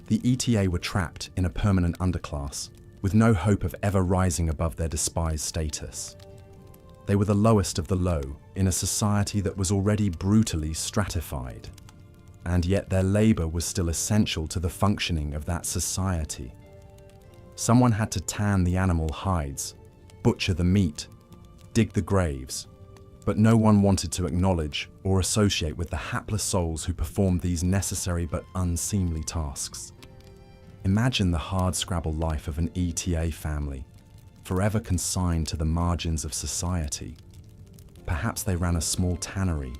The ETA were trapped in a permanent underclass, with no hope of ever rising above their despised status. They were the lowest of the low in a society that was already brutally stratified. And yet their labor was still essential to the functioning of that society. Someone had to tan the animal hides, butcher the meat, dig the graves, but no one wanted to acknowledge or associate with the hapless souls who performed these necessary but unseemly tasks. Imagine the hardscrabble life of an ETA family, forever consigned to the margins of society. Perhaps they ran a small tannery,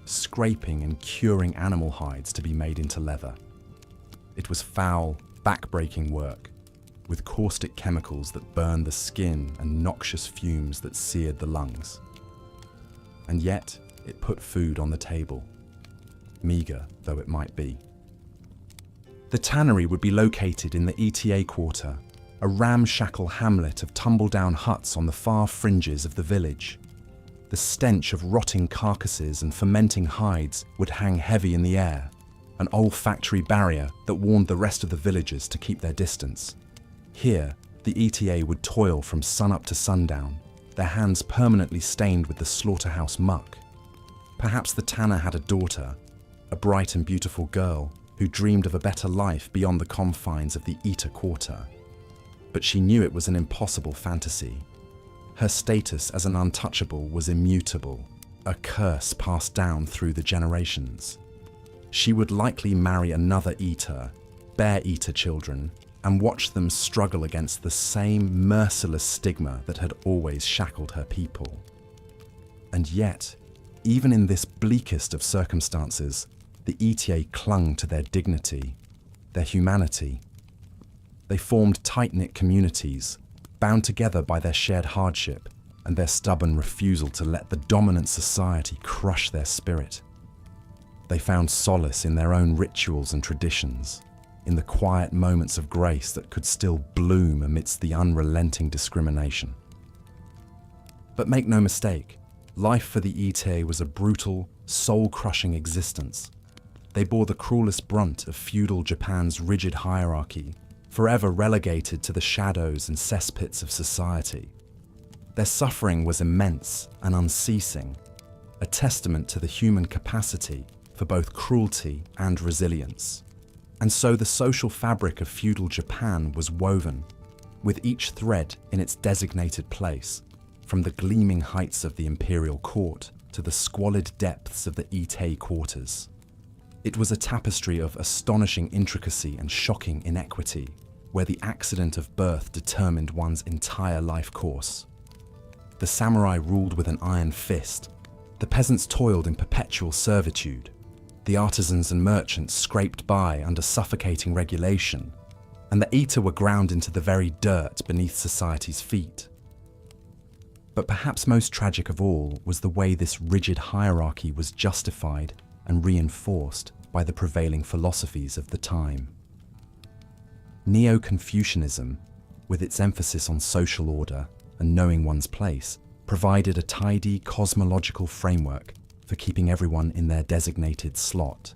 scraping and curing animal hides to be made into leather. It was foul, back-breaking work, with caustic chemicals that burned the skin and noxious fumes that seared the lungs. And yet, it put food on the table, meager though it might be. The tannery would be located in the ETA quarter, a ramshackle hamlet of tumble-down huts on the far fringes of the village. The stench of rotting carcasses and fermenting hides would hang heavy in the air, an olfactory barrier that warned the rest of the villagers to keep their distance. Here, the ETA would toil from sunup to sundown, their hands permanently stained with the slaughterhouse muck. Perhaps the tanner had a daughter, a bright and beautiful girl, who dreamed of a better life beyond the confines of the Ita quarter. But she knew it was an impossible fantasy. Her status as an untouchable was immutable, a curse passed down through the generations. she would likely marry another eater, bear eater children, and watch them struggle against the same merciless stigma that had always shackled her people. And yet, even in this bleakest of circumstances, the Ite clung to their dignity, their humanity. They formed tight-knit communities, bound together by their shared hardship and their stubborn refusal to let the dominant society crush their spirit. They found solace in their own rituals and traditions, in the quiet moments of grace that could still bloom amidst the unrelenting discrimination. But make no mistake, life for the Ite was a brutal, soul-crushing existence. They bore the cruelest brunt of feudal Japan's rigid hierarchy, forever relegated to the shadows and cesspits of society. Their suffering was immense and unceasing, a testament to the human capacity for both cruelty and resilience. And so the social fabric of feudal Japan was woven, with each thread in its designated place, from the gleaming heights of the imperial court to the squalid depths of the Ite quarters. It was a tapestry of astonishing intricacy and shocking inequity, where the accident of birth determined one's entire life course. The samurai ruled with an iron fist, the peasants toiled in perpetual servitude, the artisans and merchants scraped by under suffocating regulation, and the Ite were ground into the very dirt beneath society's feet. But perhaps most tragic of all was the way this rigid hierarchy was justified and reinforced by the prevailing philosophies of the time. Neo-Confucianism, with its emphasis on social order and knowing one's place, provided a tidy cosmological framework for keeping everyone in their designated slot.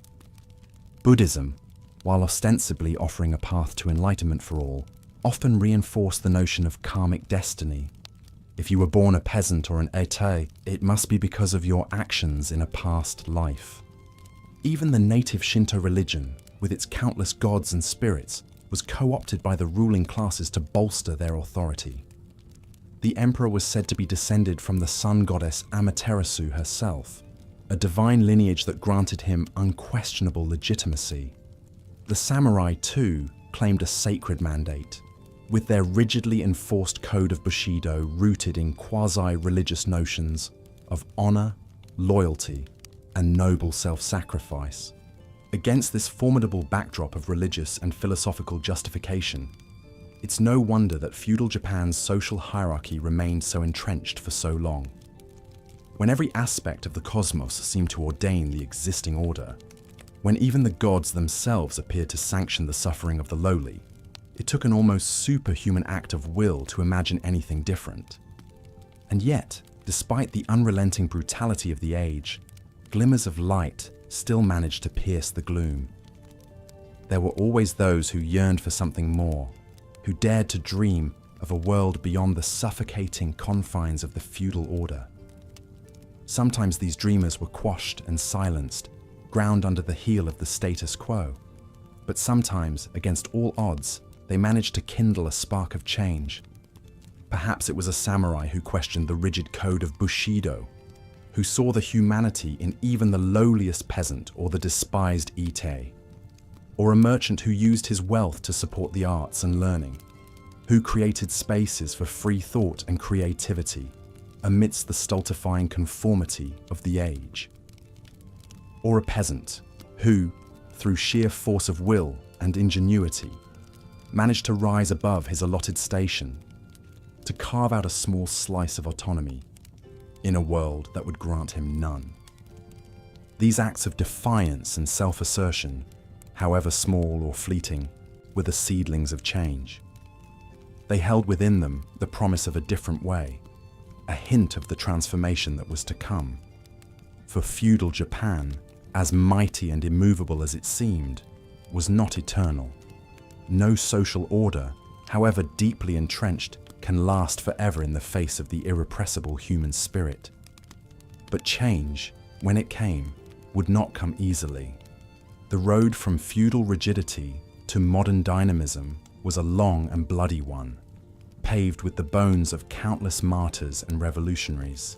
Buddhism, while ostensibly offering a path to enlightenment for all, often reinforced the notion of karmic destiny. If you were born a peasant or an Ite, it must be because of your actions in a past life. Even the native Shinto religion, with its countless gods and spirits, was co-opted by the ruling classes to bolster their authority. The emperor was said to be descended from the sun goddess Amaterasu herself, a divine lineage that granted him unquestionable legitimacy. The samurai, too, claimed a sacred mandate, with their rigidly enforced code of bushido rooted in quasi-religious notions of honor, loyalty, and noble self-sacrifice. Against this formidable backdrop of religious and philosophical justification, it's no wonder that feudal Japan's social hierarchy remained so entrenched for so long. When every aspect of the cosmos seemed to ordain the existing order, when even the gods themselves appeared to sanction the suffering of the lowly, it took an almost superhuman act of will to imagine anything different. And yet, despite the unrelenting brutality of the age, glimmers of light still managed to pierce the gloom. There were always those who yearned for something more, who dared to dream of a world beyond the suffocating confines of the feudal order. Sometimes these dreamers were quashed and silenced, ground under the heel of the status quo. But sometimes, against all odds, they managed to kindle a spark of change. Perhaps it was a samurai who questioned the rigid code of bushido, who saw the humanity in even the lowliest peasant or the despised Ite, or a merchant who used his wealth to support the arts and learning, who created spaces for free thought and creativity amidst the stultifying conformity of the age. Or a peasant who, through sheer force of will and ingenuity, managed to rise above his allotted station, to carve out a small slice of autonomy in a world that would grant him none. These acts of defiance and self-assertion, however small or fleeting, were the seedlings of change. They held within them the promise of a different way, a hint of the transformation that was to come. For feudal Japan, as mighty and immovable as it seemed, was not eternal. No social order, however deeply entrenched, can last forever in the face of the irrepressible human spirit. But change, when it came, would not come easily. The road from feudal rigidity to modern dynamism was a long and bloody one, paved with the bones of countless martyrs and revolutionaries.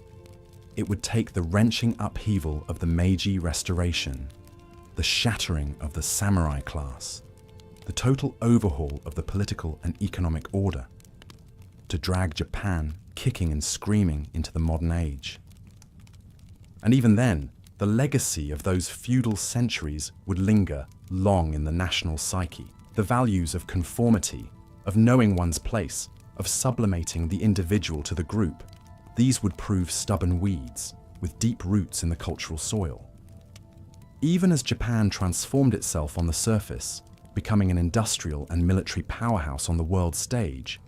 It would take the wrenching upheaval of the Meiji Restoration, the shattering of the samurai class, the total overhaul of the political and economic order, to drag Japan kicking and screaming into the modern age. And even then, the legacy of those feudal centuries would linger long in the national psyche. The values of conformity, of knowing one's place, of sublimating the individual to the group, these would prove stubborn weeds with deep roots in the cultural soil. Even as Japan transformed itself on the surface, becoming an industrial and military powerhouse on the world stage,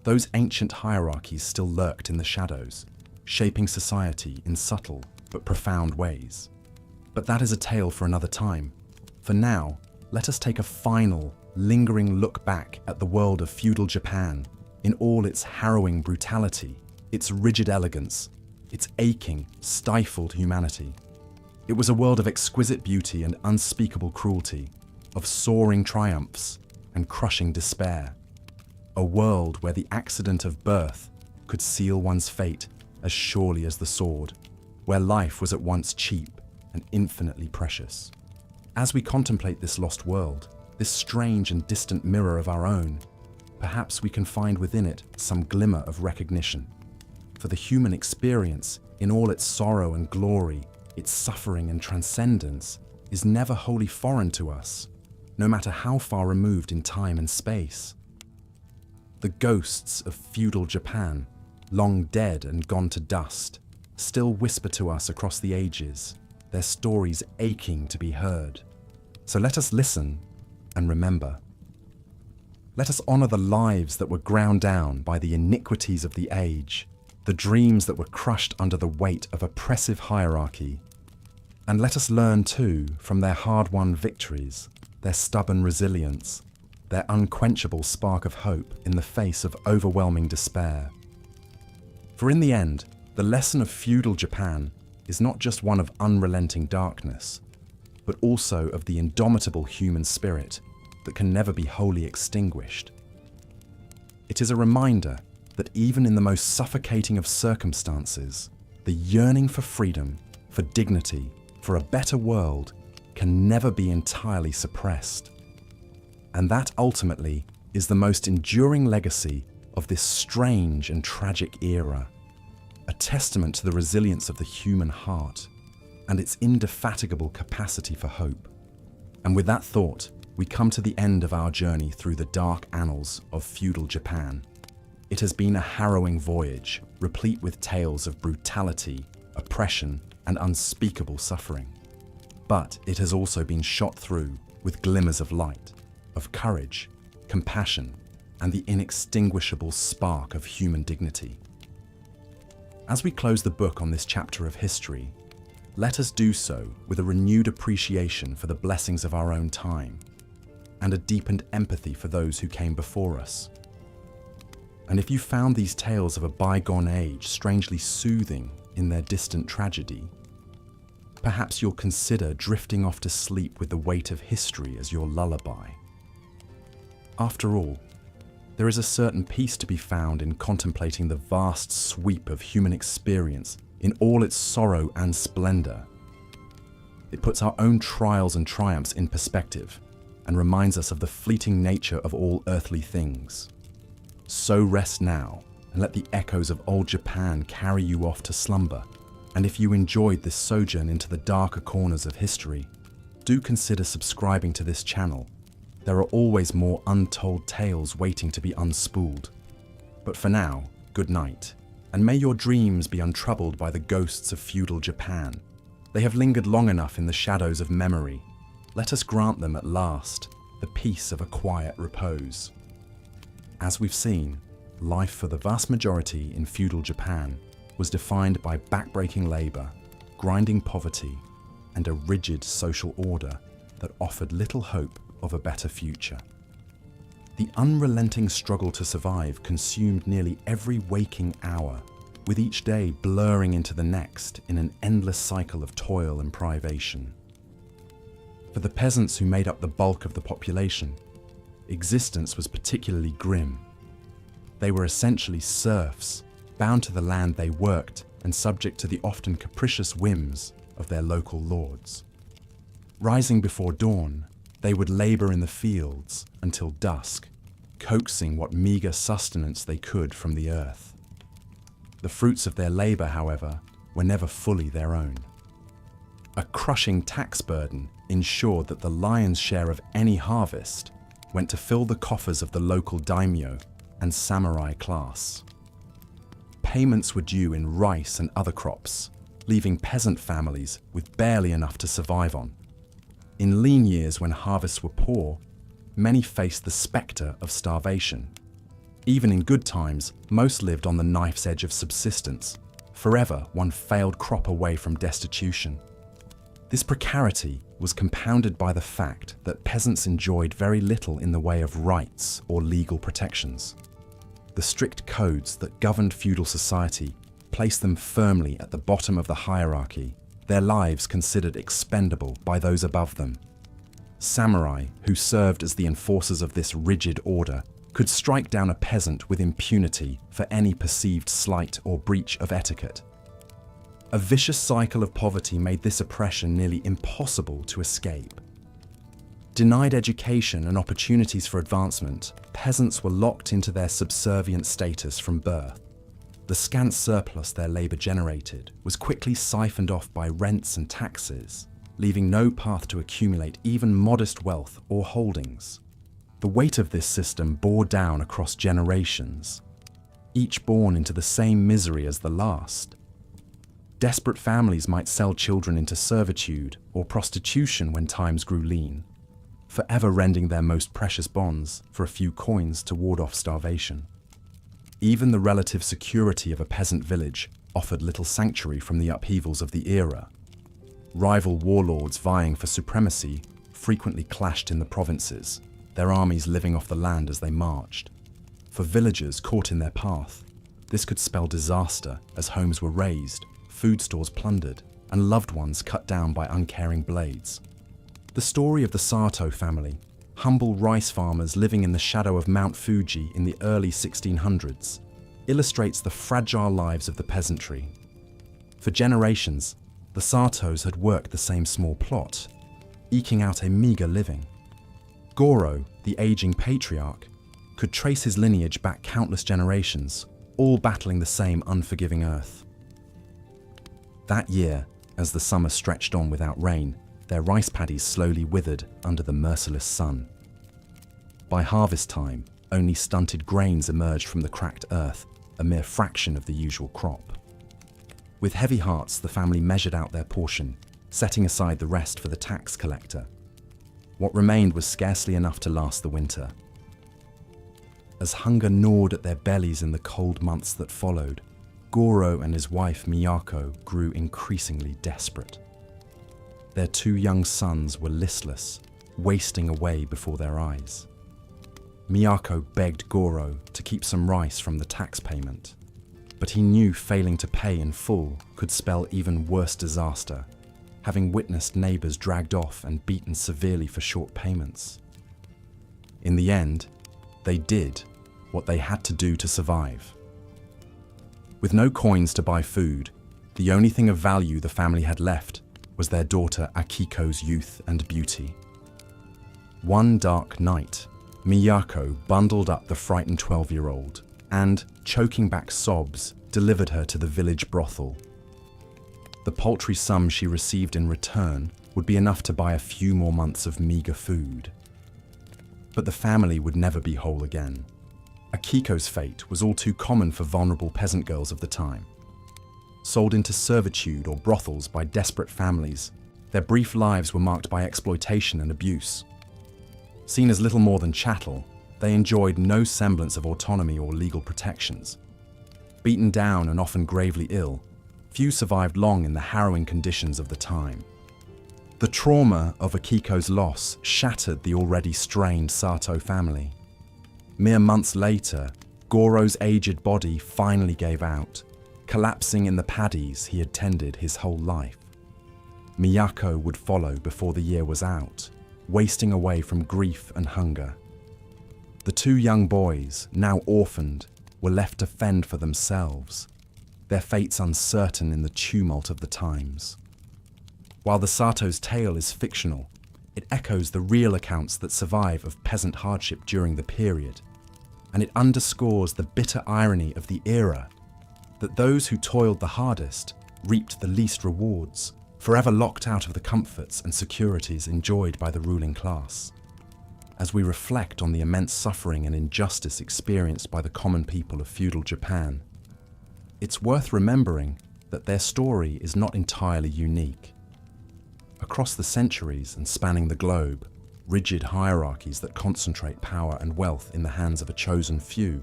those ancient hierarchies still lurked in the shadows, shaping society in subtle but profound ways. But that is a tale for another time. For now, let us take a final, lingering look back at the world of feudal Japan in all its harrowing brutality, its rigid elegance, its aching, stifled humanity. It was a world of exquisite beauty and unspeakable cruelty, of soaring triumphs and crushing despair. A world where the accident of birth could seal one's fate as surely as the sword, where life was at once cheap and infinitely precious. As we contemplate this lost world, this strange and distant mirror of our own, perhaps we can find within it some glimmer of recognition. For the human experience, in all its sorrow and glory, its suffering and transcendence, is never wholly foreign to us, no matter how far removed in time and space. The ghosts of feudal Japan, long dead and gone to dust, still whisper to us across the ages, their stories aching to be heard. So let us listen and remember. Let us honor the lives that were ground down by the iniquities of the age, the dreams that were crushed under the weight of oppressive hierarchy. And let us learn too from their hard-won victories, their stubborn resilience, their unquenchable spark of hope in the face of overwhelming despair. For in the end, the lesson of feudal Japan is not just one of unrelenting darkness, but also of the indomitable human spirit that can never be wholly extinguished. It is a reminder that even in the most suffocating of circumstances, the yearning for freedom, for dignity, for a better world can never be entirely suppressed. And that ultimately is the most enduring legacy of this strange and tragic era, a testament to the resilience of the human heart and its indefatigable capacity for hope. And with that thought, we come to the end of our journey through the dark annals of feudal Japan. It has been a harrowing voyage, replete with tales of brutality, oppression, and unspeakable suffering. But it has also been shot through with glimmers of light, of courage, compassion, and the inextinguishable spark of human dignity. As we close the book on this chapter of history, let us do so with a renewed appreciation for the blessings of our own time and a deepened empathy for those who came before us. And if you found these tales of a bygone age strangely soothing in their distant tragedy, perhaps you'll consider drifting off to sleep with the weight of history as your lullaby. After all, there is a certain peace to be found in contemplating the vast sweep of human experience in all its sorrow and splendor. It puts our own trials and triumphs in perspective and reminds us of the fleeting nature of all earthly things. So rest now and let the echoes of old Japan carry you off to slumber. And if you enjoyed this sojourn into the darker corners of history, do consider subscribing to this channel. There are always more untold tales waiting to be unspooled. But for now, good night, and may your dreams be untroubled by the ghosts of feudal Japan. They have lingered long enough in the shadows of memory. Let us grant them at last the peace of a quiet repose. As we've seen, life for the vast majority in feudal Japan was defined by backbreaking labor, grinding poverty, and a rigid social order that offered little hope of a better future. The unrelenting struggle to survive consumed nearly every waking hour, with each day blurring into the next in an endless cycle of toil and privation. For the peasants who made up the bulk of the population, existence was particularly grim. They were essentially serfs, bound to the land they worked and subject to the often capricious whims of their local lords. Rising before dawn, they would labor in the fields until dusk, coaxing what meager sustenance they could from the earth. The fruits of their labor, however, were never fully their own. A crushing tax burden ensured that the lion's share of any harvest went to fill the coffers of the local daimyo and samurai class. Payments were due in rice and other crops, leaving peasant families with barely enough to survive on. In lean years when harvests were poor, many faced the spectre of starvation. Even in good times, most lived on the knife's edge of subsistence, forever one failed crop away from destitution. This precarity was compounded by the fact that peasants enjoyed very little in the way of rights or legal protections. The strict codes that governed feudal society placed them firmly at the bottom of the hierarchy, their lives considered expendable by those above them. Samurai, who served as the enforcers of this rigid order, could strike down a peasant with impunity for any perceived slight or breach of etiquette. A vicious cycle of poverty made this oppression nearly impossible to escape. Denied education and opportunities for advancement, peasants were locked into their subservient status from birth. The scant surplus their labor generated was quickly siphoned off by rents and taxes, leaving no path to accumulate even modest wealth or holdings. The weight of this system bore down across generations, each born into the same misery as the last. Desperate families might sell children into servitude or prostitution when times grew lean, forever rending their most precious bonds for a few coins to ward off starvation. Even the relative security of a peasant village offered little sanctuary from the upheavals of the era. Rival warlords vying for supremacy frequently clashed in the provinces, their armies living off the land as they marched. For villagers caught in their path, this could spell disaster as homes were razed, food stores plundered, and loved ones cut down by uncaring blades. The story of the Sato family, humble rice farmers living in the shadow of Mount Fuji in the early 1600s, illustrates the fragile lives of the peasantry. For generations, the Satos had worked the same small plot, eking out a meager living. Goro, the aging patriarch, could trace his lineage back countless generations, all battling the same unforgiving earth. That year, as the summer stretched on without rain, their rice paddies slowly withered under the merciless sun. By harvest time, only stunted grains emerged from the cracked earth, a mere fraction of the usual crop. With heavy hearts, the family measured out their portion, setting aside the rest for the tax collector. What remained was scarcely enough to last the winter. As hunger gnawed at their bellies in the cold months that followed, Goro and his wife Miyako grew increasingly desperate. Their two young sons were listless, wasting away before their eyes. Miyako begged Goro to keep some rice from the tax payment, but he knew failing to pay in full could spell even worse disaster, having witnessed neighbors dragged off and beaten severely for short payments. In the end, they did what they had to do to survive. With no coins to buy food, the only thing of value the family had left was their daughter Akiko's youth and beauty. One dark night, Miyako bundled up the frightened 12-year-old and, choking back sobs, delivered her to the village brothel. The paltry sum she received in return would be enough to buy a few more months of meager food. But the family would never be whole again. Akiko's fate was all too common for vulnerable peasant girls of the time. Sold into servitude or brothels by desperate families, their brief lives were marked by exploitation and abuse. Seen as little more than chattel, they enjoyed no semblance of autonomy or legal protections. Beaten down and often gravely ill, few survived long in the harrowing conditions of the time. The trauma of Akiko's loss shattered the already strained Sato family. Mere months later, Goro's aged body finally gave out, collapsing in the paddies he had tended his whole life. Miyako would follow before the year was out, wasting away from grief and hunger. The two young boys, now orphaned, were left to fend for themselves, their fates uncertain in the tumult of the times. While the Sato's tale is fictional, it echoes the real accounts that survive of peasant hardship during the period, and it underscores the bitter irony of the era, that those who toiled the hardest reaped the least rewards, forever locked out of the comforts and securities enjoyed by the ruling class. As we reflect on the immense suffering and injustice experienced by the common people of feudal Japan, it's worth remembering that their story is not entirely unique. Across the centuries and spanning the globe, rigid hierarchies that concentrate power and wealth in the hands of a chosen few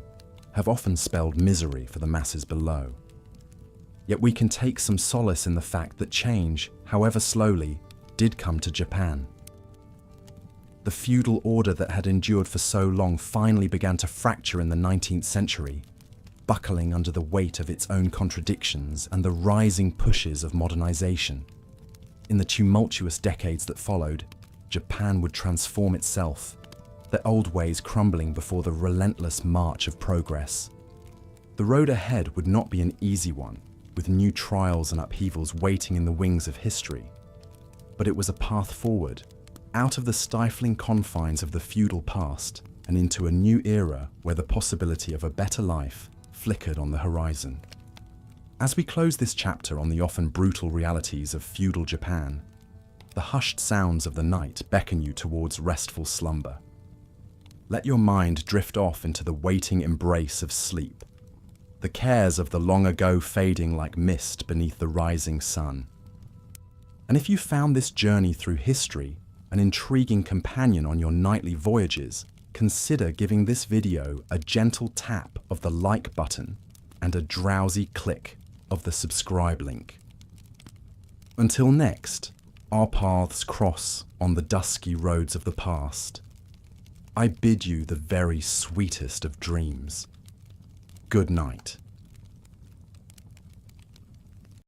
have often spelled misery for the masses below. Yet we can take some solace in the fact that change, however slowly, did come to Japan. The feudal order that had endured for so long finally began to fracture in the 19th century, buckling under the weight of its own contradictions and the rising pushes of modernization. In the tumultuous decades that followed, Japan would transform itself, the old ways crumbling before the relentless march of progress. The road ahead would not be an easy one, with new trials and upheavals waiting in the wings of history. But it was a path forward, out of the stifling confines of the feudal past and into a new era where the possibility of a better life flickered on the horizon. As we close this chapter on the often brutal realities of feudal Japan, the hushed sounds of the night beckon you towards restful slumber. Let your mind drift off into the waiting embrace of sleep, the cares of the long ago fading like mist beneath the rising sun. And if you found this journey through history an intriguing companion on your nightly voyages, consider giving this video a gentle tap of the like button and a drowsy click of the subscribe link. Until next, our paths cross on the dusky roads of the past. I bid you the very sweetest of dreams. Good night.